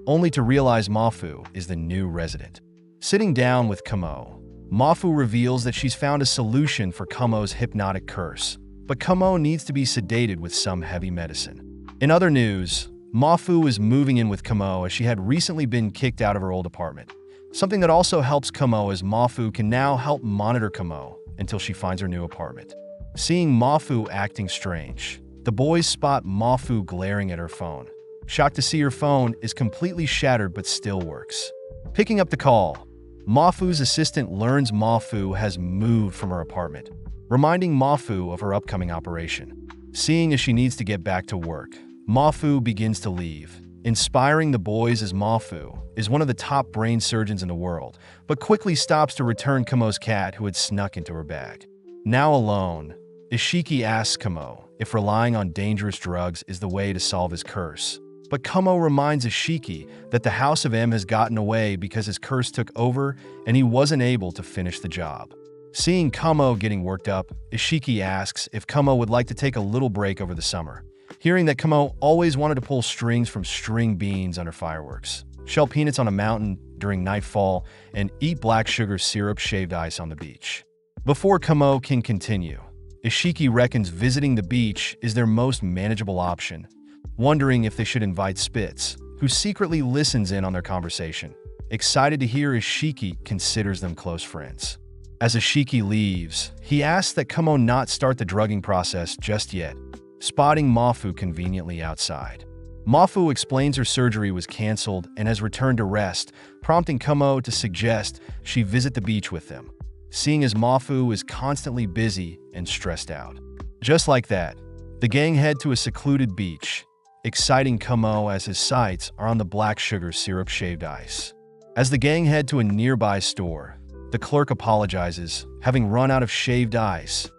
only to realize Mafu is the new resident. Sitting down with Kamo, Mafu reveals that she's found a solution for Kamo's hypnotic curse, but Kamo needs to be sedated with some heavy medicine. In other news, Mafu is moving in with Kamo as she had recently been kicked out of her old apartment, something that also helps Kamo as Mafu can now help monitor Kamo until she finds her new apartment. Seeing Mafu acting strange, the boys spot Mafu glaring at her phone, shocked to see her phone is completely shattered but still works. Picking up the call, Mafu's assistant learns Mafu has moved from her apartment, reminding Mafu of her upcoming operation. Seeing as she needs to get back to work, Mafu begins to leave, inspiring the boys as Mafu is one of the top brain surgeons in the world, but quickly stops to return Kamo's cat who had snuck into her bag. Now alone, Ishiki asks Kamo if relying on dangerous drugs is the way to solve his curse. But Kamo reminds Ishiki that the House of M has gotten away because his curse took over and he wasn't able to finish the job. Seeing Kamo getting worked up, Ishiki asks if Kamo would like to take a little break over the summer, hearing that Kamo always wanted to pull strings from string beans under fireworks, shell peanuts on a mountain during nightfall, and eat black sugar syrup shaved ice on the beach. Before Kamo can continue, Ishiki reckons visiting the beach is their most manageable option, wondering if they should invite Spitz, who secretly listens in on their conversation, excited to hear Ishiki considers them close friends. As Ishiki leaves, he asks that Kamo not start the drugging process just yet, spotting Mafu conveniently outside. Mafu explains her surgery was cancelled and has returned to rest, prompting Kamo to suggest she visit the beach with them, seeing as Mafu is constantly busy and stressed out. Just like that, the gang head to a secluded beach, exciting Kamo as his sights are on the black sugar syrup shaved ice. As the gang head to a nearby store, the clerk apologizes, having run out of shaved ice,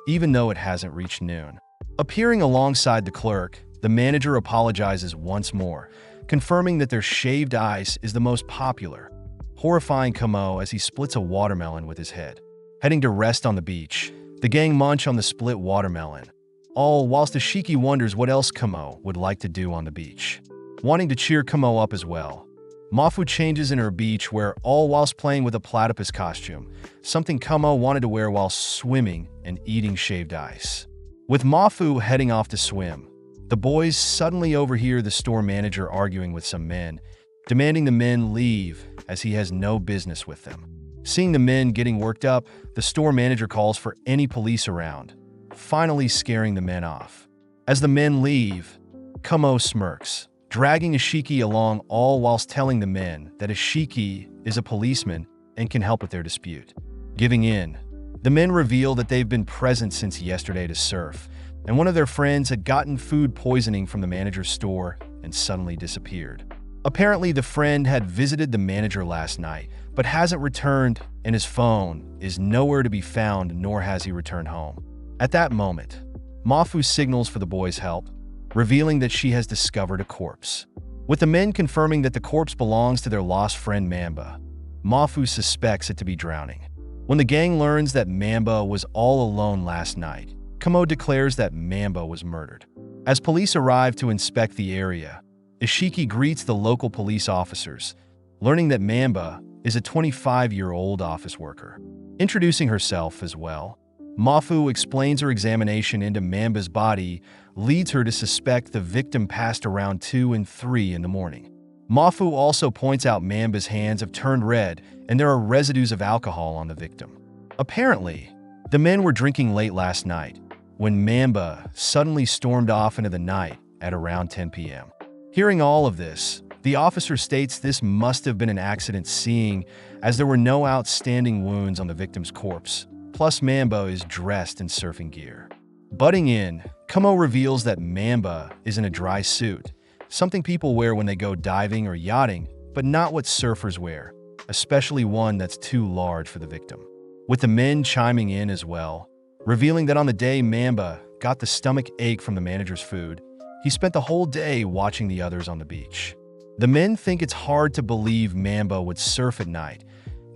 even though it hasn't reached noon. Appearing alongside the clerk, the manager apologizes once more, confirming that their shaved ice is the most popular, horrifying Kamo as he splits a watermelon with his head. Heading to rest on the beach, the gang munch on the split watermelon, all whilst Ishiki wonders what else Kamo would like to do on the beach. Wanting to cheer Kamo up as well, Mafu changes in her beach wear all whilst playing with a platypus costume, something Kamo wanted to wear while swimming and eating shaved ice. With Mafu heading off to swim, the boys suddenly overhear the store manager arguing with some men, demanding the men leave as he has no business with them. Seeing the men getting worked up, the store manager calls for any police around, finally scaring the men off. As the men leave, Kamo smirks, dragging Ishiki along all whilst telling the men that Ishiki is a policeman and can help with their dispute. Giving in, the men reveal that they've been present since yesterday to surf, and one of their friends had gotten food poisoning from the manager's store and suddenly disappeared. Apparently, the friend had visited the manager last night, but hasn't returned, and his phone is nowhere to be found, nor has he returned home. At that moment, Mafu signals for the boys' help, revealing that she has discovered a corpse. With the men confirming that the corpse belongs to their lost friend Mamba, Mafu suspects it to be drowning. When the gang learns that Mamba was all alone last night, Kamo declares that Mamba was murdered. As police arrive to inspect the area, Ishiki greets the local police officers, learning that Mamba is a 25-year-old office worker. Introducing herself as well, Mafu explains her examination into Mamba's body leads her to suspect the victim passed around 2 and 3 in the morning. Mafu also points out Mamba's hands have turned red and there are residues of alcohol on the victim. Apparently, the men were drinking late last night when Mamba suddenly stormed off into the night at around 10 p.m. Hearing all of this, the officer states this must have been an accident, seeing as there were no outstanding wounds on the victim's corpse, plus Mamba is dressed in surfing gear. Butting in, Kamo reveals that Mamba is in a dry suit, something people wear when they go diving or yachting, but not what surfers wear, especially one that's too large for the victim. With the men chiming in as well, revealing that on the day Mamba got the stomach ache from the manager's food, he spent the whole day watching the others on the beach. The men think it's hard to believe Mamba would surf at night,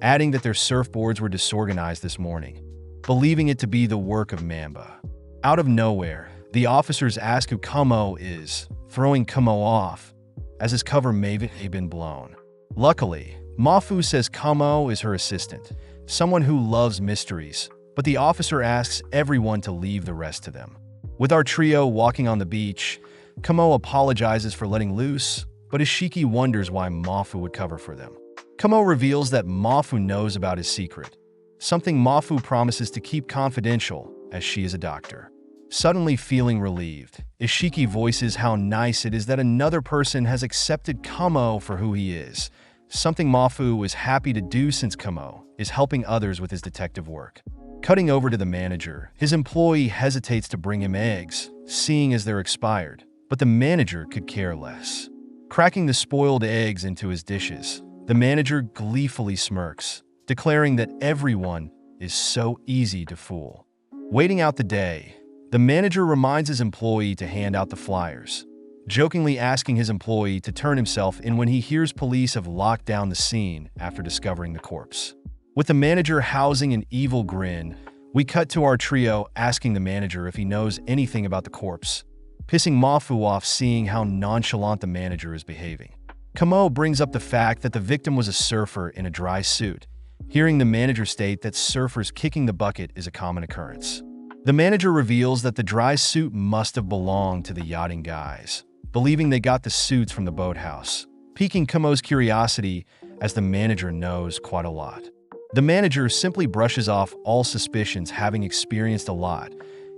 adding that their surfboards were disorganized this morning, believing it to be the work of Mamba. Out of nowhere, the officers ask who Kamo is, throwing Kamo off, as his cover may have been blown. Luckily, Mafu says Kamo is her assistant, someone who loves mysteries, but the officer asks everyone to leave the rest to them. With our trio walking on the beach, Kamo apologizes for letting loose, but Ishiki wonders why Mafu would cover for them. Kamo reveals that Mafu knows about his secret, something Mafu promises to keep confidential as she is a doctor. Suddenly feeling relieved, Ishiki voices how nice it is that another person has accepted Kamo for who he is, something Mafu is happy to do since Kamo is helping others with his detective work. Cutting over to the manager, his employee hesitates to bring him eggs, seeing as they're expired, but the manager could care less. Cracking the spoiled eggs into his dishes, the manager gleefully smirks, declaring that everyone is so easy to fool. Waiting out the day, the manager reminds his employee to hand out the flyers, jokingly asking his employee to turn himself in when he hears police have locked down the scene after discovering the corpse. With the manager housing an evil grin, we cut to our trio asking the manager if he knows anything about the corpse, pissing Mafu off seeing how nonchalant the manager is behaving. Kamo brings up the fact that the victim was a surfer in a dry suit, hearing the manager state that surfers kicking the bucket is a common occurrence. The manager reveals that the dry suit must have belonged to the yachting guys, believing they got the suits from the boathouse, piquing Kamo's curiosity as the manager knows quite a lot. The manager simply brushes off all suspicions, having experienced a lot,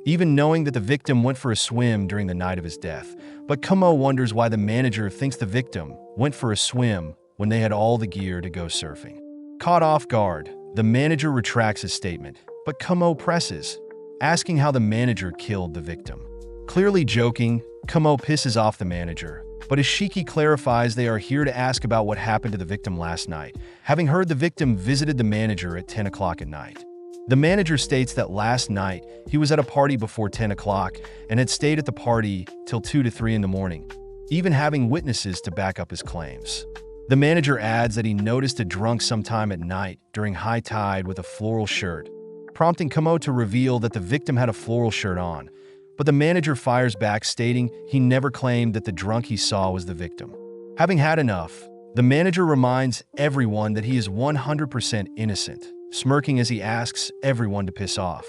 even knowing that the victim went for a swim during the night of his death. But Kamo wonders why the manager thinks the victim went for a swim when they had all the gear to go surfing. Caught off guard, the manager retracts his statement, but Kamo presses, asking how the manager killed the victim. Clearly joking, Kamo pisses off the manager, but Ishiki clarifies they are here to ask about what happened to the victim last night, having heard the victim visited the manager at 10 o'clock at night. The manager states that last night he was at a party before 10 o'clock and had stayed at the party till 2 to 3 in the morning, even having witnesses to back up his claims. The manager adds that he noticed a drunk sometime at night during high tide with a floral shirt, prompting Kamo to reveal that the victim had a floral shirt on, but the manager fires back stating he never claimed that the drunk he saw was the victim. Having had enough, the manager reminds everyone that he is 100% innocent, smirking as he asks everyone to piss off.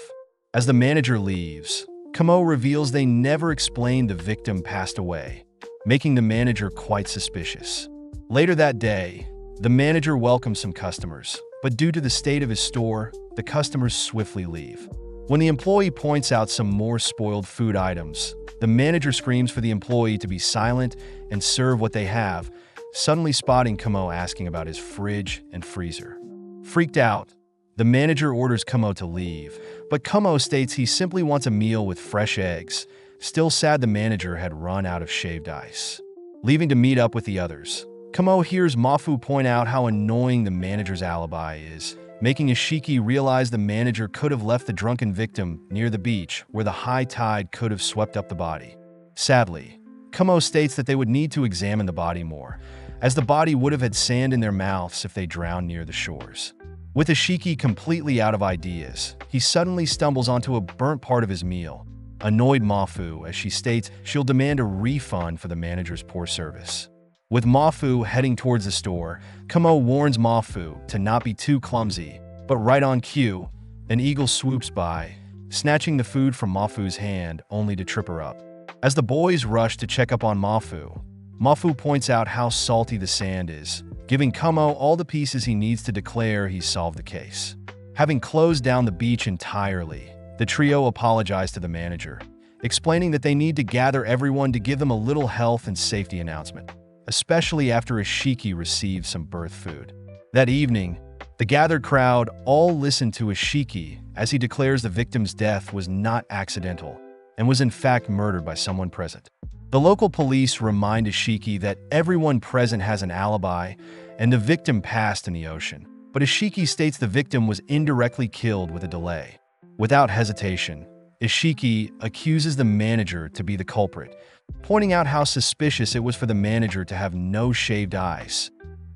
As the manager leaves, Kamo reveals they never explained the victim passed away, making the manager quite suspicious. Later that day, the manager welcomes some customers, but due to the state of his store, the customers swiftly leave. When the employee points out some more spoiled food items, the manager screams for the employee to be silent and serve what they have, suddenly spotting Kamo asking about his fridge and freezer. Freaked out, the manager orders Kamo to leave, but Kamo states he simply wants a meal with fresh eggs. Still sad the manager had run out of shaved ice. Leaving to meet up with the others, Kamo hears Mafu point out how annoying the manager's alibi is, making Ishiki realize the manager could have left the drunken victim near the beach where the high tide could have swept up the body. Sadly, Kamo states that they would need to examine the body more, as the body would have had sand in their mouths if they drowned near the shores. With Ishiki completely out of ideas, he suddenly stumbles onto a burnt part of his meal, annoyed Mafu as she states she'll demand a refund for the manager's poor service. With Mafu heading towards the store, Kamo warns Mafu to not be too clumsy, but right on cue, an eagle swoops by, snatching the food from Mafu's hand only to trip her up. As the boys rush to check up on Mafu, Mafu points out how salty the sand is, giving Kamo all the pieces he needs to declare he's solved the case. Having closed down the beach entirely, the trio apologize to the manager, explaining that they need to gather everyone to give them a little health and safety announcement, especially after Ishiki received some birth food. That evening, the gathered crowd all listened to Ishiki as he declares the victim's death was not accidental and was in fact murdered by someone present. The local police remind Ishiki that everyone present has an alibi and the victim passed in the ocean, but Ishiki states the victim was indirectly killed with a delay. Without hesitation, Ishiki accuses the manager to be the culprit, pointing out how suspicious it was for the manager to have no shaved ice,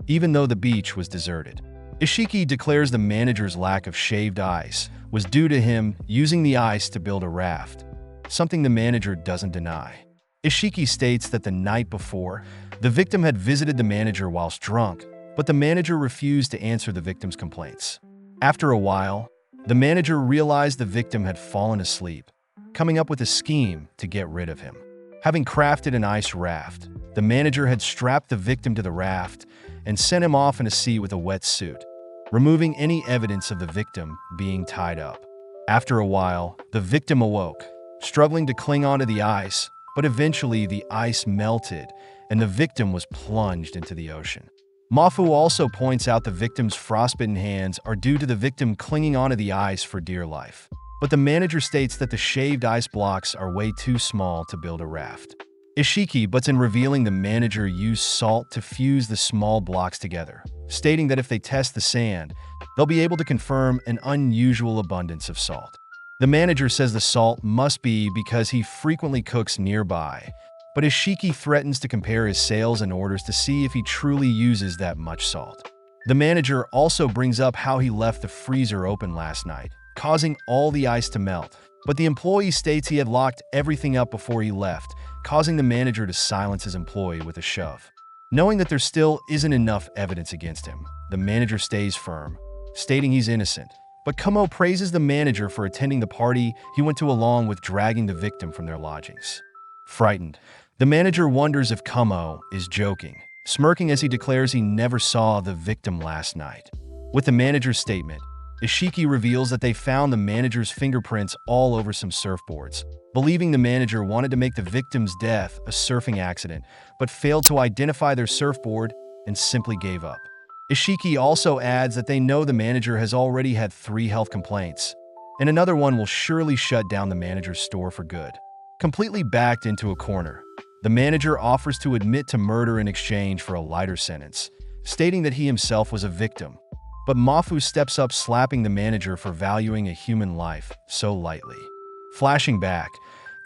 even though the beach was deserted. Ishiki declares the manager's lack of shaved ice was due to him using the ice to build a raft, something the manager doesn't deny. Ishiki states that the night before, the victim had visited the manager whilst drunk, but the manager refused to answer the victim's complaints. After a while, the manager realized the victim had fallen asleep, coming up with a scheme to get rid of him. Having crafted an ice raft, the manager had strapped the victim to the raft and sent him off in a sea with a wet suit, removing any evidence of the victim being tied up. After a while, the victim awoke, struggling to cling onto the ice, but eventually the ice melted and the victim was plunged into the ocean. Mafu also points out the victim's frostbitten hands are due to the victim clinging onto the ice for dear life, but the manager states that the shaved ice blocks are way too small to build a raft. Ishiki butts in, revealing the manager used salt to fuse the small blocks together, stating that if they test the sand, they'll be able to confirm an unusual abundance of salt. The manager says the salt must be because he frequently cooks nearby, but Ishiki threatens to compare his sales and orders to see if he truly uses that much salt. The manager also brings up how he left the freezer open last night, causing all the ice to melt, but the employee states he had locked everything up before he left, causing the manager to silence his employee with a shove. Knowing that there still isn't enough evidence against him, the manager stays firm, stating he's innocent. But Kamo praises the manager for attending the party he went to along with dragging the victim from their lodgings. Frightened, the manager wonders if Kamo is joking, smirking as he declares he never saw the victim last night. With the manager's statement, Ishiki reveals that they found the manager's fingerprints all over some surfboards, believing the manager wanted to make the victim's death a surfing accident, but failed to identify their surfboard and simply gave up. Ishiki also adds that they know the manager has already had 3 health complaints, and another one will surely shut down the manager's store for good. Completely backed into a corner, the manager offers to admit to murder in exchange for a lighter sentence, stating that he himself was a victim. But Mafu steps up, slapping the manager for valuing a human life so lightly. Flashing back,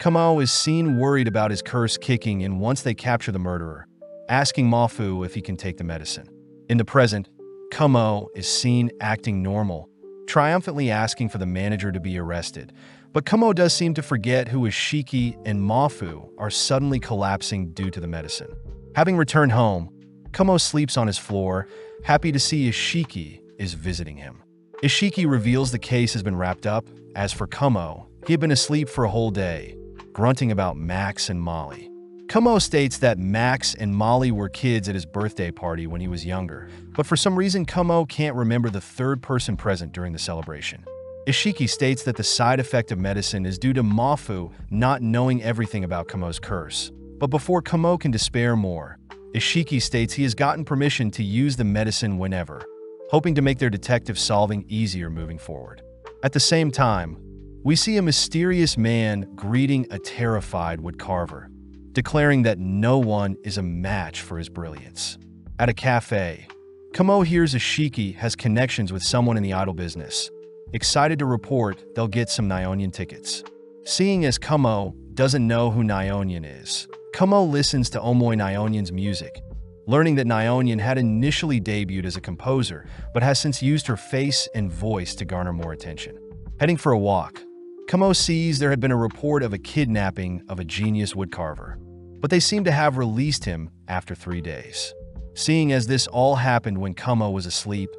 Kamo is seen worried about his curse kicking in once they capture the murderer. asking Mafu if he can take the medicine. In the present, Kumo is seen acting normal, triumphantly asking for the manager to be arrested. But Kumo does seem to forget who Ishiki and Mafu are suddenly collapsing due to the medicine. Having returned home, Kumo sleeps on his floor, happy to see Ishiki is visiting him. Ishiki reveals the case has been wrapped up. As for Kumo, he had been asleep for a whole day, grunting about Max and Molly. Kumo states that Max and Molly were kids at his birthday party when he was younger, but for some reason Kumo can't remember the third person present during the celebration. Ishiki states that the side effect of medicine is due to Mafu not knowing everything about Kumo's curse. But before Kumo can despair more, Ishiki states he has gotten permission to use the medicine whenever, hoping to make their detective solving easier moving forward. At the same time, we see a mysterious man greeting a terrified woodcarver, declaring that no one is a match for his brilliance. At a cafe, Kumo hears Ishiki has connections with someone in the idol business. Excited to report they'll get some Nihonian tickets. Seeing as Kumo doesn't know who Nihonian is, Kumo listens to Omoi Nihonian's music, learning that Nihonian had initially debuted as a composer, but has since used her face and voice to garner more attention. Heading for a walk, Kumo sees there had been a report of a kidnapping of a genius woodcarver, but they seem to have released him after 3 days. Seeing as this all happened when Kumo was asleep,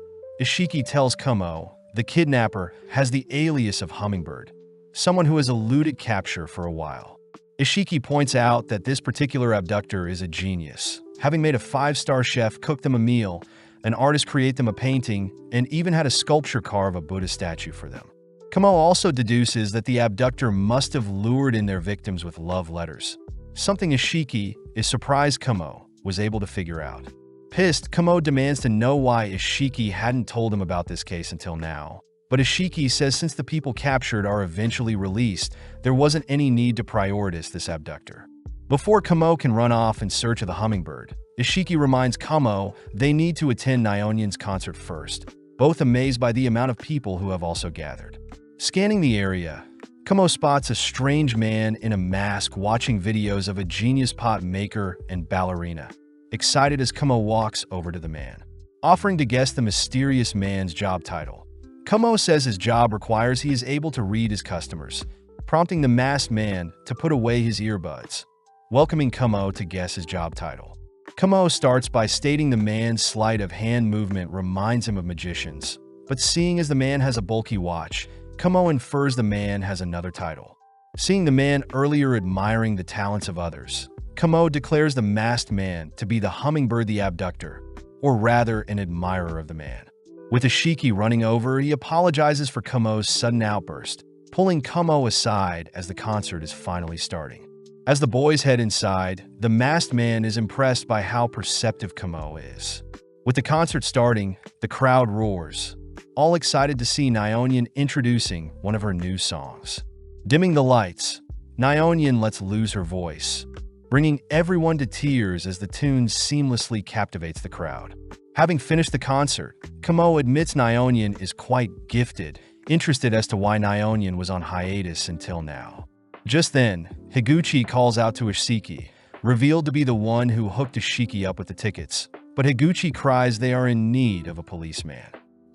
Ishiki tells Kumo the kidnapper has the alias of Hummingbird, someone who has eluded capture for a while. Ishiki points out that this particular abductor is a genius, having made a 5-star chef cook them a meal, an artist create them a painting, and even had a sculpture carve a Buddha statue for them. Kumo also deduces that the abductor must have lured in their victims with love letters, something Ishiki is surprised Kumo was able to figure out. Pissed, Kumo demands to know why Ishiki hadn't told him about this case until now. But Ishiki says since the people captured are eventually released, there wasn't any need to prioritize this abductor. Before Kumo can run off in search of the hummingbird, Ishiki reminds Kumo they need to attend Nihonian's concert first, both amazed by the amount of people who have also gathered. Scanning the area, Kumo spots a strange man in a mask watching videos of a genius pop maker and ballerina. Excited as Kumo walks over to the man, offering to guess the mysterious man's job title. Kumo says his job requires he is able to read his customers, prompting the masked man to put away his earbuds, welcoming Kumo to guess his job title. Kumo starts by stating the man's sleight of hand movement reminds him of magicians, but seeing as the man has a bulky watch, Kumo infers the man has another title. Seeing the man earlier admiring the talents of others, Kumo declares the masked man to be the hummingbird the abductor, or rather an admirer of the man. With Ishiki running over, he apologizes for Kumo's sudden outburst, pulling Kumo aside as the concert is finally starting. As the boys head inside, the masked man is impressed by how perceptive Kumo is. With the concert starting, the crowd roars, all excited to see Nihonian introducing one of her new songs. Dimming the lights, Nihonian lets loose her voice, bringing everyone to tears as the tune seamlessly captivates the crowd. Having finished the concert, Kumo admits Nihonian is quite gifted, interested as to why Nihonian was on hiatus until now. Just then, Higuchi calls out to Ishiki, revealed to be the one who hooked Ishiki up with the tickets, but Higuchi cries they are in need of a policeman.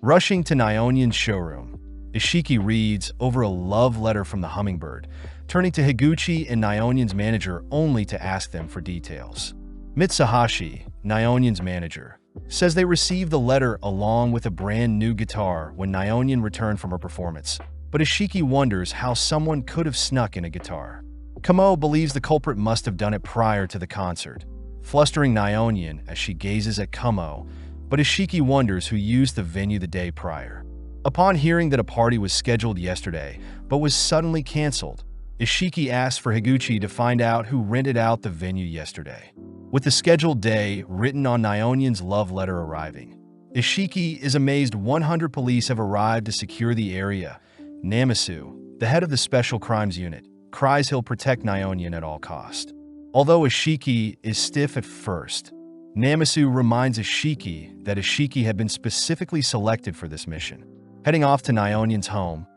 Rushing to Nihonian's showroom, Ishiki reads over a love letter from the hummingbird, turning to Higuchi and Nihonian's manager only to ask them for details. Mitsuhashi, Nihonian's manager, says they received the letter along with a brand new guitar when Nihonian returned from her performance, but Ishiki wonders how someone could have snuck in a guitar. Kumo believes the culprit must have done it prior to the concert, flustering Nihonian as she gazes at Kumo, but Ishiki wonders who used the venue the day prior. Upon hearing that a party was scheduled yesterday but was suddenly canceled, Ishiki asks for Higuchi to find out who rented out the venue yesterday. With the scheduled day written on Nihonian's love letter arriving, Ishiki is amazed 100 police have arrived to secure the area. Namasu, the head of the Special Crimes Unit, cries he'll protect Nihonian at all cost. Although Ishiki is stiff at first, Namasu reminds Ishiki that Ishiki had been specifically selected for this mission. Heading off to Nihonian's home,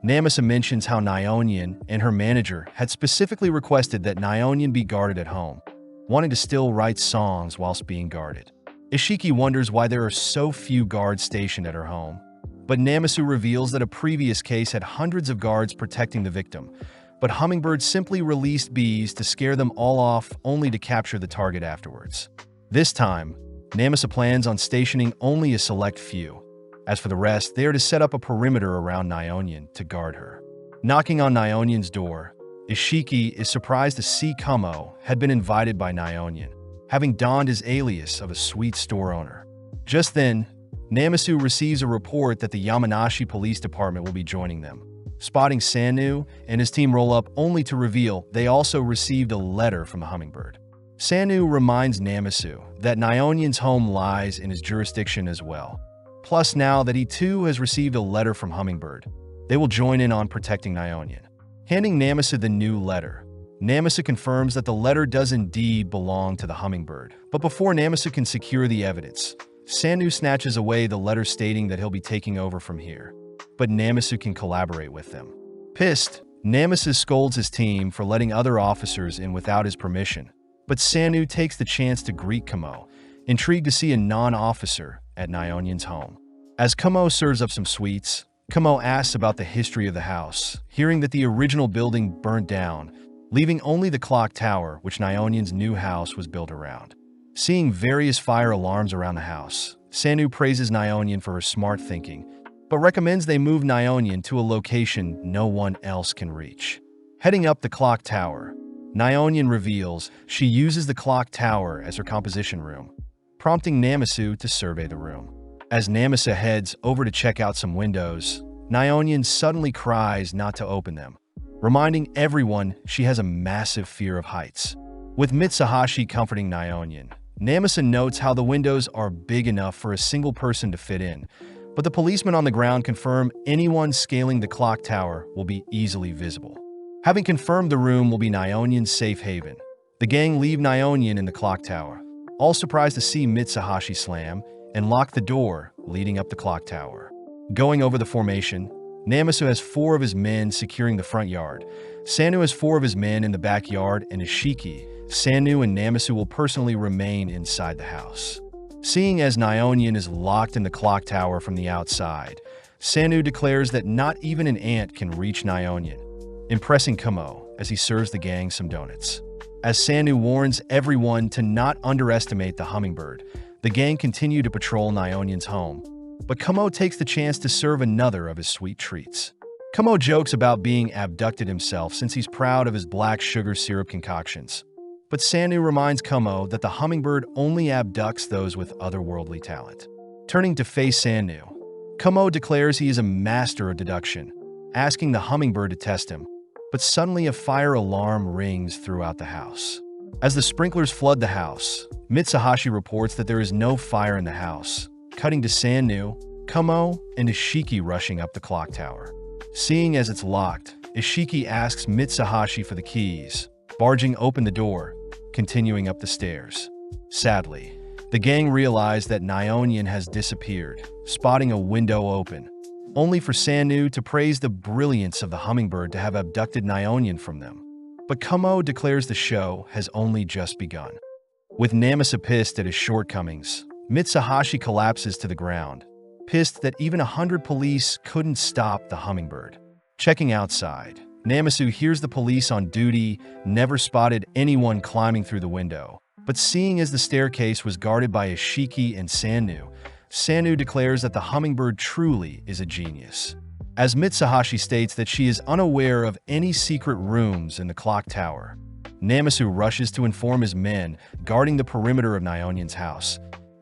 Namasu mentions how Nihonian and her manager had specifically requested that Nihonian be guarded at home, wanting to still write songs whilst being guarded. Ishiki wonders why there are so few guards stationed at her home, but Namasu reveals that a previous case had hundreds of guards protecting the victim, but Hummingbird simply released bees to scare them all off only to capture the target afterwards. This time, Namasu plans on stationing only a select few. As for the rest, they are to set up a perimeter around Nyeonyeon to guard her. Knocking on Nyeonyeon's door, Ishiki is surprised to see Kumo had been invited by Nyeonyeon, having donned his alias of a sweet store owner. Just then, Namasu receives a report that the Yamanashi Police Department will be joining them. Spotting Sanu and his team roll up only to reveal they also received a letter from the Hummingbird. Sanu reminds Namasu that Nyeonyeon's home lies in his jurisdiction as well. Plus, now that he too has received a letter from Hummingbird, they will join in on protecting Nyeonyeon. Handing Namasu the new letter, Namasu confirms that the letter does indeed belong to the Hummingbird. But before Namasu can secure the evidence, Sanu snatches away the letter stating that he'll be taking over from here. But Namasu can collaborate with them. Pissed, Namasu scolds his team for letting other officers in without his permission. But Sanu takes the chance to greet Kumo, intrigued to see a non-officer at Nyeonyeon's home. As Kumo serves up some sweets, Kumo asks about the history of the house, hearing that the original building burnt down, leaving only the clock tower which Nyeonyeon's new house was built around. Seeing various fire alarms around the house, Sanu praises Nyeonyeon for her smart thinking, but recommends they move Nyeonyeon to a location no one else can reach. Heading up the clock tower, Nyeonyeon reveals she uses the clock tower as her composition room, prompting Namasu to survey the room. As Namasu heads over to check out some windows, Nyeonyeon suddenly cries not to open them, reminding everyone she has a massive fear of heights. With Mitsuhashi comforting Nyeonyeon, Namasu notes how the windows are big enough for a single person to fit in, but the policemen on the ground confirm anyone scaling the clock tower will be easily visible. Having confirmed the room will be Nyeonyeon's safe haven, the gang leave Nyeonyeon in the clock tower, all surprised to see Mitsuhashi slam and lock the door leading up the clock tower. Going over the formation, Namasu has 4 of his men securing the front yard, Sanu has 4 of his men in the backyard, and Ishiki, Sanu and Namasu will personally remain inside the house. Seeing as Nyeonyeon is locked in the clock tower from the outside, Sanu declares that not even an ant can reach Nyeonyeon, impressing Kumo as he serves the gang some donuts. As Sanu warns everyone to not underestimate the Hummingbird, the gang continue to patrol Nyeonyeon's home, but Kumo takes the chance to serve another of his sweet treats. Kumo jokes about being abducted himself since he's proud of his black sugar syrup concoctions, but Sanu reminds Kumo that the Hummingbird only abducts those with otherworldly talent. Turning to face Sanu, Kumo declares he is a master of deduction, asking the Hummingbird to test him, but suddenly a fire alarm rings throughout the house. As the sprinklers flood the house, Mitsuhashi reports that there is no fire in the house, cutting to Sanu, Kumo, and Ishiki rushing up the clock tower. Seeing as it's locked, Ishiki asks Mitsuhashi for the keys, barging open the door, continuing up the stairs. Sadly, the gang realize that Nyeonyeon has disappeared, spotting a window open, only for Sanu to praise the brilliance of the Hummingbird to have abducted Nyeonyeon from them. But Kumo declares the show has only just begun. With Namasu pissed at his shortcomings, Mitsuhashi collapses to the ground, pissed that even 100 police couldn't stop the Hummingbird. Checking outside, Namasu hears the police on duty never spotted anyone climbing through the window, but seeing as the staircase was guarded by Ishiki and Sanu, Sanu declares that the Hummingbird truly is a genius. As Mitsuhashi states that she is unaware of any secret rooms in the clock tower, Namasu rushes to inform his men guarding the perimeter of Nyeonyeon's house,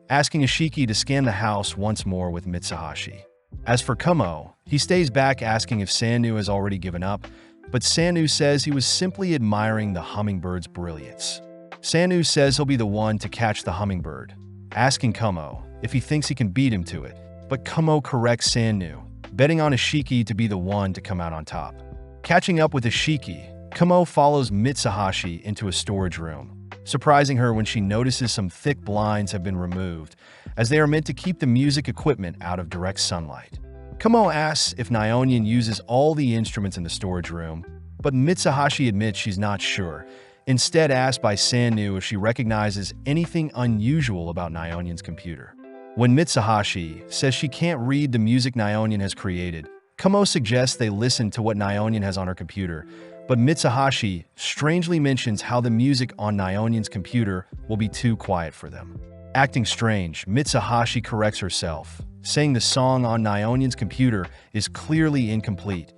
asking Ishiki to scan the house once more with Mitsuhashi. As for Kumo, he stays back asking if Sanu has already given up, but Sanu says he was simply admiring the Hummingbird's brilliance. Sanu says he'll be the one to catch the Hummingbird, asking Kumo if he thinks he can beat him to it, but Kumo corrects Sanu, betting on Ishiki to be the one to come out on top. Catching up with Ishiki, Kumo follows Mitsuhashi into a storage room, surprising her when she notices some thick blinds have been removed, as they are meant to keep the music equipment out of direct sunlight. Kumo asks if Nyeonyeon uses all the instruments in the storage room, but Mitsuhashi admits she's not sure, instead asked by Sanu if she recognizes anything unusual about Nyeonyen's computer. When Mitsuhashi says she can't read the music Nyeonyen has created, Kamo suggests they listen to what Nyeonyen has on her computer, but Mitsuhashi strangely mentions how the music on Nyeonyen's computer will be too quiet for them. Acting strange, Mitsuhashi corrects herself, saying the song on Nyeonyen's computer is clearly incomplete,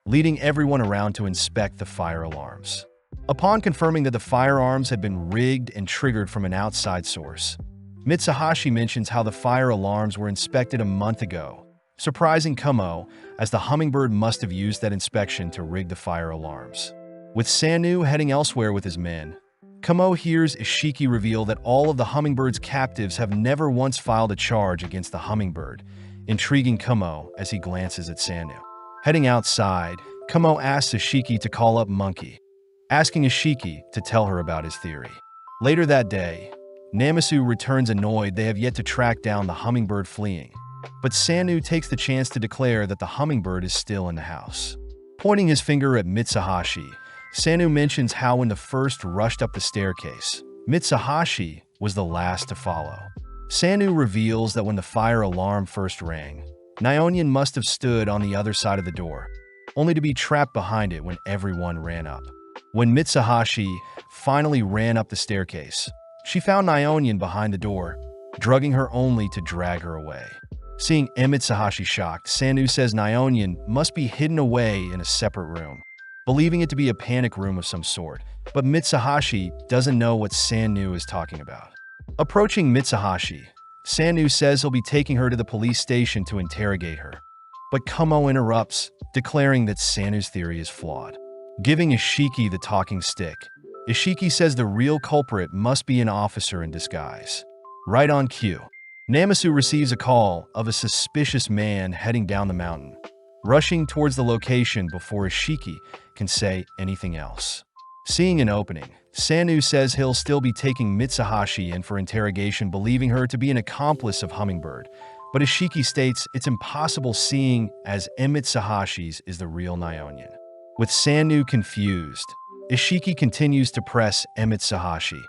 leading everyone around to inspect the fire alarms. Upon confirming that the firearms had been rigged and triggered from an outside source, Mitsuhashi mentions how the fire alarms were inspected a month ago, surprising Kamo, as the hummingbird must have used that inspection to rig the fire alarms. With Sanu heading elsewhere with his men, Kamo hears Ishiki reveal that all of the hummingbird's captives have never once filed a charge against the hummingbird, intriguing Kamo as he glances at Sanu. Heading outside, Kamo asks Ishiki to call up Monkey, asking Ishiki to tell her about his theory. Later that day, Namasu returns annoyed they have yet to track down the hummingbird fleeing, but Sanu takes the chance to declare that the hummingbird is still in the house. Pointing his finger at Mitsuhashi, Sanu mentions how when the first rushed up the staircase, Mitsuhashi was the last to follow. Sanu reveals that when the fire alarm first rang, Nyeonyen must have stood on the other side of the door, only to be trapped behind it when everyone ran up. When Mitsuhashi finally ran up the staircase, she found Nyeonyen behind the door, drugging her only to drag her away. Seeing Mitsuhashi shocked, Sanu says Nyeonyen must be hidden away in a separate room, believing it to be a panic room of some sort, but Mitsuhashi doesn't know what Sanu is talking about. Approaching Mitsuhashi, Sanu says he'll be taking her to the police station to interrogate her, but Kamo interrupts, declaring that Sanu's theory is flawed. Giving Ishiki the talking stick, Ishiki says the real culprit must be an officer in disguise. Right on cue, Namasu receives a call of a suspicious man heading down the mountain, rushing towards the location before Ishiki can say anything else. Seeing an opening, Sanu says he'll still be taking Mitsuhashi in for interrogation, believing her to be an accomplice of Hummingbird, but Ishiki states it's impossible seeing as Mitsuhashi's is the real Nyeonyen. With Sanu confused, Ishiki continues to press Mitsuhashi,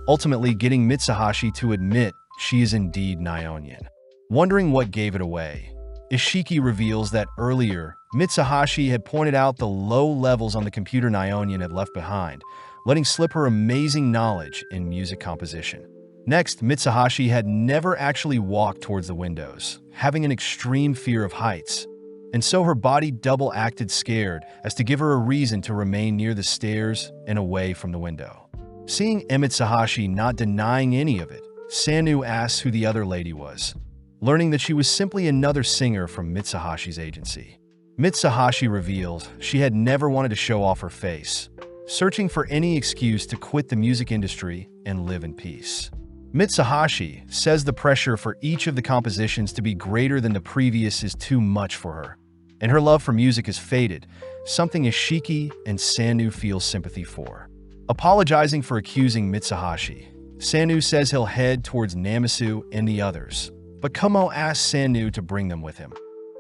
ultimately getting Mitsuhashi to admit she is indeed Nyeonyen. Wondering what gave it away, Ishiki reveals that earlier, Mitsuhashi had pointed out the low levels on the computer Nyeonyen had left behind, letting slip her amazing knowledge in music composition. Next, Mitsuhashi had never actually walked towards the windows, having an extreme fear of heights, and so her body double-acted scared as to give her a reason to remain near the stairs and away from the window. Seeing Mitsuhashi not denying any of it, Sanu asks who the other lady was, learning that she was simply another singer from Mitsuhashi's agency. Mitsuhashi reveals she had never wanted to show off her face, searching for any excuse to quit the music industry and live in peace. Mitsuhashi says the pressure for each of the compositions to be greater than the previous is too much for her, and her love for music is faded, something Ishiki and Sanu feel sympathy for. Apologizing for accusing Mitsuhashi, Sanu says he'll head towards Namasu and the others, but Kamo asks Sanu to bring them with him,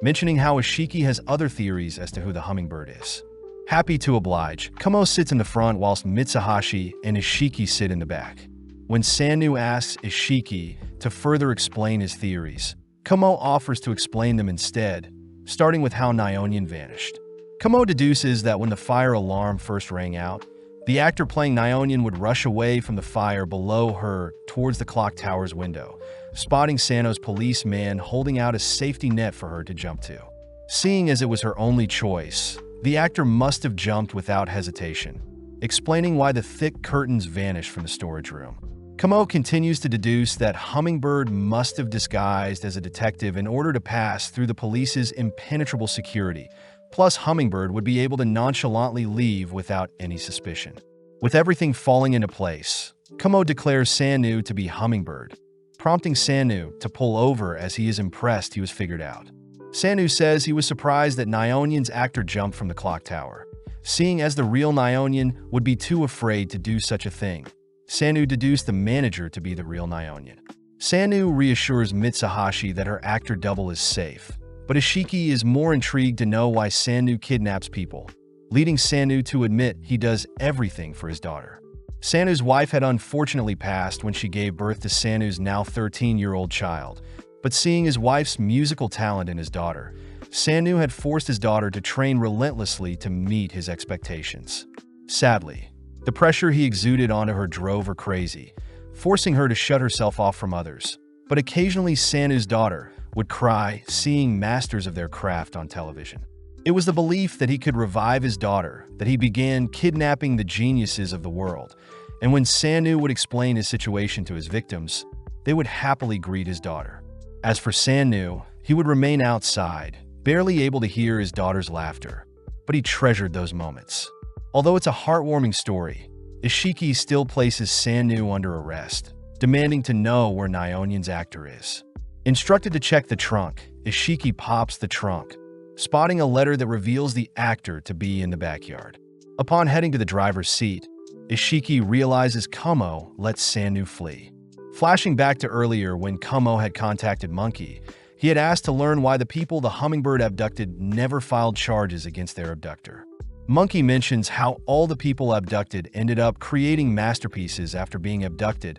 mentioning how Ishiki has other theories as to who the hummingbird is. Happy to oblige, Kamo sits in the front whilst Mitsuhashi and Ishiki sit in the back. When Sanu asks Ishiki to further explain his theories, Kamo offers to explain them instead, starting with how Nyeonyen vanished. Kamo deduces that when the fire alarm first rang out, the actor playing Nyeonyen would rush away from the fire below her towards the clock tower's window, spotting Sano's policeman holding out a safety net for her to jump to. Seeing as it was her only choice, the actor must have jumped without hesitation, explaining why the thick curtains vanished from the storage room. Kamo continues to deduce that Hummingbird must have disguised as a detective in order to pass through the police's impenetrable security, plus Hummingbird would be able to nonchalantly leave without any suspicion. With everything falling into place, Kamo declares Sanu to be Hummingbird, prompting Sanu to pull over as he is impressed he was figured out. Sanu says he was surprised that Nyeonyen's actor jumped from the clock tower, seeing as the real Nyeonyen would be too afraid to do such a thing. Sanu deduced the manager to be the real Nyeonyen. Sanu reassures Mitsuhashi that her actor double is safe, but Ishiki is more intrigued to know why Sanu kidnaps people, leading Sanu to admit he does everything for his daughter. Sanu's wife had unfortunately passed when she gave birth to Sanu's now 13-year-old child, but seeing his wife's musical talent in his daughter, Sanu had forced his daughter to train relentlessly to meet his expectations. Sadly, the pressure he exuded onto her drove her crazy, forcing her to shut herself off from others. But occasionally Sanu's daughter would cry seeing masters of their craft on television. It was the belief that he could revive his daughter that he began kidnapping the geniuses of the world, and when Sanu would explain his situation to his victims, they would happily greet his daughter. As for Sanu, he would remain outside, barely able to hear his daughter's laughter, but he treasured those moments. Although it's a heartwarming story, Ishiki still places Sanu under arrest, demanding to know where Nyeonyeon's actor is. Instructed to check the trunk, Ishiki pops the trunk, spotting a letter that reveals the actor to be in the backyard. Upon heading to the driver's seat, Ishiki realizes Kumo let Sanu flee. Flashing back to earlier when Kumo had contacted Monkey, he had asked to learn why the people the hummingbird abducted never filed charges against their abductor. Monkey mentions how all the people abducted ended up creating masterpieces after being abducted,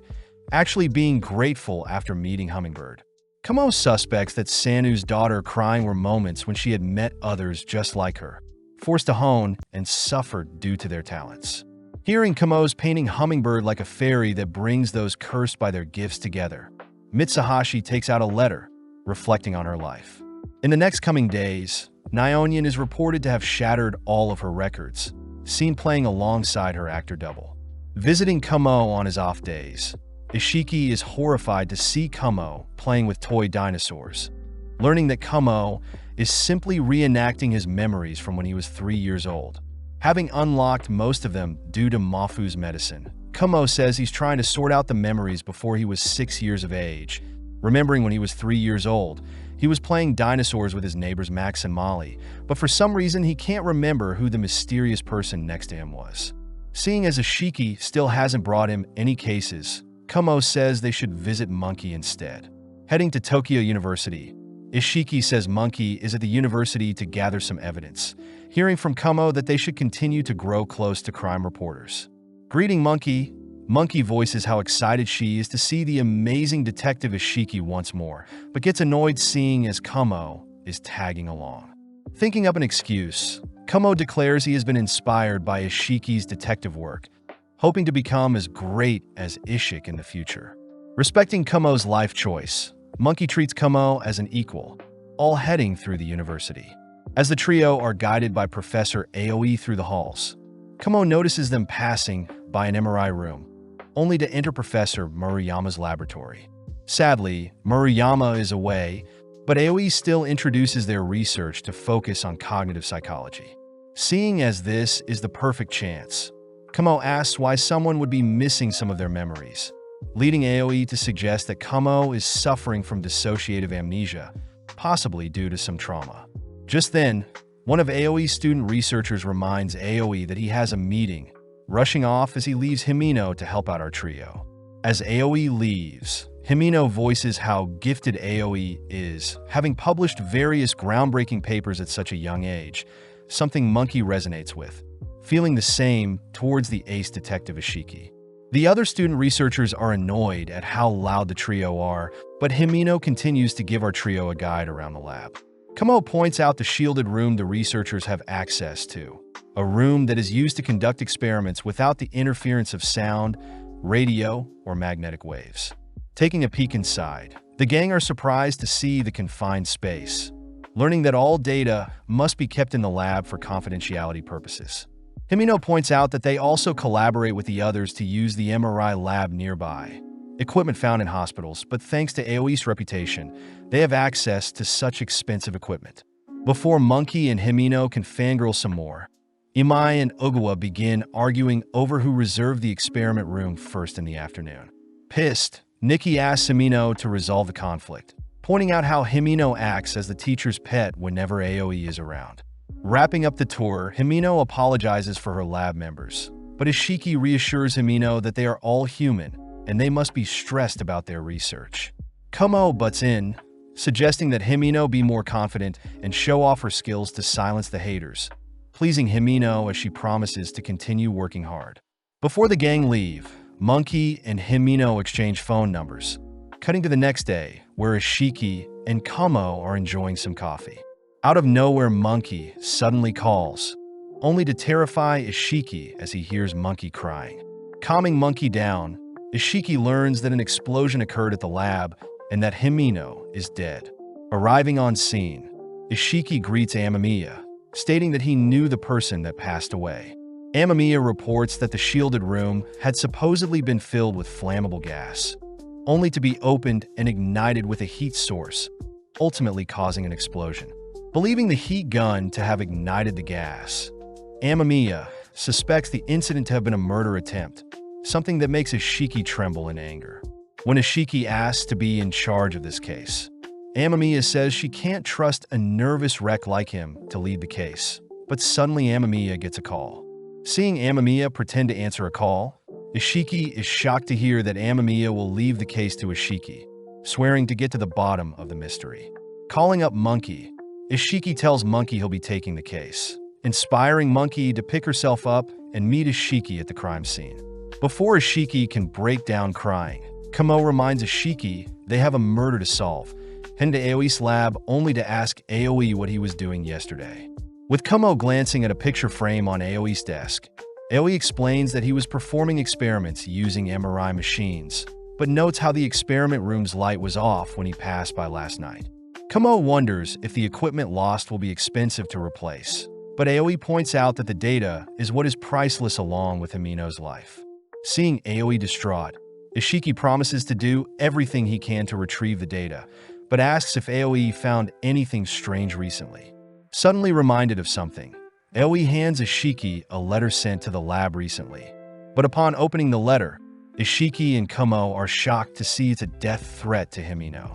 actually being grateful after meeting Hummingbird. Kumo suspects that Sanu's daughter crying were moments when she had met others just like her, forced to hone and suffered due to their talents. Hearing Kumo's painting Hummingbird like a fairy that brings those cursed by their gifts together, Mitsuhashi takes out a letter, reflecting on her life. In the next coming days, Nyeonyeon is reported to have shattered all of her records, seen playing alongside her actor double. Visiting Kumo on his off days, Ishiki is horrified to see Kumo playing with toy dinosaurs, learning that Kumo is simply reenacting his memories from when he was 3 years old. Having unlocked most of them due to Mafu's medicine, Kumo says he's trying to sort out the memories before he was 6 years of age, remembering when he was 3 years old, he was playing dinosaurs with his neighbors Max and Molly, but for some reason he can't remember who the mysterious person next to him was. Seeing as Ishiki still hasn't brought him any cases, Kumo says they should visit Monkey instead. Heading to Tokyo University, Ishiki says Monkey is at the university to gather some evidence, hearing from Kumo that they should continue to grow close to crime reporters. Greeting Monkey, Monkey voices how excited she is to see the amazing detective Ishiki once more, but gets annoyed seeing as Kumo is tagging along. Thinking up an excuse, Kumo declares he has been inspired by Ishiki's detective work, hoping to become as great as Ishik in the future. Respecting Kumo's life choice, Monkey treats Kumo as an equal, all heading through the university. As the trio are guided by Professor Aoi through the halls, Kumo notices them passing by an MRI room, only to enter Professor Murayama's laboratory. Sadly, Murayama is away, but Aoi still introduces their research to focus on cognitive psychology. Seeing as this is the perfect chance, Kumo asks why someone would be missing some of their memories, leading Aoi to suggest that Kumo is suffering from dissociative amnesia, possibly due to some trauma. Just then, one of Aoi's student researchers reminds Aoi that he has a meeting, rushing off as he leaves Himino to help out our trio. As Aoi leaves, Himino voices how gifted Aoi is, having published various groundbreaking papers at such a young age, something Monkey resonates with, feeling the same towards the ace detective Ishiki. The other student researchers are annoyed at how loud the trio are, but Himino continues to give our trio a guide around the lab. Kumo points out the shielded room the researchers have access to, a room that is used to conduct experiments without the interference of sound, radio, or magnetic waves. Taking a peek inside, the gang are surprised to see the confined space, learning that all data must be kept in the lab for confidentiality purposes. Himino points out that they also collaborate with the others to use the MRI lab nearby, equipment found in hospitals, but thanks to Aoi's reputation, they have access to such expensive equipment. Before Monkey and Himino can fangirl some more, Imai and Ogawa begin arguing over who reserved the experiment room first in the afternoon. Pissed, Nikki asks Himino to resolve the conflict, pointing out how Himino acts as the teacher's pet whenever Aoi is around. Wrapping up the tour, Himino apologizes for her lab members, but Ishiki reassures Himino that they are all human and they must be stressed about their research. Kumo butts in, suggesting that Himino be more confident and show off her skills to silence the haters, pleasing Himino as she promises to continue working hard. Before the gang leave, Monkey and Himino exchange phone numbers, cutting to the next day, where Ishiki and Kumo are enjoying some coffee. Out of nowhere, Monkey suddenly calls, only to terrify Ishiki as he hears Monkey crying. Calming Monkey down, Ishiki learns that an explosion occurred at the lab and that Himino is dead. Arriving on scene, Ishiki greets Amamiya, stating that he knew the person that passed away. Amamiya reports that the shielded room had supposedly been filled with flammable gas, only to be opened and ignited with a heat source, ultimately causing an explosion. Believing the heat gun to have ignited the gas, Amamiya suspects the incident to have been a murder attempt, something that makes Ishiki tremble in anger. When Ishiki asks to be in charge of this case, Amamiya says she can't trust a nervous wreck like him to lead the case. But suddenly Amamiya gets a call. Seeing Amamiya pretend to answer a call, Ishiki is shocked to hear that Amamiya will leave the case to Ishiki, swearing to get to the bottom of the mystery. Calling up Monkey, Ishiki tells Monkey he'll be taking the case, inspiring Monkey to pick herself up and meet Ishiki at the crime scene. Before Ishiki can break down crying, Kumo reminds Ishiki they have a murder to solve, heading to Aoi's lab only to ask Aoi what he was doing yesterday. With Kumo glancing at a picture frame on Aoi's desk, Aoi explains that he was performing experiments using MRI machines, but notes how the experiment room's light was off when he passed by last night. Kumo wonders if the equipment lost will be expensive to replace, but Aoi points out that the data is what is priceless along with Himino's life. Seeing Aoi distraught, Ishiki promises to do everything he can to retrieve the data, but asks if Aoi found anything strange recently. Suddenly reminded of something, Aoi hands Ishiki a letter sent to the lab recently. But upon opening the letter, Ishiki and Kumo are shocked to see it's a death threat to Himino.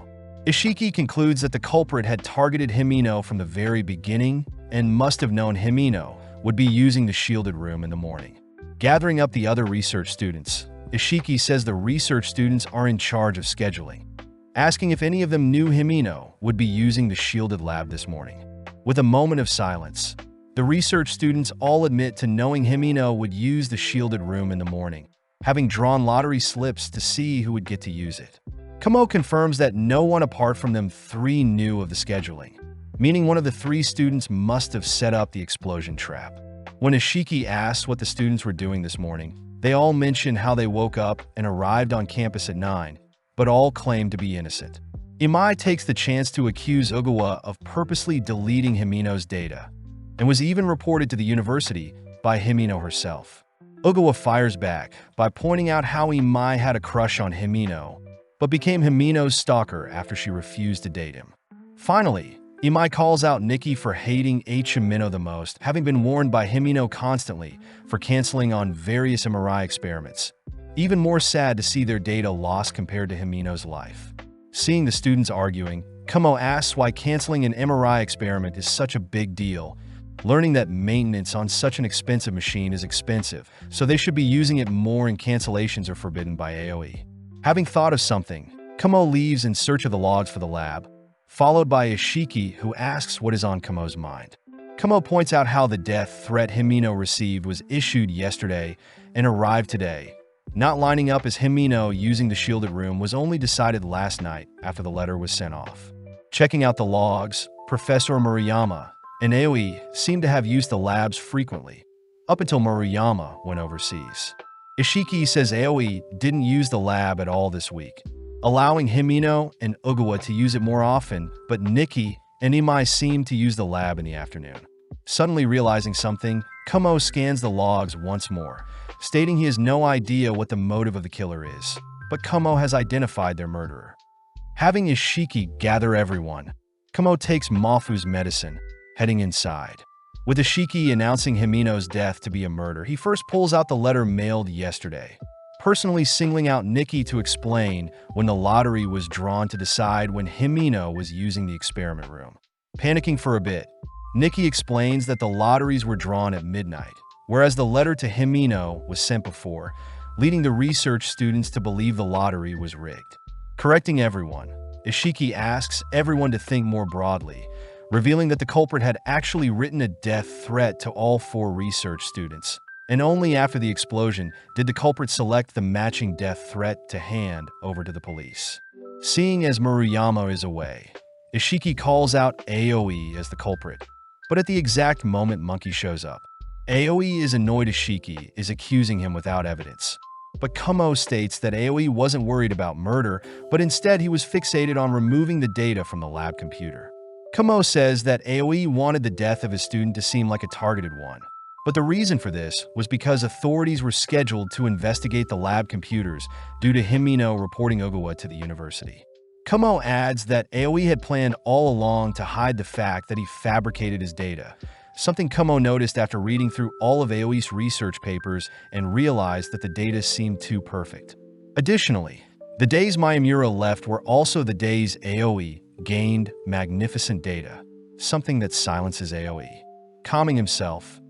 Ishiki concludes that the culprit had targeted Himino from the very beginning and must have known Himino would be using the shielded room in the morning. Gathering up the other research students, Ishiki says the research students are in charge of scheduling, asking if any of them knew Himino would be using the shielded lab this morning. With a moment of silence, the research students all admit to knowing Himino would use the shielded room in the morning, having drawn lottery slips to see who would get to use it. Kumo confirms that no one apart from them three knew of the scheduling, meaning one of the three students must have set up the explosion trap. When Ishiki asks what the students were doing this morning, they all mention how they woke up and arrived on campus at 9, but all claim to be innocent. Imai takes the chance to accuse Ugawa of purposely deleting Himino's data, and was even reported to the university by Himino herself. Ugawa fires back by pointing out how Imai had a crush on Himino, but became Himino's stalker after she refused to date him. Finally, Imai calls out Nikki for hating Himino the most, having been warned by Himino constantly for canceling on various MRI experiments. Even more sad to see their data lost compared to Himino's life. Seeing the students arguing, Kumo asks why canceling an MRI experiment is such a big deal, learning that maintenance on such an expensive machine is expensive, so they should be using it more and cancellations are forbidden by Aoi. Having thought of something, Kumo leaves in search of the logs for the lab, followed by Ishiki, who asks what is on Kumo's mind. Kumo points out how the death threat Himino received was issued yesterday and arrived today. Not lining up as Himino using the shielded room was only decided last night after the letter was sent off. Checking out the logs, Professor Murayama and Aoi seem to have used the labs frequently, up until Murayama went overseas. Ishiki says Aoi didn't use the lab at all this week, allowing Himino and Ugawa to use it more often, but Nikki and Imai seem to use the lab in the afternoon. Suddenly realizing something, Kumo scans the logs once more, stating he has no idea what the motive of the killer is, but Kumo has identified their murderer. Having Ishiki gather everyone, Kumo takes Mafu's medicine, heading inside. With Ishiki announcing Himino's death to be a murder, he first pulls out the letter mailed yesterday, personally singling out Nikki to explain when the lottery was drawn to decide when Himino was using the experiment room. Panicking for a bit, Nikki explains that the lotteries were drawn at midnight, whereas the letter to Himino was sent before, leading the research students to believe the lottery was rigged. Correcting everyone, Ishiki asks everyone to think more broadly, revealing that the culprit had actually written a death threat to all 4 research students, and only after the explosion did the culprit select the matching death threat to hand over to the police. Seeing as Maruyama is away, Ishiki calls out Aoi as the culprit. But at the exact moment Monkey shows up, Aoi is annoyed Ishiki is accusing him without evidence. But Kumo states that Aoi wasn't worried about murder, but instead he was fixated on removing the data from the lab computer. Kumo says that Aoi wanted the death of his student to seem like a targeted one. But the reason for this was because authorities were scheduled to investigate the lab computers due to Himino reporting Ogawa to the university. Kumo adds that Aoi had planned all along to hide the fact that he fabricated his data, something Kumo noticed after reading through all of Aoi's research papers and realized that the data seemed too perfect. Additionally, the days Mayamura left were also the days Aoi gained magnificent data, something that silences Aoi. Calming himself,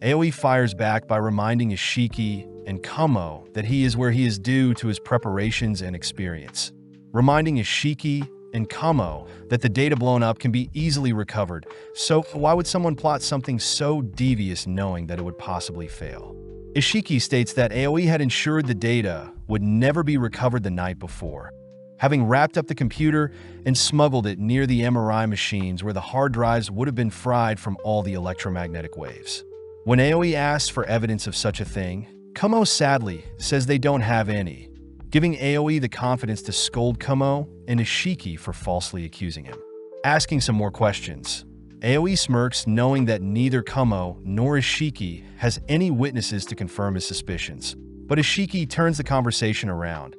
Aoi fires back by reminding Ishiki and Kumo that he is where he is due to his preparations and experience. Reminding Ishiki and Kumo that the data blown up can be easily recovered, so why would someone plot something so devious knowing that it would possibly fail? Ishiki states that Aoi had ensured the data would never be recovered the night before, having wrapped up the computer and smuggled it near the MRI machines where the hard drives would have been fried from all the electromagnetic waves. When Aoi asks for evidence of such a thing, Kumo sadly says they don't have any, giving Aoi the confidence to scold Kumo and Ishiki for falsely accusing him. Asking some more questions, Aoi smirks knowing that neither Kumo nor Ishiki has any witnesses to confirm his suspicions. But Ishiki turns the conversation around,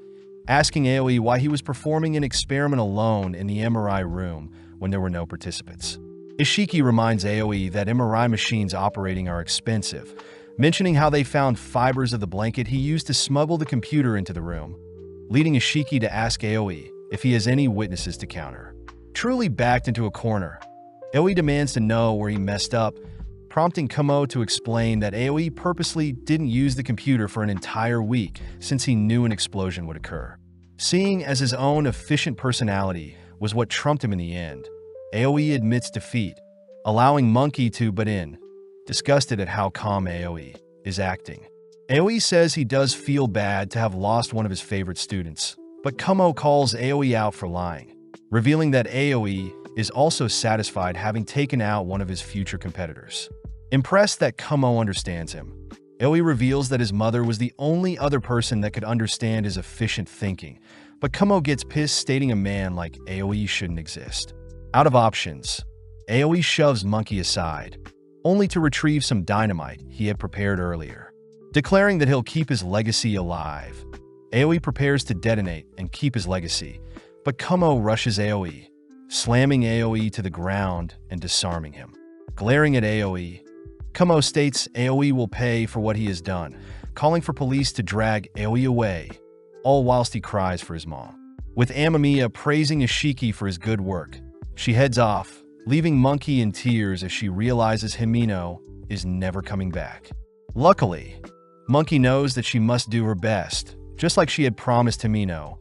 asking Aoi why he was performing an experiment alone in the MRI room when there were no participants. Ishiki reminds Aoi that MRI machines operating are expensive, mentioning how they found fibers of the blanket he used to smuggle the computer into the room, leading Ishiki to ask Aoi if he has any witnesses to counter. Truly backed into a corner, Aoi demands to know where he messed up, prompting Kumo to explain that Aoi purposely didn't use the computer for an entire week since he knew an explosion would occur. Seeing as his own efficient personality was what trumped him in the end, Aoi admits defeat, allowing Monkey to butt in, disgusted at how calm Aoi is acting. Aoi says he does feel bad to have lost one of his favorite students, but Kumo calls Aoi out for lying, revealing that Aoi is also satisfied having taken out one of his future competitors. Impressed that Kumo understands him, Aoi reveals that his mother was the only other person that could understand his efficient thinking, but Kumo gets pissed stating a man like Aoi shouldn't exist. Out of options, Aoi shoves Monkey aside, only to retrieve some dynamite he had prepared earlier. Declaring that he'll keep his legacy alive, Aoi prepares to detonate and keep his legacy, but Kumo rushes Aoi, slamming Aoi to the ground and disarming him. Glaring at Aoi, Kumo states Aoi will pay for what he has done, calling for police to drag Aoi away, all whilst he cries for his mom. With Amamiya praising Ishiki for his good work, she heads off, leaving Monkey in tears as she realizes Himino is never coming back. Luckily, Monkey knows that she must do her best, just like she had promised Himino,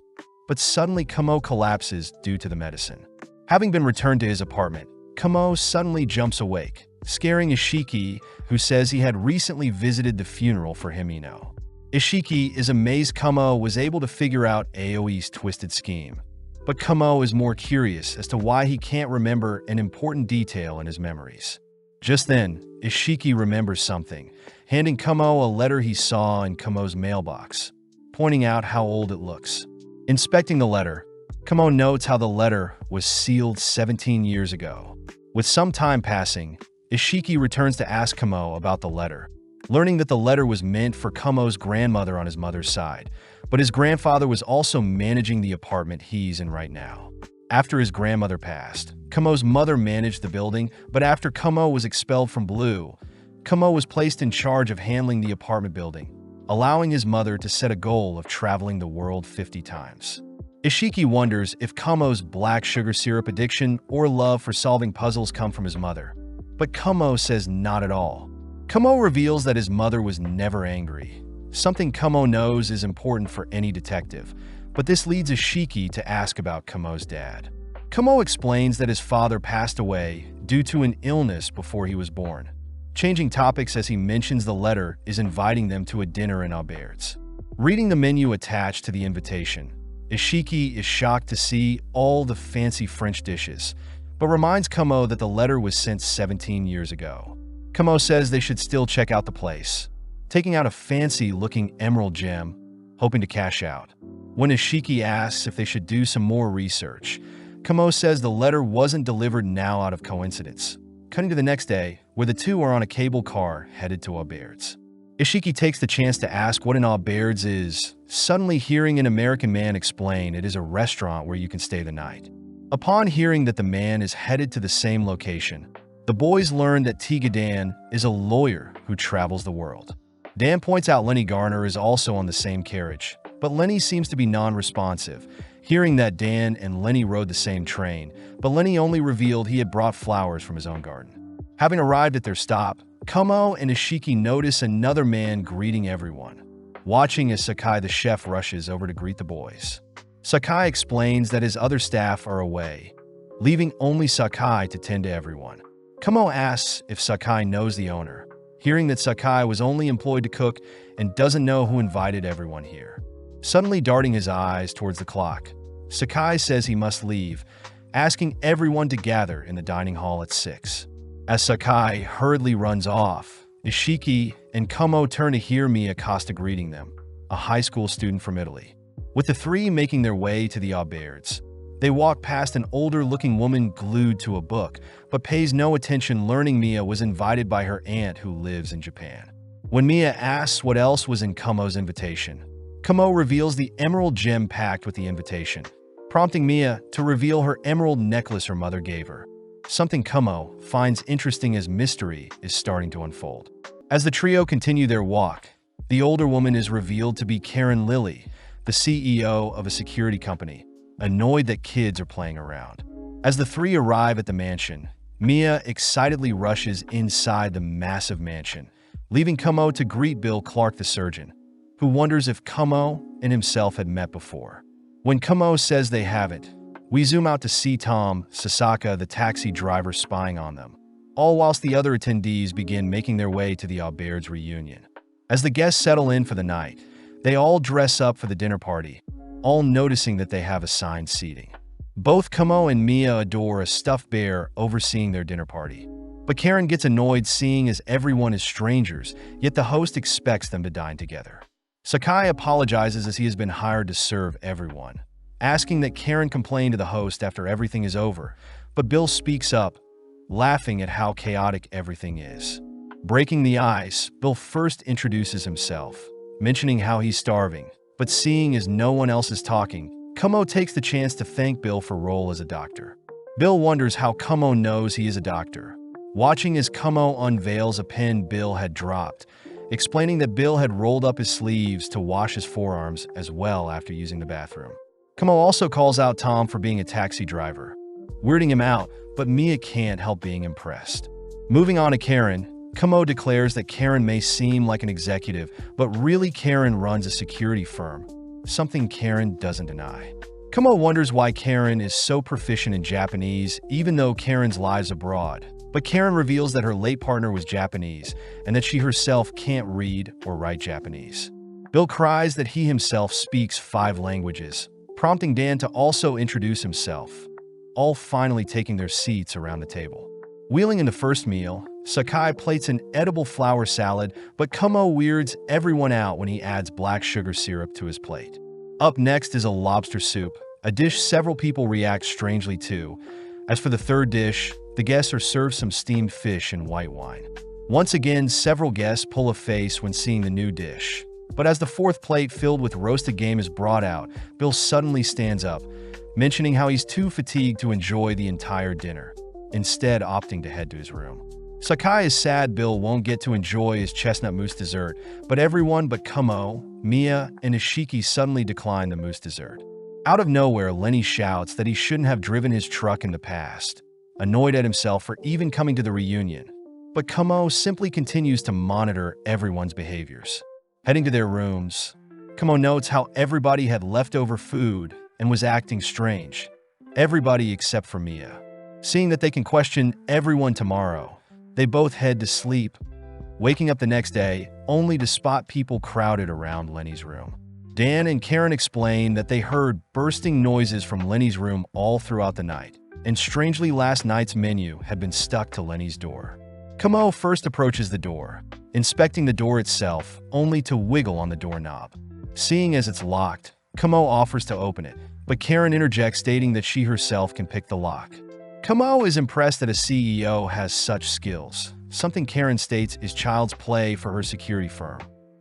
but suddenly Kumo collapses due to the medicine. Having been returned to his apartment, Kumo suddenly jumps awake, scaring Ishiki, who says he had recently visited the funeral for Himino. Ishiki is amazed Kumo was able to figure out Aoi's twisted scheme, but Kumo is more curious as to why he can't remember an important detail in his memories. Just then, Ishiki remembers something, handing Kumo a letter he saw in Kumo's mailbox, pointing out how old it looks. Inspecting the letter, Kumo notes how the letter was sealed 17 years ago. With some time passing, Ishiki returns to ask Kumo about the letter, learning that the letter was meant for Kumo's grandmother on his mother's side, but his grandfather was also managing the apartment he's in right now. After his grandmother passed, Kumo's mother managed the building, but after Kumo was expelled from Blue, Kumo was placed in charge of handling the apartment building, allowing his mother to set a goal of traveling the world 50 times. Ishiki wonders if Kumo's black sugar syrup addiction or love for solving puzzles come from his mother, but Kumo says not at all. Kumo reveals that his mother was never angry, something Kumo knows is important for any detective, but this leads Ishiki to ask about Kumo's dad. Kumo explains that his father passed away due to an illness before he was born. changing topics as he mentions the letter is inviting them to a dinner in Albert's. Reading the menu attached to the invitation, Ishiki is shocked to see all the fancy French dishes, but reminds Kamo that the letter was sent 17 years ago. Kamo says they should still check out the place, taking out a fancy-looking emerald gem, hoping to cash out. When Ishiki asks if they should do some more research, Kamo says the letter wasn't delivered now out of coincidence. Cutting to the next day, where the two are on a cable car headed to Albert's. Ishiki takes the chance to ask what an Albert's is, suddenly hearing an American man explain it is a restaurant where you can stay the night. Upon hearing that the man is headed to the same location, the boys learn that Tiga Dan is a lawyer who travels the world. Dan points out Lenny Garner is also on the same carriage, but Lenny seems to be non-responsive, hearing that Dan and Lenny rode the same train, but Lenny only revealed he had brought flowers from his own garden. Having arrived at their stop, Kamo and Ishiki notice another man greeting everyone, watching as Sakai the chef rushes over to greet the boys. Sakai explains that his other staff are away, leaving only Sakai to tend to everyone. Kamo asks if Sakai knows the owner, hearing that Sakai was only employed to cook and doesn't know who invited everyone here. Suddenly darting his eyes towards the clock, Sakai says he must leave, asking everyone to gather in the dining hall at 6. As Sakai hurriedly runs off, Ishiki and Kamo turn to hear Mia Costa greeting them, a high school student from Italy. With the three making their way to the Albert's, they walk past an older-looking woman glued to a book, but pays no attention, learning Mia was invited by her aunt who lives in Japan. When Mia asks what else was in Kamo's invitation, Kamo reveals the emerald gem packed with the invitation, prompting Mia to reveal her emerald necklace her mother gave her. Something Kamo finds interesting as mystery is starting to unfold. As the trio continue their walk, the older woman is revealed to be Karen Lilly, the CEO of a security company, annoyed that kids are playing around. As the three arrive at the mansion, Mia excitedly rushes inside the massive mansion, leaving Kamo to greet Bill Clark the surgeon, who wonders if Kamo and himself had met before. When Kamo says they haven't, we zoom out to see Tom Sasaka, the taxi driver, spying on them, all whilst the other attendees begin making their way to the Albert's reunion. As the guests settle in for the night, they all dress up for the dinner party, all noticing that they have assigned seating. Both Kamo and Mia adore a stuffed bear overseeing their dinner party, but Karen gets annoyed seeing as everyone is strangers, yet the host expects them to dine together. Sakai apologizes as he has been hired to serve everyone, asking that Karen complain to the host after everything is over, but Bill speaks up, laughing at how chaotic everything is. Breaking the ice, Bill first introduces himself, mentioning how he's starving, but seeing as no one else is talking, Kamo takes the chance to thank Bill for role as a doctor. Bill wonders how Kamo knows he is a doctor, watching as Kamo unveils a pen Bill had dropped, explaining that Bill had rolled up his sleeves to wash his forearms as well after using the bathroom. Kamo also calls out Tom for being a taxi driver, weirding him out, but Mia can't help being impressed. Moving on to Karen, Kamo declares that Karen may seem like an executive, but really Karen runs a security firm, something Karen doesn't deny. Kamo wonders why Karen is so proficient in Japanese, even though Karen's lives abroad, but Karen reveals that her late partner was Japanese and that she herself can't read or write Japanese. Bill cries that he himself speaks 5 languages, prompting Dan to also introduce himself, all finally taking their seats around the table. Wheeling in the first meal, Sakai plates an edible flour salad, but Kamo weirds everyone out when he adds black sugar syrup to his plate. Up next is a lobster soup, a dish several people react strangely to. As for the third dish, the guests are served some steamed fish and white wine. Once again, several guests pull a face when seeing the new dish. But as the fourth plate filled with roasted game is brought out, Bill suddenly stands up, mentioning how he's too fatigued to enjoy the entire dinner, instead opting to head to his room. Sakai is sad Bill won't get to enjoy his chestnut mousse dessert, but everyone but Kamo, Mia, and Ishiki suddenly decline the mousse dessert. Out of nowhere, Lenny shouts that he shouldn't have driven his truck in the past, annoyed at himself for even coming to the reunion. But Kamo simply continues to monitor everyone's behaviors. Heading to their rooms, Kamo notes how everybody had leftover food and was acting strange. Everybody except for Mia. Seeing that they can question everyone tomorrow, They both head to sleep, waking up the next day only to spot people crowded around Lenny's room. Dan and Karen explain that they heard bursting noises from Lenny's room all throughout the night, and strangely last night's menu had been stuck to Lenny's door. Kamo first approaches the door, inspecting the door itself only to wiggle on the doorknob. Seeing as it's locked, Kamo offers to open it, but Karen interjects stating that she herself can pick the lock. Kamo is impressed that a CEO has such skills, something Karen states is child's play for her security firm,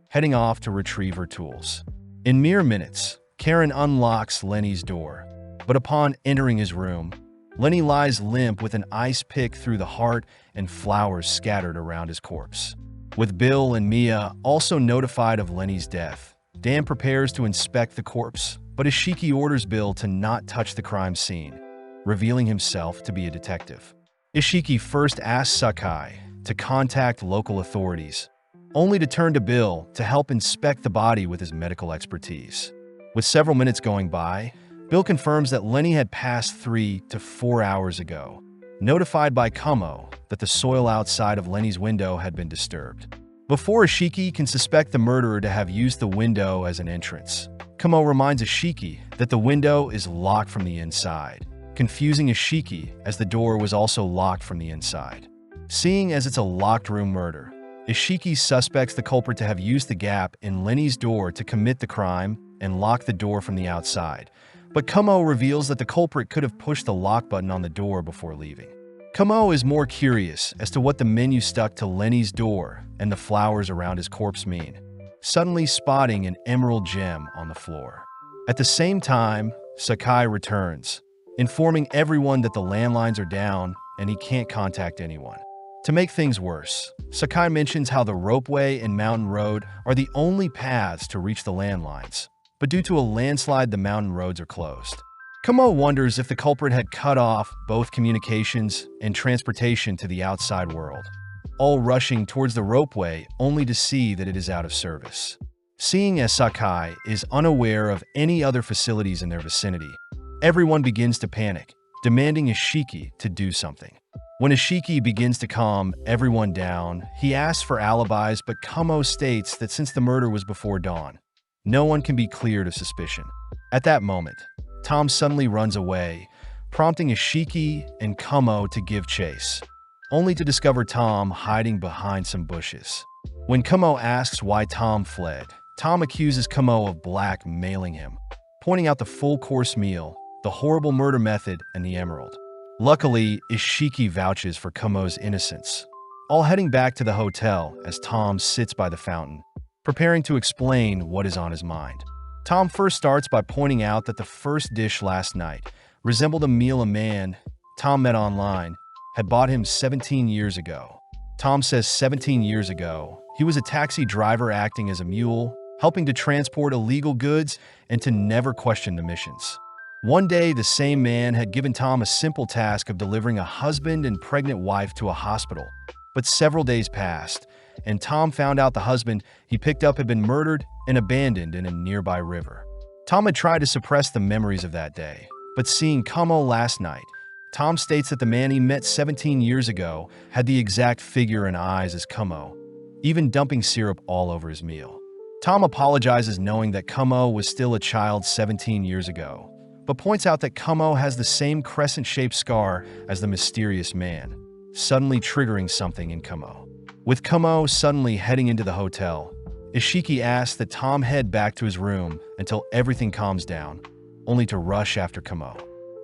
heading off to retrieve her tools. In mere minutes, Karen unlocks Lenny's door, but upon entering his room, Lenny lies limp with an ice pick through the heart and flowers scattered around his corpse. With Bill and Mia also notified of Lenny's death, Dan prepares to inspect the corpse, but Ishiki orders Bill to not touch the crime scene, revealing himself to be a detective. Ishiki first asks Sakai to contact local authorities, only to turn to Bill to help inspect the body with his medical expertise. With several minutes going by, Bill confirms that Lenny had passed 3 to 4 hours ago, notified by Kamo that the soil outside of Lenny's window had been disturbed. Before Ishiki can suspect the murderer to have used the window as an entrance, Kamo reminds Ishiki that the window is locked from the inside, confusing Ishiki as the door was also locked from the inside. Seeing as it's a locked room murder, Ishiki suspects the culprit to have used the gap in Lenny's door to commit the crime and lock the door from the outside, but Kamo reveals that the culprit could have pushed the lock button on the door before leaving. Kamo is more curious as to what the menu stuck to Lenny's door and the flowers around his corpse mean, suddenly spotting an emerald gem on the floor. At the same time, Sakai returns, informing everyone that the landlines are down and he can't contact anyone. To make things worse, Sakai mentions how the ropeway and mountain road are the only paths to reach the landlines, but due to a landslide the mountain roads are closed. Kamo wonders if the culprit had cut off both communications and transportation to the outside world, all rushing towards the ropeway only to see that it is out of service. Seeing as Sakai is unaware of any other facilities in their vicinity, everyone begins to panic, demanding Ishiki to do something. When Ishiki begins to calm everyone down, he asks for alibis, but Kamo states that since the murder was before dawn, no one can be cleared of suspicion. At that moment, Tom suddenly runs away, prompting Ishiki and Kamo to give chase, only to discover Tom hiding behind some bushes. When Kamo asks why Tom fled, Tom accuses Kamo of blackmailing him, pointing out the full-course meal, the horrible murder method, and the emerald. Luckily, Ishiki vouches for Kamo's innocence, all heading back to the hotel as Tom sits by the fountain, preparing to explain what is on his mind. Tom first starts by pointing out that the first dish last night resembled a meal a man Tom met online had bought him 17 years ago. Tom says 17 years ago, he was a taxi driver acting as a mule, helping to transport illegal goods and to never question the missions. One day, the same man had given Tom a simple task of delivering a husband and pregnant wife to a hospital. But several days passed, and Tom found out the husband he picked up had been murdered and abandoned in a nearby river. Tom had tried to suppress the memories of that day, but seeing Kamo last night, Tom states that the man he met 17 years ago had the exact figure and eyes as Kamo, even dumping syrup all over his meal. Tom apologizes knowing that Kamo was still a child 17 years ago, but points out that Kamo has the same crescent-shaped scar as the mysterious man, suddenly triggering something in Kamo. With Kamo suddenly heading into the hotel, Ishiki asks that Tom head back to his room until everything calms down, only to rush after Kamo.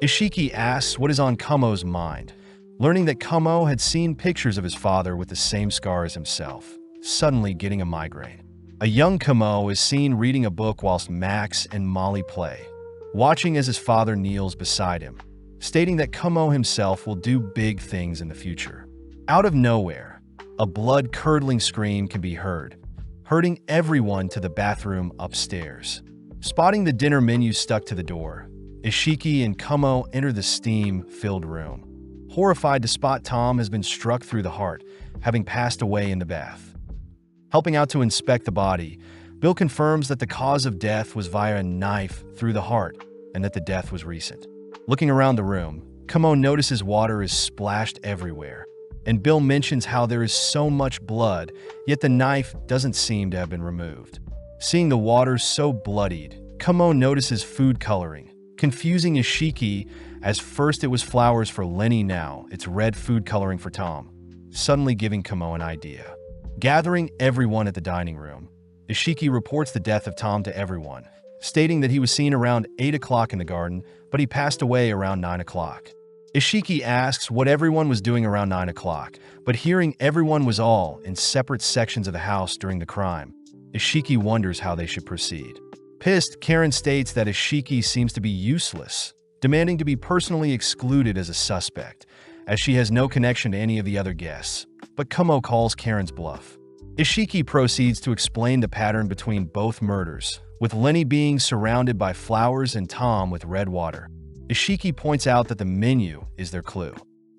Ishiki asks what is on Kamo's mind, learning that Kamo had seen pictures of his father with the same scar as himself, suddenly getting a migraine. A young Kamo is seen reading a book whilst Max and Molly play, watching as his father kneels beside him, stating that Kamo himself will do big things in the future. Out of nowhere, a blood-curdling scream can be heard, herding everyone to the bathroom upstairs. Spotting the dinner menu stuck to the door, Ishiki and Kamo enter the steam-filled room, horrified to spot Tom has been struck through the heart, having passed away in the bath. Helping out to inspect the body, Bill confirms that the cause of death was via a knife through the heart and that the death was recent. Looking around the room, Kamo notices water is splashed everywhere, and Bill mentions how there is so much blood, yet the knife doesn't seem to have been removed. Seeing the water so bloodied, Kamo notices food coloring, confusing Ishiki as first it was flowers for Lenny, now it's red food coloring for Tom, suddenly giving Kamo an idea. Gathering everyone at the dining room, Ishiki reports the death of Tom to everyone, stating that he was seen around 8 o'clock in the garden, but he passed away around 9 o'clock. Ishiki asks what everyone was doing around 9 o'clock, but hearing everyone was all in separate sections of the house during the crime, Ishiki wonders how they should proceed. Pissed, Karen states that Ishiki seems to be useless, demanding to be personally excluded as a suspect, as she has no connection to any of the other guests, but Kamo calls Karen's bluff. Ishiki proceeds to explain the pattern between both murders, with Lenny being surrounded by flowers and Tom with red water. Ishiki points out that the menu is their clue.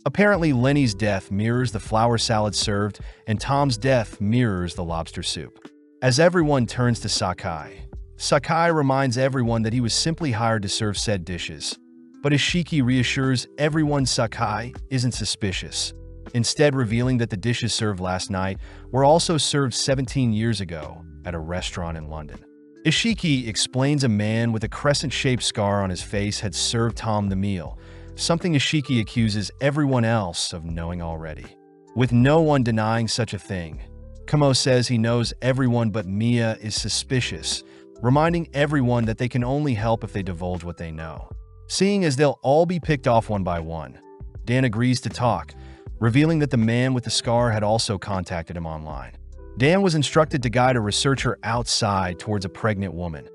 Apparently, Lenny's death mirrors the flower salad served, and Tom's death mirrors the lobster soup. As everyone turns to Sakai, Sakai reminds everyone that he was simply hired to serve said dishes. But Ishiki reassures everyone Sakai isn't suspicious, instead revealing that the dishes served last night were also served 17 years ago at a restaurant in London. Ishiki explains a man with a crescent-shaped scar on his face had served Tom the meal, something Ishiki accuses everyone else of knowing already. With no one denying such a thing, Kamo says he knows everyone but Mia is suspicious, reminding everyone that they can only help if they divulge what they know. Seeing as they'll all be picked off one by one, Dan agrees to talk, revealing that the man with the scar had also contacted him online. Dan was instructed to guide a researcher outside towards a pregnant woman,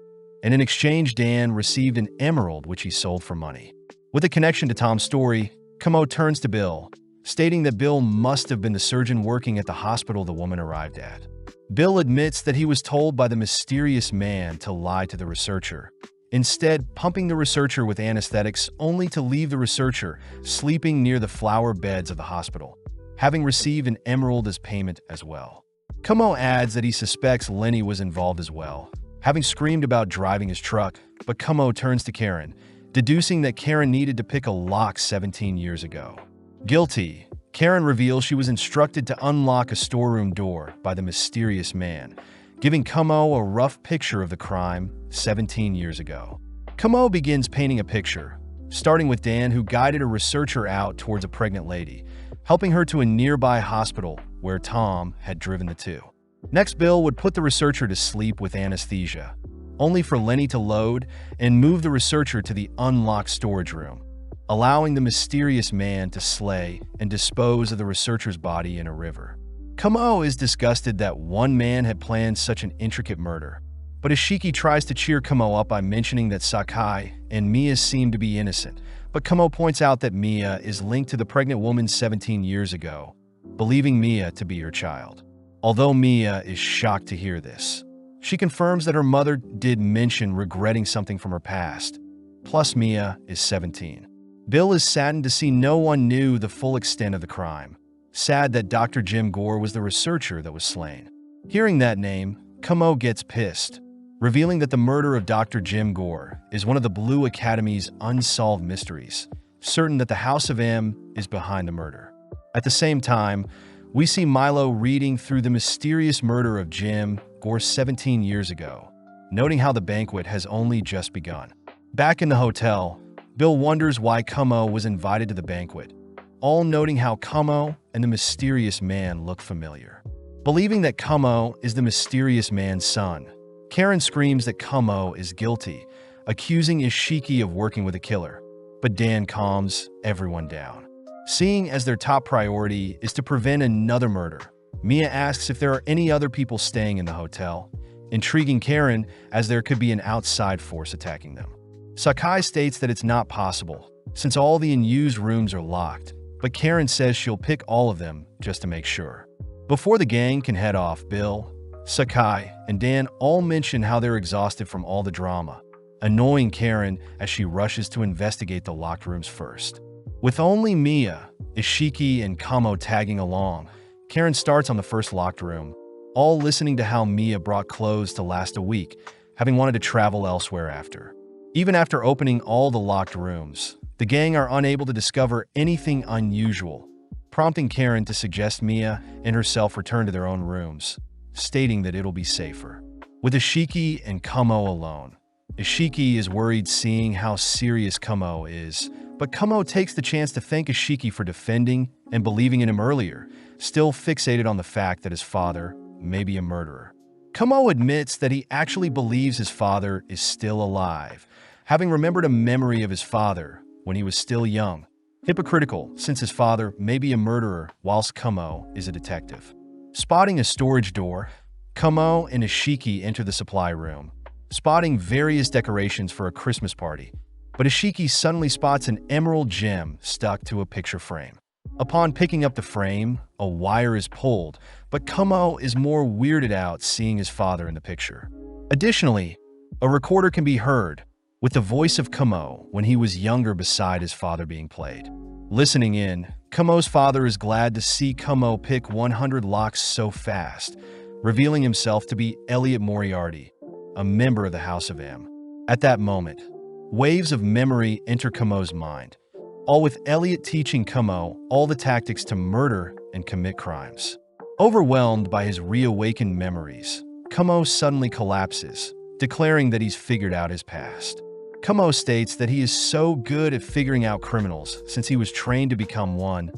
and in exchange Dan received an emerald which he sold for money. With a connection to Tom's story, Kamo turns to Bill, stating that Bill must have been the surgeon working at the hospital the woman arrived at. Bill admits that he was told by the mysterious man to lie to the researcher, instead pumping the researcher with anesthetics only to leave the researcher sleeping near the flower beds of the hospital, having received an emerald as payment as well. Kamo adds that he suspects Lenny was involved as well, having screamed about driving his truck, but Kamo turns to Karen, deducing that Karen needed to pick a lock 17 years ago. Guilty, Karen reveals she was instructed to unlock a storeroom door by the mysterious man, giving Kamo a rough picture of the crime 17 years ago. Kamo begins painting a picture, starting with Dan, who guided a researcher out towards a pregnant lady, helping her to a nearby hospital where Tom had driven the two. Next, Bill would put the researcher to sleep with anesthesia, only for Lenny to load and move the researcher to the unlocked storage room, allowing the mysterious man to slay and dispose of the researcher's body in a river. Kamo is disgusted that one man had planned such an intricate murder, but Ishiki tries to cheer Kamo up by mentioning that Sakai and Mia seem to be innocent, but Kamo points out that Mia is linked to the pregnant woman 17 years ago, believing Mia to be her child. Although Mia is shocked to hear this, she confirms that her mother did mention regretting something from her past, plus Mia is 17. Bill is saddened to see no one knew the full extent of the crime, sad that Dr. Jim Gore was the researcher that was slain. Hearing that name, Kamo gets pissed, revealing that the murder of Dr. Jim Gore is one of the Blue Academy's unsolved mysteries, certain that the House of M is behind the murder. At the same time, we see Milo reading through the mysterious murder of Jim Gore 17 years ago, noting how the banquet has only just begun. Back in the hotel, Bill wonders why Kamo was invited to the banquet, all noting how Kamo and the mysterious man look familiar. Believing that Kamo is the mysterious man's son, Karen screams that Kamo is guilty, accusing Ishiki of working with a killer, but Dan calms everyone down. Seeing as their top priority is to prevent another murder, Mia asks if there are any other people staying in the hotel, intriguing Karen as there could be an outside force attacking them. Sakai states that it's not possible, since all the unused rooms are locked, but Karen says she'll pick all of them just to make sure. Before the gang can head off, Bill, Sakai, and Dan all mention how they're exhausted from all the drama, annoying Karen as she rushes to investigate the locked rooms first. With only Mia, Ishiki, and Kamo tagging along, Karen starts on the first locked room, all listening to how Mia brought clothes to last a week, having wanted to travel elsewhere after. Even after opening all the locked rooms, the gang are unable to discover anything unusual, prompting Karen to suggest Mia and herself return to their own rooms, stating that it'll be safer. With Ishiki and Kumo alone, Ishiki is worried seeing how serious Kumo is, but Kumo takes the chance to thank Ishiki for defending and believing in him earlier, still fixated on the fact that his father may be a murderer. Kumo admits that he actually believes his father is still alive, having remembered a memory of his father when he was still young. Hypocritical, since his father may be a murderer whilst Kumo is a detective. Spotting a storage door, Kumo and Ishiki enter the supply room, spotting various decorations for a Christmas party, but Ishiki suddenly spots an emerald gem stuck to a picture frame. Upon picking up the frame, a wire is pulled, but Kumo is more weirded out seeing his father in the picture. Additionally, a recorder can be heard, with the voice of Kumo when he was younger beside his father being played. Listening in, Kumo's father is glad to see Kumo pick 100 locks so fast, revealing himself to be Elliot Moriarty, a member of the House of M. At that moment, waves of memory enter Kumo's mind, all with Elliot teaching Kumo all the tactics to murder and commit crimes. Overwhelmed by his reawakened memories, Kumo suddenly collapses, declaring that he's figured out his past. Kumo states that he is so good at figuring out criminals since he was trained to become one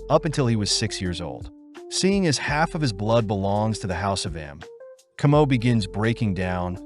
up until he was 6 years old. Seeing as half of his blood belongs to the House of M, Kumo begins breaking down,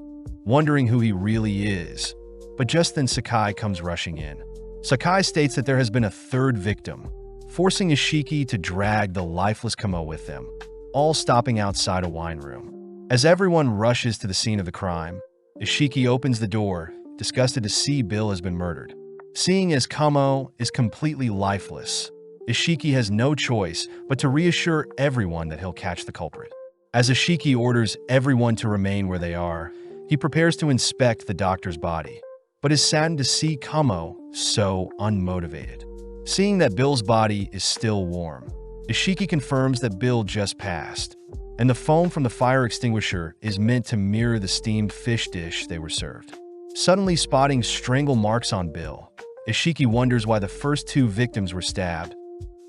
wondering who he really is. But just then Sakai comes rushing in. Sakai states that there has been a third victim, forcing Ishiki to drag the lifeless Kumo with them, all stopping outside a wine room. As everyone rushes to the scene of the crime, Ishiki opens the door, disgusted to see Bill has been murdered. Seeing as Kumo is completely lifeless, Ishiki has no choice but to reassure everyone that he'll catch the culprit. As Ishiki orders everyone to remain where they are, he prepares to inspect the doctor's body, but is saddened to see Kumo so unmotivated. Seeing that Bill's body is still warm, Ishiki confirms that Bill just passed, and the foam from the fire extinguisher is meant to mirror the steamed fish dish they were served. Suddenly spotting strangle marks on Bill, Ishiki wonders why the first two victims were stabbed,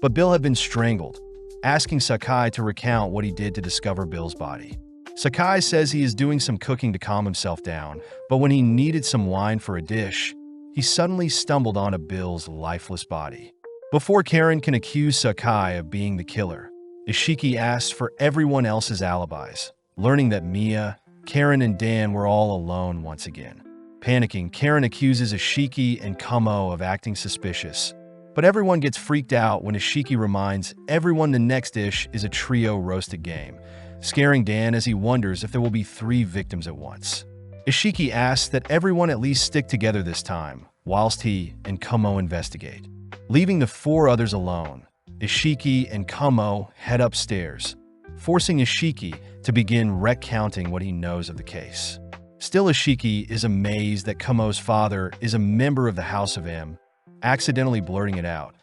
but Bill had been strangled, asking Sakai to recount what he did to discover Bill's body. Sakai says he is doing some cooking to calm himself down, but when he needed some wine for a dish, he suddenly stumbled onto Bill's lifeless body. Before Karen can accuse Sakai of being the killer, Ishiki asks for everyone else's alibis, learning that Mia, Karen, and Dan were all alone once again. Panicking, Karen accuses Ishiki and Kumo of acting suspicious, but everyone gets freaked out when Ishiki reminds everyone the next dish is a trio roasted game, scaring Dan as he wonders if there will be 3 victims at once. Ishiki asks that everyone at least stick together this time, whilst he and Kumo investigate. Leaving the 4 others alone, Ishiki and Kumo head upstairs, forcing Ishiki to begin recounting what he knows of the case. Still, Ishiki is amazed that Kumo's father is a member of the House of M, accidentally blurting it out.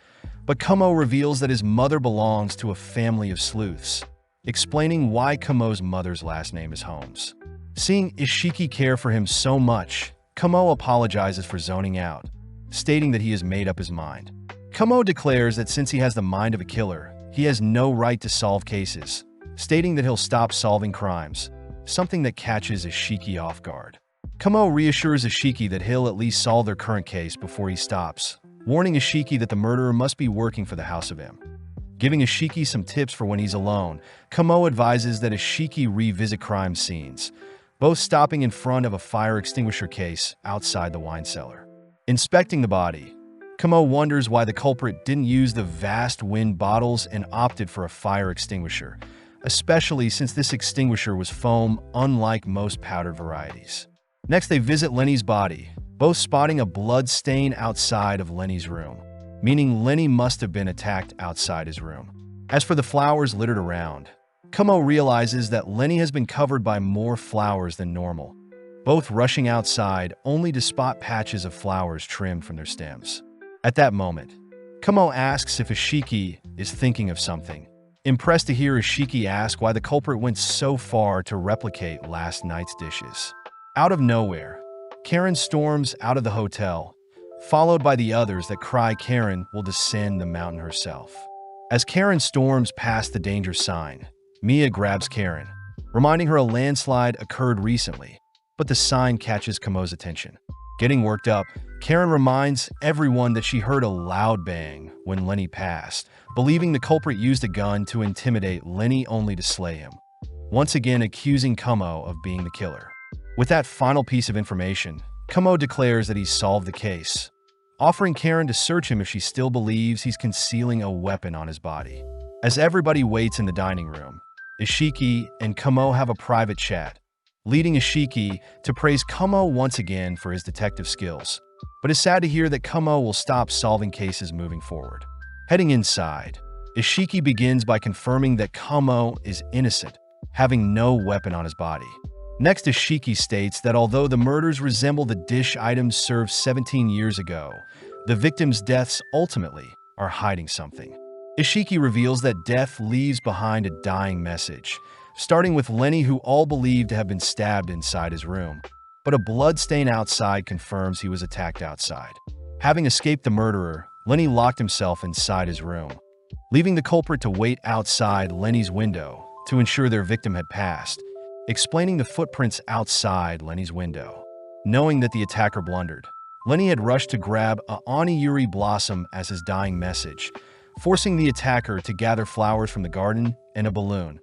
But Kumo reveals that his mother belongs to a family of sleuths, explaining why Kumo's mother's last name is Holmes. Seeing Ishiki care for him so much, Kumo apologizes for zoning out, stating that he has made up his mind. Kumo declares that since he has the mind of a killer, he has no right to solve cases, stating that he'll stop solving crimes, something that catches Ishiki off guard. Kumo reassures Ishiki that he'll at least solve their current case before he stops, warning Ishiki that the murderer must be working for the House of M. Giving Ishiki some tips for when he's alone, Kumo advises that Ishiki revisit crime scenes, both stopping in front of a fire extinguisher case outside the wine cellar. Inspecting the body, Kumo wonders why the culprit didn't use the vast wind bottles and opted for a fire extinguisher, especially since this extinguisher was foam unlike most powdered varieties. Next, they visit Lenny's body, both spotting a blood stain outside of Lenny's room, meaning Lenny must have been attacked outside his room. As for the flowers littered around, Kumo realizes that Lenny has been covered by more flowers than normal, both rushing outside only to spot patches of flowers trimmed from their stems. At that moment, Kumo asks if Ishiki is thinking of something, impressed to hear Ishiki ask why the culprit went so far to replicate last night's dishes. Out of nowhere, Karen storms out of the hotel, followed by the others that cry Karen will descend the mountain herself. As Karen storms past the danger sign, Mia grabs Karen, reminding her a landslide occurred recently, but the sign catches Kamo's attention. Getting worked up, Karen reminds everyone that she heard a loud bang when Lenny passed, believing the culprit used a gun to intimidate Lenny only to slay him, once again accusing Kamo of being the killer. With that final piece of information, Kamo declares that he's solved the case, offering Karen to search him if she still believes he's concealing a weapon on his body. As everybody waits in the dining room, Ishiki and Kamo have a private chat, leading Ishiki to praise Kamo once again for his detective skills, but is sad to hear that Kamo will stop solving cases moving forward. Heading inside, Ishiki begins by confirming that Kamo is innocent, having no weapon on his body. Next, Ishiki states that although the murders resemble the dish items served 17 years ago, the victims' deaths ultimately are hiding something. Ishiki reveals that death leaves behind a dying message, starting with Lenny, who all believed to have been stabbed inside his room, but a blood stain outside confirms he was attacked outside. Having escaped the murderer, Lenny locked himself inside his room, leaving the culprit to wait outside Lenny's window to ensure their victim had passed, explaining the footprints outside Lenny's window. Knowing that the attacker blundered, Lenny had rushed to grab a oniyuri blossom as his dying message, forcing the attacker to gather flowers from the garden and a balloon,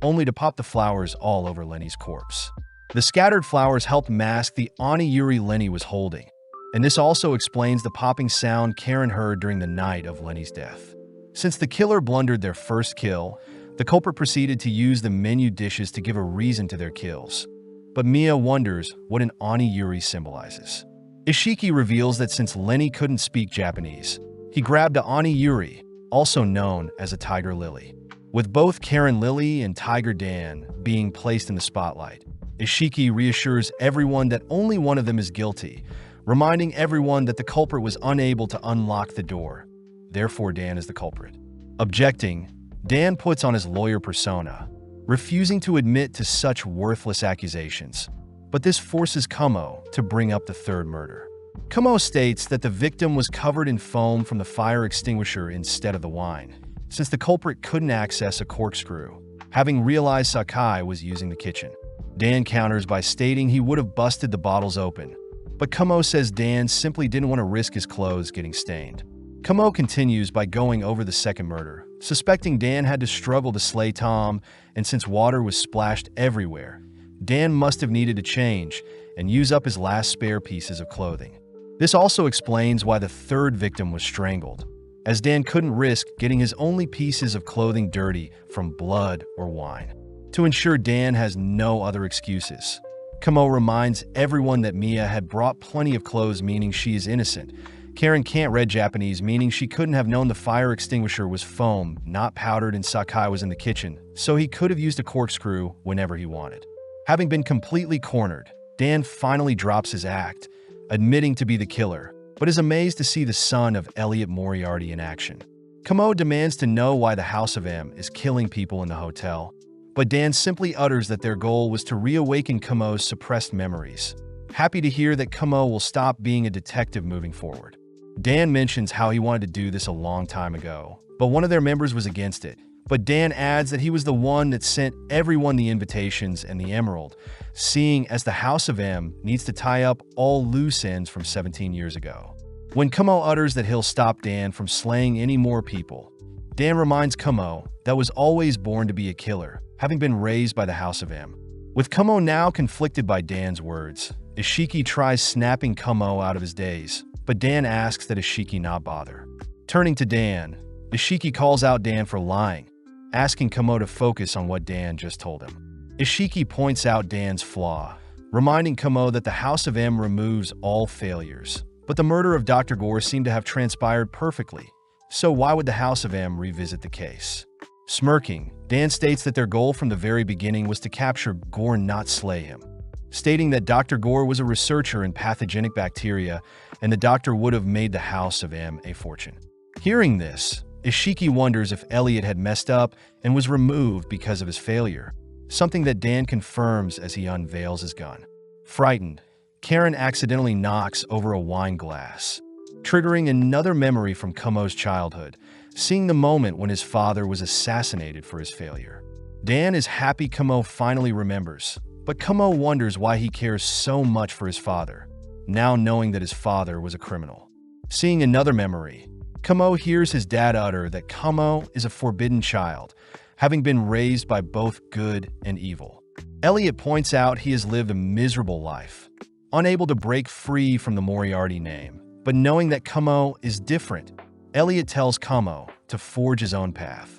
only to pop the flowers all over Lenny's corpse. The scattered flowers helped mask the oniyuri Lenny was holding, and this also explains the popping sound Karen heard during the night of Lenny's death. Since the killer blundered their first kill, the culprit proceeded to use the menu dishes to give a reason to their kills. But Mia wonders what an oniyuri symbolizes. Ishiki reveals that since Lenny couldn't speak Japanese, he grabbed a oniyuri, also known as a tiger lily. With both Karen Lily and Tiger Dan being placed in the spotlight, Ishiki reassures everyone that only one of them is guilty, reminding everyone that the culprit was unable to unlock the door. Therefore, Dan is the culprit. Objecting, Dan puts on his lawyer persona, refusing to admit to such worthless accusations, but this forces Kamo to bring up the third murder. Kamo states that the victim was covered in foam from the fire extinguisher instead of the wine, since the culprit couldn't access a corkscrew, having realized Sakai was using the kitchen. Dan counters by stating he would have busted the bottles open, but Kamo says Dan simply didn't want to risk his clothes getting stained. Kamo continues by going over the second murder, suspecting Dan had to struggle to slay Tom, and since water was splashed everywhere, Dan must have needed to change and use up his last spare pieces of clothing. This also explains why the third victim was strangled, as Dan couldn't risk getting his only pieces of clothing dirty from blood or wine. To ensure Dan has no other excuses, Kamo reminds everyone that Mia had brought plenty of clothes, meaning she is innocent. Karen can't read Japanese, meaning she couldn't have known the fire extinguisher was foam, not powdered, and Sakai was in the kitchen, so he could have used a corkscrew whenever he wanted. Having been completely cornered, Dan finally drops his act, admitting to be the killer, but is amazed to see the son of Elliot Moriarty in action. Kamo demands to know why the House of M is killing people in the hotel, but Dan simply utters that their goal was to reawaken Kamo's suppressed memories. Happy to hear that Kamo will stop being a detective moving forward. Dan mentions how he wanted to do this a long time ago, but one of their members was against it. But Dan adds that he was the one that sent everyone the invitations and the emerald, seeing as the House of M needs to tie up all loose ends from 17 years ago. When Kamo utters that he'll stop Dan from slaying any more people, Dan reminds Kamo that was always born to be a killer, having been raised by the House of M. With Kamo now conflicted by Dan's words, Ishiki tries snapping Kamo out of his daze, but Dan asks that Ishiki not bother. Turning to Dan, Ishiki calls out Dan for lying, asking Kamo to focus on what Dan just told him. Ishiki points out Dan's flaw, reminding Kamo that the House of M removes all failures, but the murder of Dr. Gore seemed to have transpired perfectly, so why would the House of M revisit the case? Smirking, Dan states that their goal from the very beginning was to capture Gore, not slay him, stating that Dr. Gore was a researcher in pathogenic bacteria and the doctor would have made the House of M a fortune. Hearing this, Ishiki wonders if Elliot had messed up and was removed because of his failure, something that Dan confirms as he unveils his gun. Frightened, Karen accidentally knocks over a wine glass, triggering another memory from Kamo's childhood, seeing the moment when his father was assassinated for his failure. Dan is happy Kamo finally remembers, but Kamo wonders why he cares so much for his father, now knowing that his father was a criminal. Seeing another memory, Kamo hears his dad utter that Kamo is a forbidden child, having been raised by both good and evil. Elliot points out he has lived a miserable life, unable to break free from the Moriarty name, but knowing that Kamo is different, Elliot tells Kamo to forge his own path,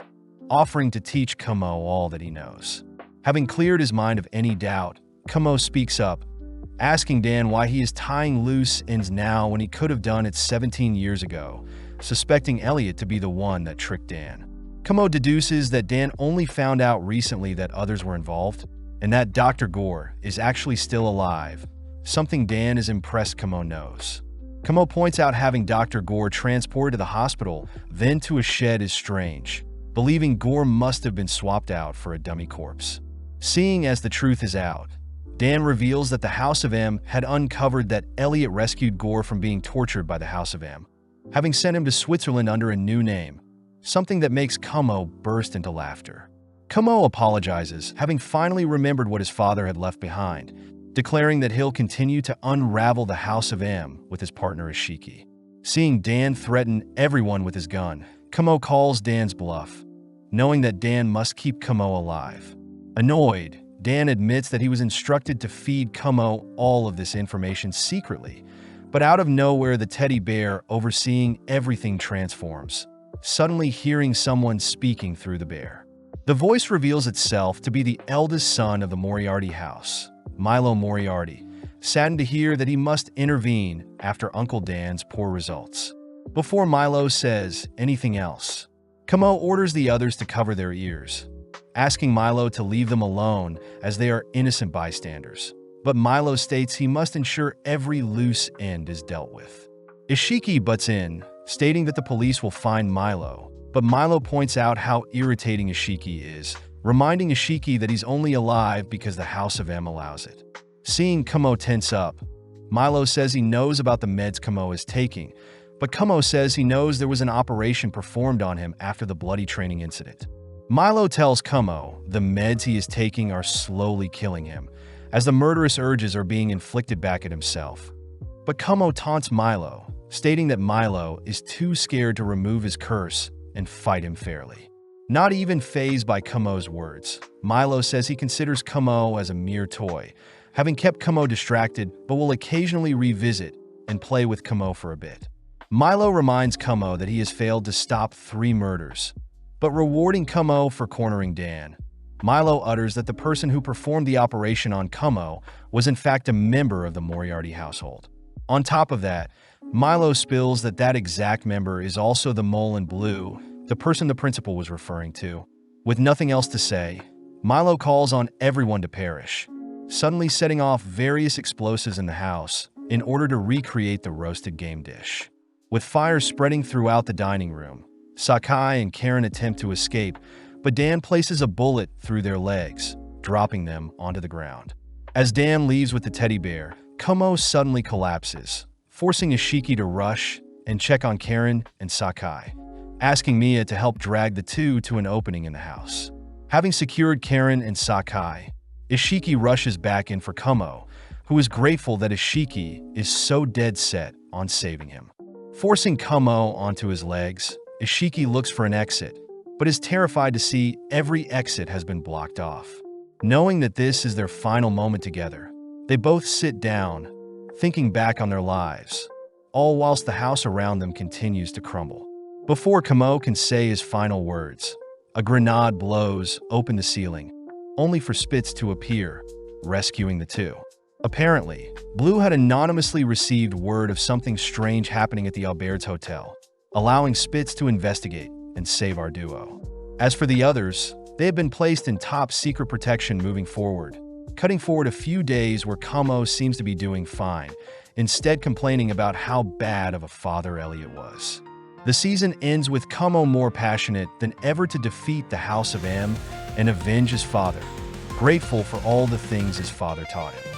offering to teach Kamo all that he knows. Having cleared his mind of any doubt, Kamo speaks up, asking Dan why he is tying loose ends now when he could have done it 17 years ago, suspecting Elliot to be the one that tricked Dan. Kamo deduces that Dan only found out recently that others were involved, and that Dr. Gore is actually still alive, something Dan is impressed Kamo knows. Kamo points out having Dr. Gore transported to the hospital, then to a shed is strange, believing Gore must have been swapped out for a dummy corpse. Seeing as the truth is out, Dan reveals that the House of M had uncovered that Elliot rescued Gore from being tortured by the House of M, having sent him to Switzerland under a new name, something that makes Kamo burst into laughter. Kamo apologizes, having finally remembered what his father had left behind, declaring that he'll continue to unravel the House of M with his partner Ishiki. Seeing Dan threaten everyone with his gun, Kamo calls Dan's bluff, knowing that Dan must keep Kamo alive. Annoyed, Dan admits that he was instructed to feed Kamo all of this information secretly, but out of nowhere the teddy bear overseeing everything transforms, suddenly hearing someone speaking through the bear. The voice reveals itself to be the eldest son of the Moriarty house, Milo Moriarty, saddened to hear that he must intervene after Uncle Dan's poor results. Before Milo says anything else, Kamo orders the others to cover their ears, asking Milo to leave them alone as they are innocent bystanders. But Milo states he must ensure every loose end is dealt with. Ishiki butts in, stating that the police will find Milo, but Milo points out how irritating Ishiki is, reminding Ishiki that he's only alive because the House of M allows it. Seeing Kamo tense up, Milo says he knows about the meds Kamo is taking, but Kamo says he knows there was an operation performed on him after the bloody training incident. Milo tells Kamo the meds he is taking are slowly killing him, as the murderous urges are being inflicted back at himself. But Kamo taunts Milo, stating that Milo is too scared to remove his curse and fight him fairly. Not even fazed by Kamo's words, Milo says he considers Kamo as a mere toy, having kept Kamo distracted but will occasionally revisit and play with Kamo for a bit. Milo reminds Kamo that he has failed to stop 3 murders, but rewarding Kamo for cornering Dan, Milo utters that the person who performed the operation on Kamo was in fact a member of the Moriarty household. On top of that, Milo spills that that exact member is also the mole in blue, the person the principal was referring to. With nothing else to say, Milo calls on everyone to perish, suddenly setting off various explosives in the house in order to recreate the roasted game dish. With fire spreading throughout the dining room, Sakai and Karen attempt to escape, but Dan places a bullet through their legs, dropping them onto the ground. As Dan leaves with the teddy bear, Kamo suddenly collapses, forcing Ishiki to rush and check on Karen and Sakai, asking Mia to help drag the two to an opening in the house. Having secured Karen and Sakai, Ishiki rushes back in for Kamo, who is grateful that Ishiki is so dead set on saving him. Forcing Kamo onto his legs, Ishiki looks for an exit, but is terrified to see every exit has been blocked off. Knowing that this is their final moment together, they both sit down, thinking back on their lives, all whilst the house around them continues to crumble. Before Kamo can say his final words, a grenade blows open the ceiling, only for Spitz to appear, rescuing the two. Apparently, Blue had anonymously received word of something strange happening at the Albert's hotel, allowing Spitz to investigate and save our duo. As for the others, they have been placed in top secret protection moving forward, cutting forward a few days where Kamo seems to be doing fine, instead complaining about how bad of a father Elliot was. The season ends with Kamo more passionate than ever to defeat the House of M and avenge his father, grateful for all the things his father taught him.